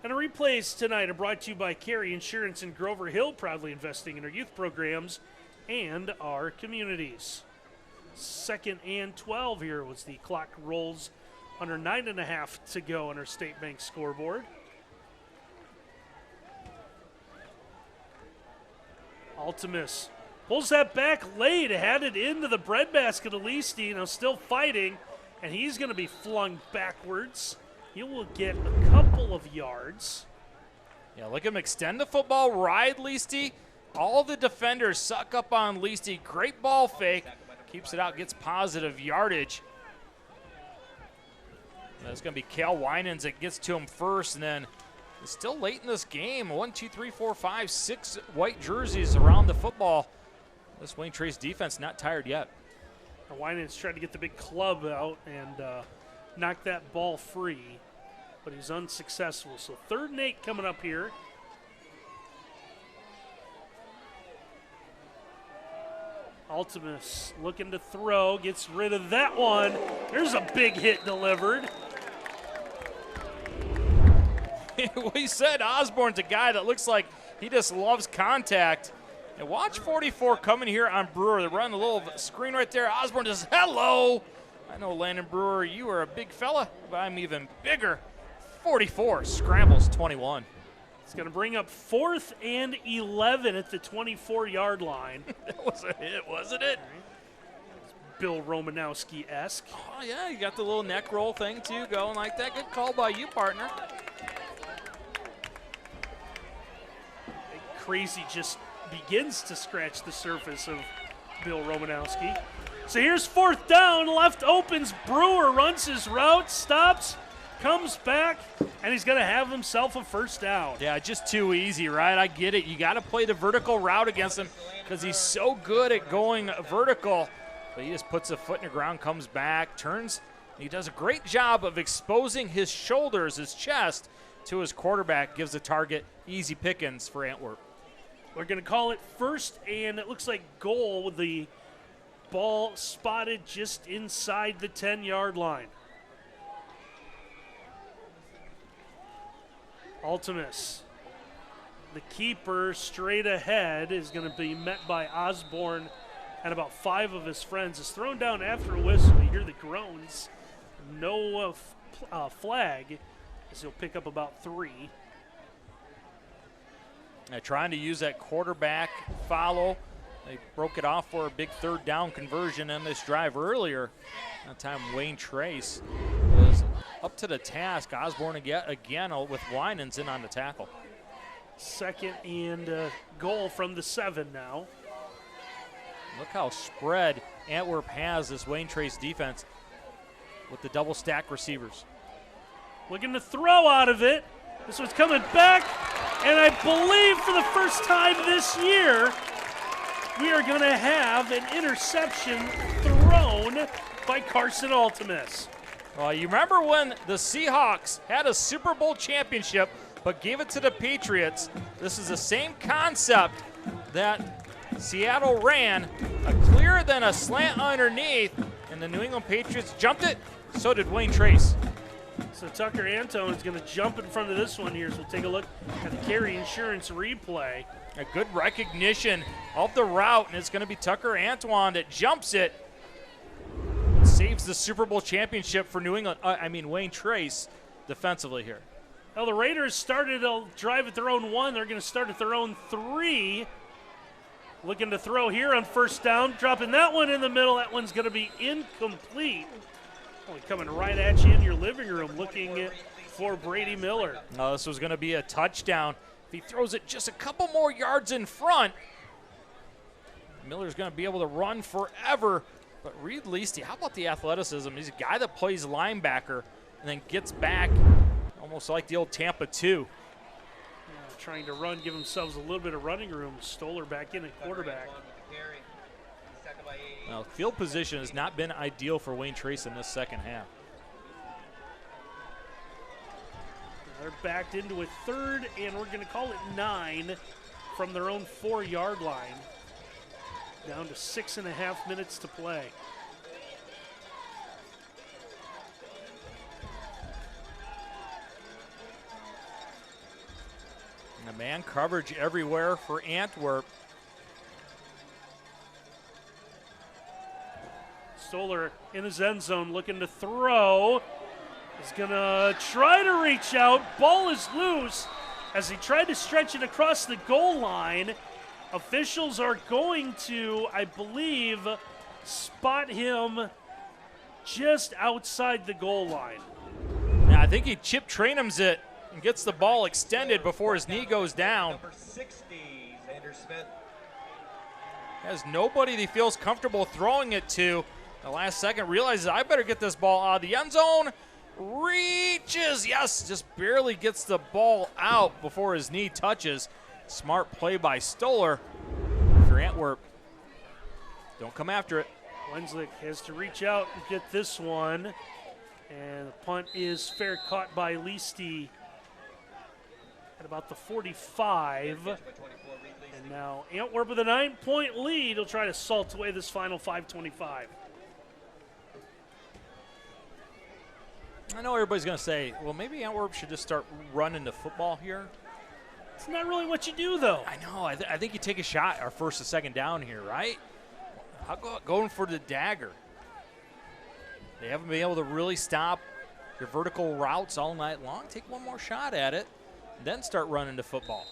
And our replays tonight are brought to you by Carey Insurance in Grover Hill, proudly investing in our youth programs and our communities. 2nd and 12 here as the clock rolls under 9.5 to go on our State Bank scoreboard. Ultimus pulls that back late, had it into the breadbasket of Leasty, still fighting, and he's going to be flung backwards. He will get a couple of yards. Yeah, look at him extend the football, ride Leasty. All the defenders suck up on Leasty. Great ball fake. Keeps it out, gets positive yardage. That's going to be Cal Winans that gets to him first, and then it's still late in this game. 1, 2, 3, 4, 5, 6 white jerseys around the football. This Wayne Trace defense not tired yet. Winans tried to get the big club out and knock that ball free, but he's unsuccessful. So 3rd and 8 coming up here. Ultimus looking to throw, gets rid of that one. There's a big hit delivered. We said Osborne's a guy that looks like he just loves contact. And watch 44 coming here on Brewer. They're running a little screen right there. Osborne says, hello. I know, Landon Brewer, you are a big fella, but I'm even bigger. 44 scrambles 21. It's going to bring up 4th and 11 at the 24-yard line. That was a hit, wasn't it? Bill Romanowski-esque. Oh, yeah, you got the little neck roll thing, too, going like that. Good call by you, partner. Crazy just begins to scratch the surface of Bill Romanowski. So here's 4th down, left opens, Brewer runs his route, stops, comes back, and he's going to have himself a 1st down. Yeah, just too easy, right? I get it. You got to play the vertical route against him because he's so good at going vertical. But he just puts a foot in the ground, comes back, turns. He does a great job of exposing his shoulders, his chest, to his quarterback, gives the target easy pickings for Antwerp. We're going to call it 1st, and it looks like goal with the ball spotted just inside the 10-yard line. Ultimus, the keeper straight ahead, is going to be met by Osborne and about 5 of his friends. Is thrown down after a whistle. You hear the groans. No flag, as he'll pick up about 3. Trying to use that quarterback follow. They broke it off for a big 3rd down conversion on this drive earlier. That time Wayne Trace was up to the task. Osborne again with Winans in on the tackle. 2nd and goal from the 7 now. Look how spread Antwerp has this Wayne Trace defense with the double stack receivers. Looking to throw out of it. This one's coming back, and I believe for the first time this year, we are going to have an interception thrown by Carson Ultimus. Well, you remember when the Seahawks had a Super Bowl championship but gave it to the Patriots? This is the same concept that Seattle ran, a clear then a slant underneath, and the New England Patriots jumped it. So did Wayne Trace. So Tucker Antone is going to jump in front of this one here. So we'll take a look at the Carey Insurance replay. A good recognition of the route, and it's going to be Tucker Antoine that jumps it. Saves the Super Bowl championship for New England. Wayne Trace defensively here. Well, the Raiders started a drive at their own 1. They're going to start at their own 3. looking to throw here on first down, dropping that one in the middle. That one's going to be incomplete. Only coming right at you in your living room, looking for Brady Miller. No, this was going to be a touchdown. If he throws it just a couple more yards in front, Miller's going to be able to run forever. But Reed Leasty, how about the athleticism? He's a guy that plays linebacker and then gets back, almost like the old Tampa 2. Trying to run, give themselves a little bit of running room. Stoller back in at quarterback. Now, field position has not been ideal for Wayne Trace in this second half. They're backed into a third, and we're going to call it 9 from their own 4-yard line. Down to 6.5 minutes to play. And the man coverage everywhere for Antwerp. Stoller in his end zone looking to throw. He's going to try to reach out. Ball is loose as he tried to stretch it across the goal line. Officials are going to, I believe, spot him just outside the goal line. Yeah, I think he Chip Trainums it and gets the ball extended before his knee goes down. Number 60, Xander Smith. Has nobody that he feels comfortable throwing it to. The last second realizes I better get this ball out of the end zone. Reaches, yes, just barely gets the ball out before his knee touches. Smart play by Stoller. For Antwerp, don't come after it. Wenslick has to reach out and get this one. And the punt is fair, caught by Leasty at about the 45. And now Antwerp with a 9-point lead. He'll try to salt away this final 5:25. I know everybody's going to say, well, maybe Antwerp should just start running the football here. It's not really what you do, though. I know. I think you take a shot our first and second down here, right? How about going for the dagger? They haven't been able to really stop your vertical routes all night long. Take one more shot at it, and then start running the football.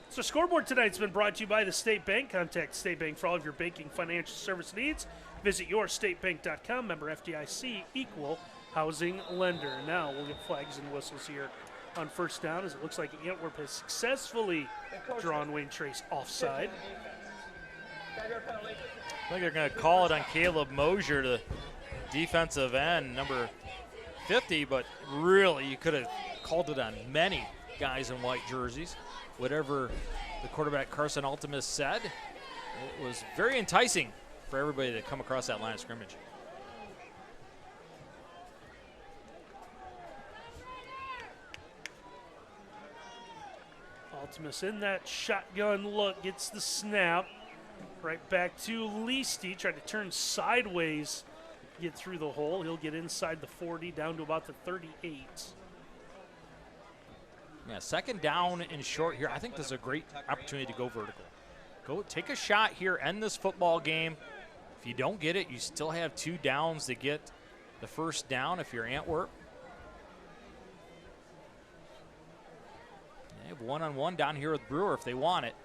So scoreboard tonight's been brought to you by the State Bank. Contact State Bank for all of your banking financial service needs. Visit yourstatebank.com. Member FDIC, equal housing lender. Now we'll get flags and whistles here on first down, as it looks like Antwerp has successfully drawn Wayne Trace offside. I think they're going to call it on Caleb Mosier, the defensive end, number 50, but really you could have called it on many guys in white jerseys. Whatever the quarterback Carson Altimus said, it was very enticing for everybody to come across that line of scrimmage. Altimus in that shotgun look, gets the snap. Right back to Leasty, tried to turn sideways, get through the hole. He'll get inside the 40, down to about the 38. Yeah, second down and short here. I think this is a great opportunity to go vertical. Go take a shot here, end this football game. If you don't get it, you still have 2 downs to get the first down if you're Antwerp. They have one-on-one down here with Brewer if they want it.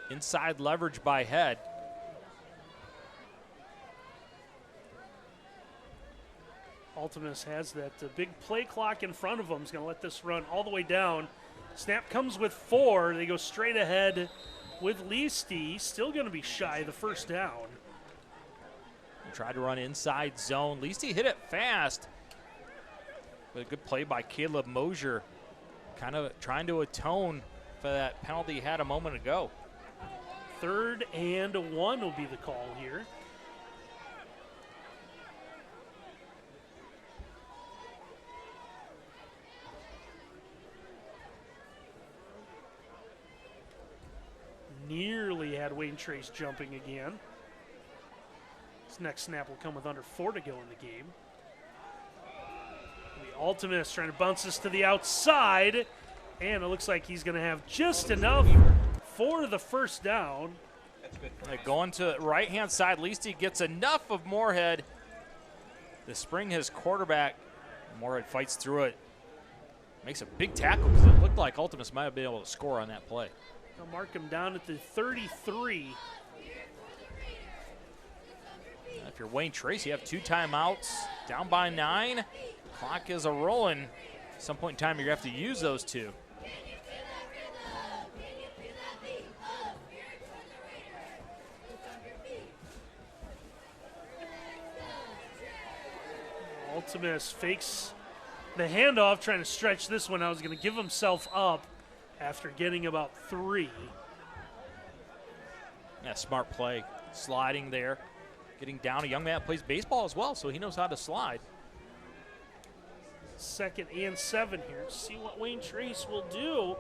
Inside leverage by Head. Altimus has that big play clock in front of him. He's going to let this run all the way down. Snap comes with 4. They go straight ahead with Leasty. Still going to be shy of the first down. Tried to run inside zone. Leasty hit it fast. But a good play by Caleb Mosier. Kind of trying to atone for that penalty he had a moment ago. 3rd and 1 will be the call here. Nearly had Wayne Trace jumping again. This next snap will come with under 4 to go in the game. The Altimus trying to bounce this to the outside, and it looks like he's going to have just enough for the first down. Going to right-hand side, Leasty gets enough of Moorhead to spring his quarterback. Moorhead fights through it. Makes a big tackle because it looked like Altimus might have been able to score on that play. They'll mark him down at the 33. If you're Wayne Trace, you have 2 timeouts, down by 9. Clock is a-rolling. At some point in time, you're going to have to use those 2. Ultimus fakes the handoff, trying to stretch this one out. He's going to give himself up after getting about 3. Yeah, smart play. Sliding there. Getting down. A young man that plays baseball as well, so he knows how to slide. 2nd and 7 here. See what Wayne Trace will do.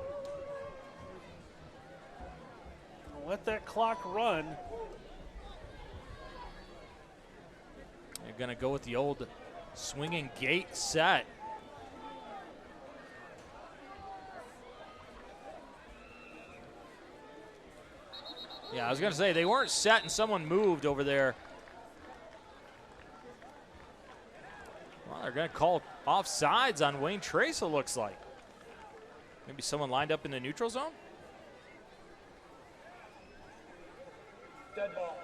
Let that clock run. They're going to go with the old swinging gate set. Yeah, I was going to say, they weren't set and someone moved over there. Well, they're going to call offsides on Wayne Trace, it looks like. Maybe someone lined up in the neutral zone? Dead ball.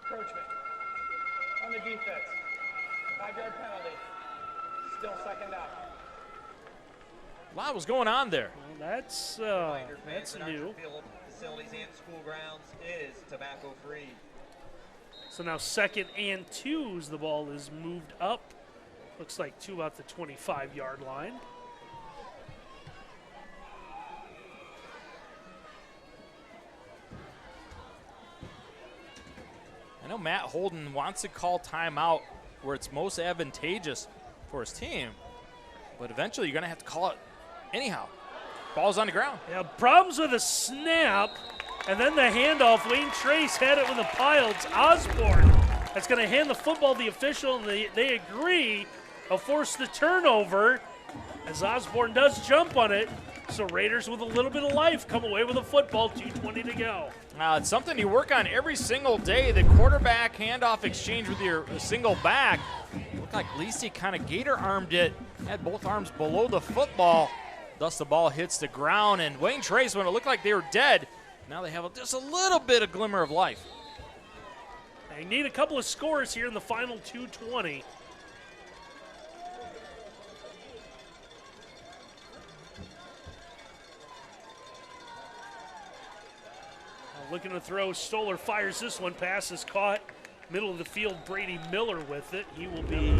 Encroachment. On the defense. 5-yard penalty. Still 2nd out. A lot was going on there. Well, that's new. Facilities and school grounds is tobacco free. So now 2nd and 2 as the ball is moved up. Looks like to about the 25-yard line. I know Matt Holden wants to call timeout where it's most advantageous for his team, but eventually you're going to have to call it anyhow. Ball's on the ground. Yeah, problems with a snap, and then the handoff. Wayne Trace had it with a pile. It's Osborne that's going to hand the football to the official, and they agree. They'll force the turnover as Osborne does jump on it. So Raiders with a little bit of life come away with a football, 2:20 to go. It's something you work on every single day, the quarterback handoff exchange with your single back. Looked like Lisi kind of gator-armed it, had both arms below the football. Thus the ball hits the ground, and Wayne Trace, when it looked like they were dead, now they have just a little bit of glimmer of life. They need a couple of scores here in the final 2:20. Looking to throw. Stoller fires this one. Pass is caught. Middle of the field, Brady Miller with it. He will be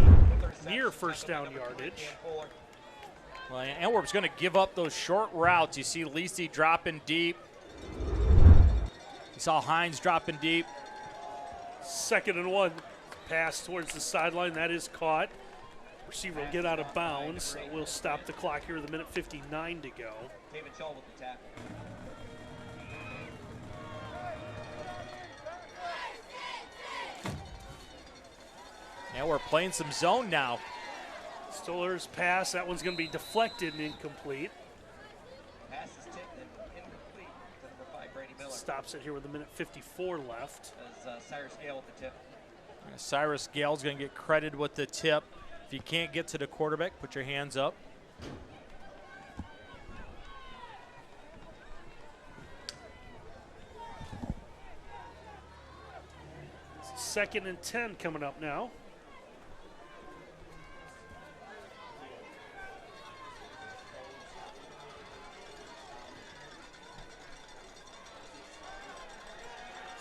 near first down yardage. Well, Antwerp's going to give up those short routes. You see Lisi dropping deep. You saw Hines dropping deep. 2nd and 1. Pass towards the sideline. That is caught. Receiver will get out of bounds. We'll stop the clock here with 1:59 to go. David Shaw with the tackle. Now we're playing some zone now. Stoller's pass. That one's going to be deflected and incomplete. Pass is tipped and incomplete to number 5, Brady Miller. Stops it here with 1:54 left. As Cyrus Gale with the tip. Cyrus Gale's going to get credited with the tip. If you can't get to the quarterback, put your hands up. Second and 10 coming up now.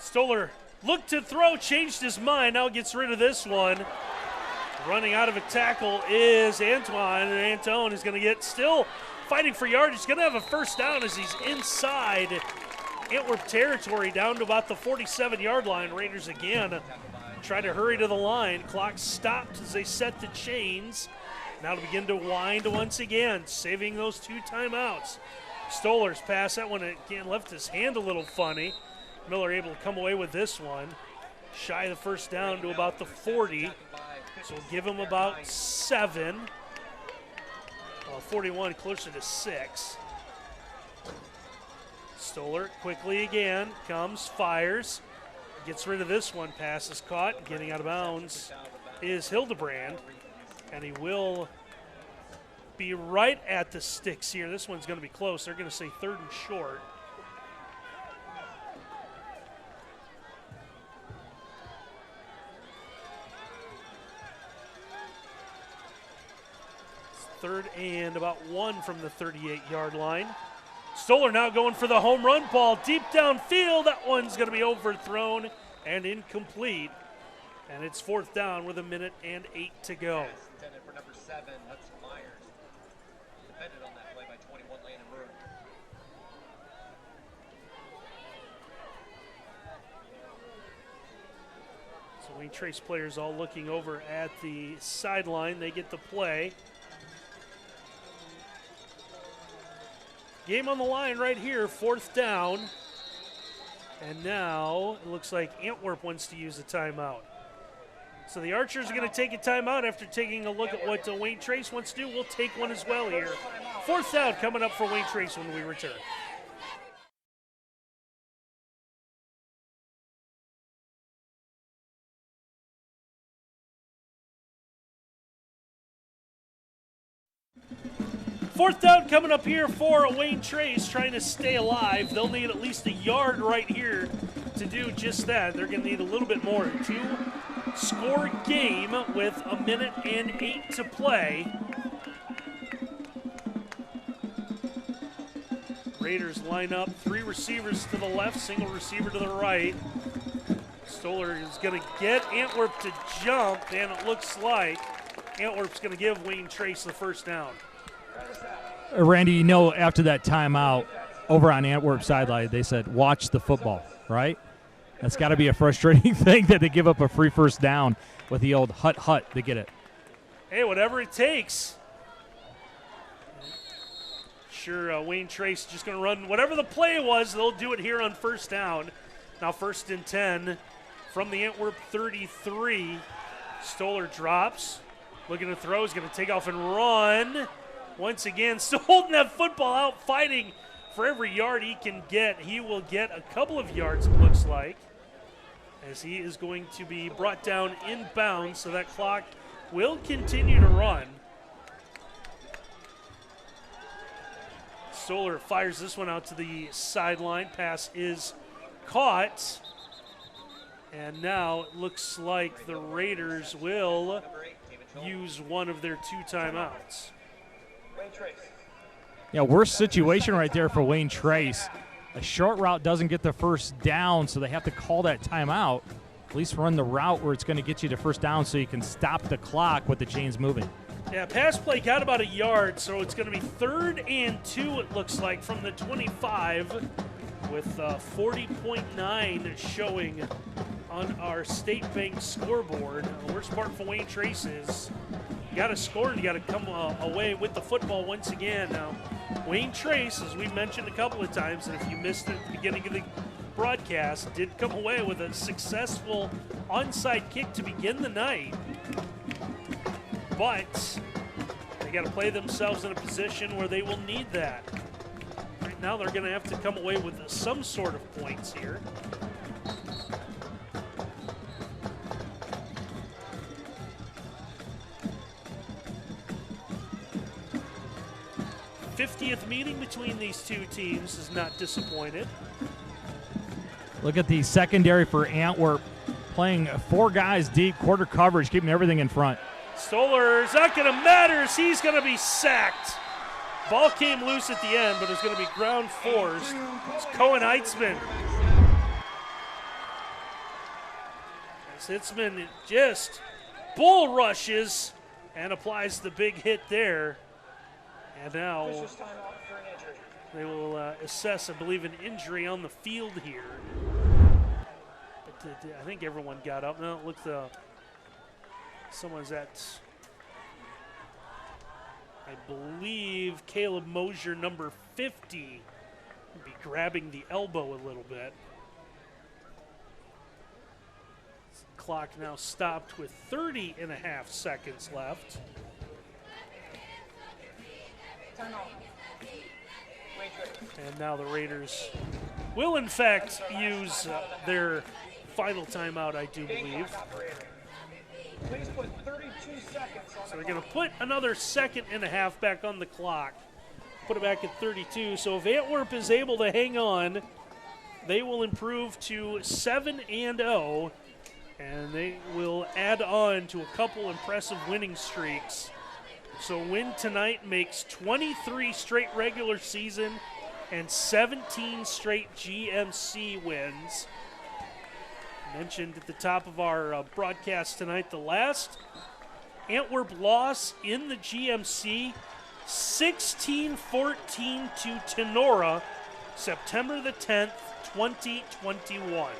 Stoller looked to throw, changed his mind, now gets rid of this one. Running out of a tackle is Antoine, and Antone is going to get still fighting for yardage. He's going to have a first down as he's inside Antwerp territory down to about the 47-yard line. Raiders again try to hurry to the line. Clock stopped as they set the chains. Now to begin to wind once again, saving those 2 timeouts. Stoller's pass, that one again left his hand a little funny. Miller able to come away with this one. Shy of the first down to about the 40. So we'll give him about 7. 41 closer to 6. Stoller quickly again, comes, fires, gets rid of this one. Pass is caught, getting out of bounds is Hildebrand, and he will be right at the sticks here. This one's going to be close. They're going to say 3rd and short. 3rd and about 1 from the 38-yard line. Stoller now going for the home run ball deep downfield. That one's going to be overthrown and incomplete. And it's 4th down with 1:08 to go. Pass intended for number 7, Hudson Myers. Defended on that play by 21, Landon Brewer. So Wayne Trace players all looking over at the sideline. They get the play. Game on the line right here, 4th down. And now it looks like Antwerp wants to use a timeout. So the Archers are going to take a timeout after taking a look at what Wayne Trace wants to do. We'll take one as well here. 4th down coming up for Wayne Trace when we return. Fourth down coming up here for Wayne Trace, trying to stay alive. They'll need at least a yard right here to do just that. They're going to need a little bit more. 2-score game with 1:08 to play. Raiders line up, 3 receivers to the left, single receiver to the right. Stoller is going to get Antwerp to jump, and it looks like Antwerp's going to give Wayne Trace the first down. Randy, you know, after that timeout over on Antwerp sideline, they said, watch the football, right? That's got to be a frustrating thing that they give up a free first down with the old hut to get it. Hey, whatever it takes. Sure, Wayne Trace just going to run whatever the play was. They'll do it here on first down. Now 1st and 10 from the Antwerp 33. Stoller drops. Looking to throw. He's going to take off and run. Once again, still holding that football out, fighting for every yard he can get. He will get a couple of yards, it looks like, as he is going to be brought down inbounds, so that clock will continue to run. Stoller fires this one out to the sideline. Pass is caught. And now it looks like the Raiders will use one of their 2 timeouts. Wayne Trace. Yeah, worst situation right there for Wayne Trace. A short route doesn't get the first down, so they have to call that timeout. At least run the route where it's going to get you to first down so you can stop the clock with the chains moving. Yeah, pass play got about a yard, so it's going to be 3rd and 2, it looks like, from the 25 with 40.9 showing on our State Bank scoreboard. The worst part for Wayne Trace is you got to score and you got to come away with the football once again. Now, Wayne Trace, as we mentioned a couple of times, and if you missed it at the beginning of the broadcast, did come away with a successful onside kick to begin the night. But they got to play themselves in a position where they will need that. Right now they're going to have to come away with some sort of points here. '50th meeting between these 2 teams is not disappointed. Look at the secondary for Antwerp, playing 4 guys deep, quarter coverage, keeping everything in front. Stoller's not going to matter as he's going to be sacked. Ball came loose at the end, but it's going to be ground force. It's Cohen Heitzman. As Heitzman just bull rushes and applies the big hit there. And now they will assess, I believe, an injury on the field here. But I think everyone got up. No, it looked someone's at, I believe, Caleb Mosier, number 50, would be grabbing the elbow a little bit. Clock now stopped with 30.5 seconds left. And now the Raiders will, in fact, use their final timeout, I do believe. Please put 32 seconds on So they're going to put another 1.5 seconds back on the clock. Put it back at 32. So if Antwerp is able to hang on, they will improve to 7-0, and they will add on to a couple impressive winning streaks So win tonight makes 23 straight regular season and 17 straight GMC wins. Mentioned at the top of our broadcast tonight, the last Antwerp loss in the GMC, 16-14 to Tenora, September the 10th, 2021.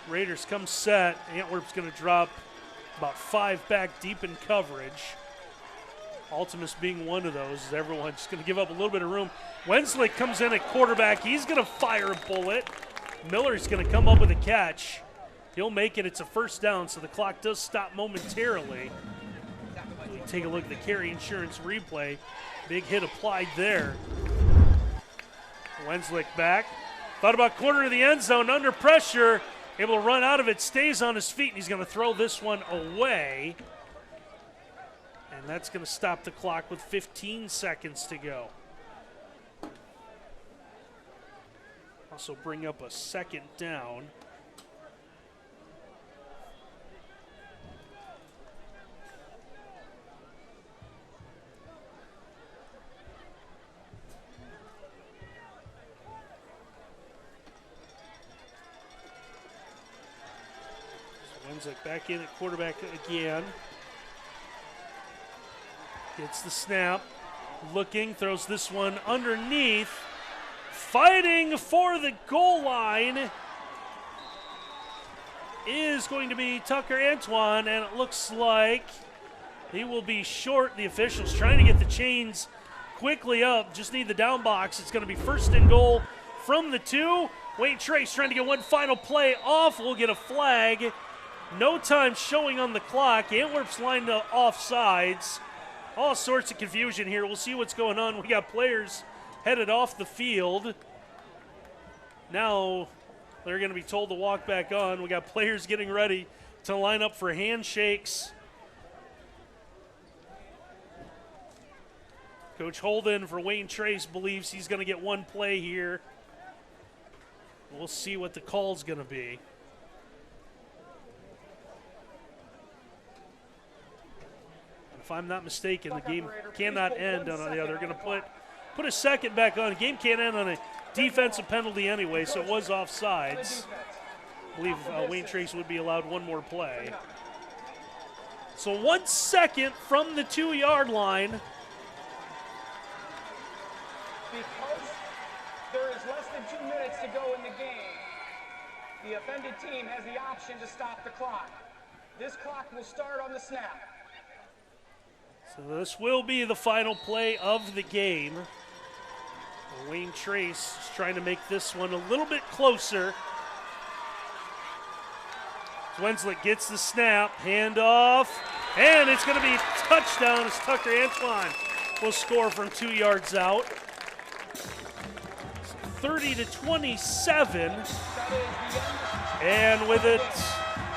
Raiders come set. Antwerp's going to drop about 5 back deep in coverage. Ultimus being one of those. Everyone's going to give up a little bit of room. Wensley comes in at quarterback. He's going to fire a bullet. Miller's going to come up with a catch. He'll make it. It's a first down, so the clock does stop momentarily. We take a look at the carry insurance replay. Big hit applied there. Wenslick back. Thought about corner of the end zone, under pressure. Able to run out of it, stays on his feet, and he's going to throw this one away. And that's going to stop the clock with 15 seconds to go. Also bring up a second down. Wensick back in at quarterback again. Gets the snap. Looking, throws this one underneath. Fighting for the goal line is going to be Tucker Antoine, and it looks like he will be short. The officials trying to get the chains quickly up. Just need the down box. It's going to be first and goal from the 2. Wayne Trace trying to get one final play off. We'll get a flag. No time showing on the clock. Antwerp's lined up offsides. All sorts of confusion here. We'll see what's going on. We got players headed off the field. Now they're going to be told to walk back on. We got players getting ready to line up for handshakes. Coach Holden for Wayne Trace believes he's going to get one play here. We'll see what the call's going to be. If I'm not mistaken, the game cannot end on the other. They're going to put a second back on. The game can't end on a defensive penalty anyway, so it was offsides. I believe Wayne Trace would be allowed one more play. So 1 second from the 2-yard line. Because there is less than 2 minutes to go in the game, the offended team has the option to stop the clock. This clock will start on the snap. So this will be the final play of the game. Wayne Trace is trying to make this one a little bit closer. Wenslick gets the snap, handoff, and it's going to be touchdown as Tucker Antoine will score from 2 yards out. 30-27, and with it,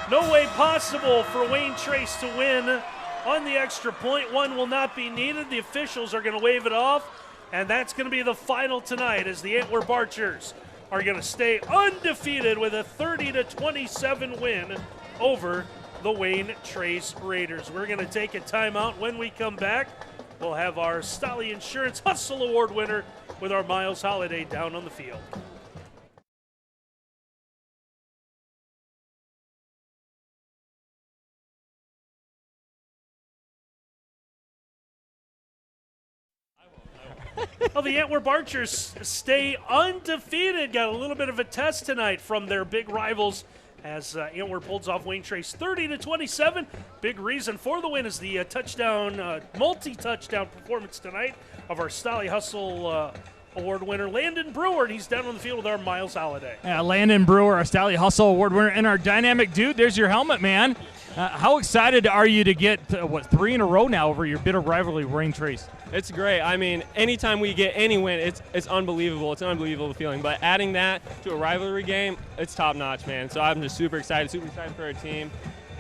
no way possible for Wayne Trace to win on the extra point. One will not be needed. The officials are going to wave it off, and that's going to be the final tonight as the Antwerp Archers are going to stay undefeated with a 30-27 win over the Wayne Trace Raiders. We're going to take a timeout. When we come back, we'll have our Stolly Insurance Hustle Award winner with our Miles Holiday down on the field. Well, the Antwerp Archers stay undefeated. Got a little bit of a test tonight from their big rivals as Antwerp holds off Wayne Trace 30-27. Big reason for the win is the multi-touchdown performance tonight of our Stolly Hustle Award winner, Landon Brewer, and he's down on the field with our Miles Holiday. Yeah, Landon Brewer, our Stolly Hustle Award winner, and our dynamic dude. There's your helmet, man. How excited are you to get, 3 in a row now over your bitter rivalry, Wayne Trace? It's great. I mean, anytime we get any win, it's unbelievable. It's an unbelievable feeling. But adding that to a rivalry game, it's top-notch, man. So I'm just super excited for our team,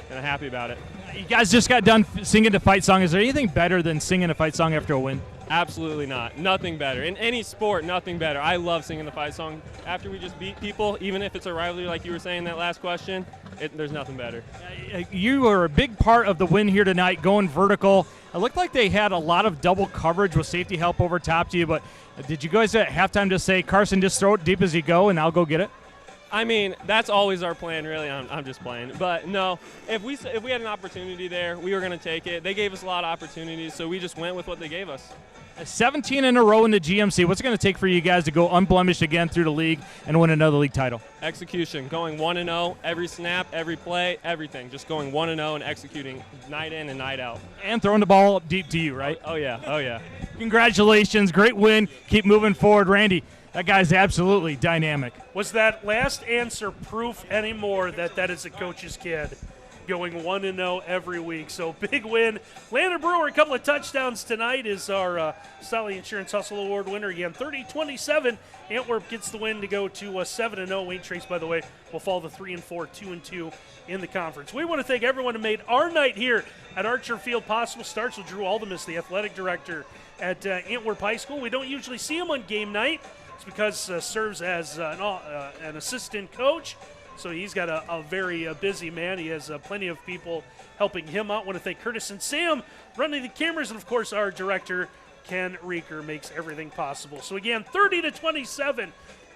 and I'm happy about it. You guys just got done singing the fight song. Is there anything better than singing a fight song after a win? Absolutely not. Nothing better. In any sport, nothing better. I love singing the fight song after we just beat people, even if it's a rivalry like you were saying that last question. There's nothing better. You were a big part of the win here tonight, going vertical. It looked like they had a lot of double coverage with safety help over top to you, but did you guys at halftime just say, Carson, just throw it deep as you go and I'll go get it? I mean, that's always our plan, really. I'm just playing. But, no, if we had an opportunity there, we were going to take it. They gave us a lot of opportunities, so we just went with what they gave us. 17 in a row in the GMC. What's it going to take for you guys to go unblemished again through the league and win another league title? Execution, going 1-0, every snap, every play, everything. Just going 1-0 and executing night in and night out. And throwing the ball up deep to you, right? Oh, yeah. Oh, yeah. Congratulations. Great win. Keep moving forward. Randy, that guy's absolutely dynamic. Was that last answer proof anymore that is a coach's kid? Going 1-0 every week. So big win. Landon Brewer, a couple of touchdowns tonight, is our Solly Insurance Hustle Award winner again. 30-27. Antwerp gets the win to go to 7-0. Wayne Trace, by the way, will fall to 3-4, 2-2 in the conference. We want to thank everyone who made our night here at Archer Field possible. Starts with Drew Aldemus, the athletic director at Antwerp High School. We don't usually see him on game night. It's because serves as an assistant coach. So he's got a very busy man. He has plenty of people helping him out. I want to thank Curtis and Sam running the cameras. And, of course, our director, Ken Reeker, makes everything possible. So, again, 30-27.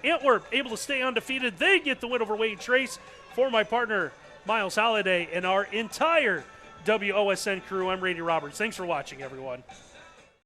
Antwerp able to stay undefeated. They get the win over Wayne Trace. For my partner, Miles Holliday, and our entire WOSN crew, I'm Randy Roberts. Thanks for watching, everyone.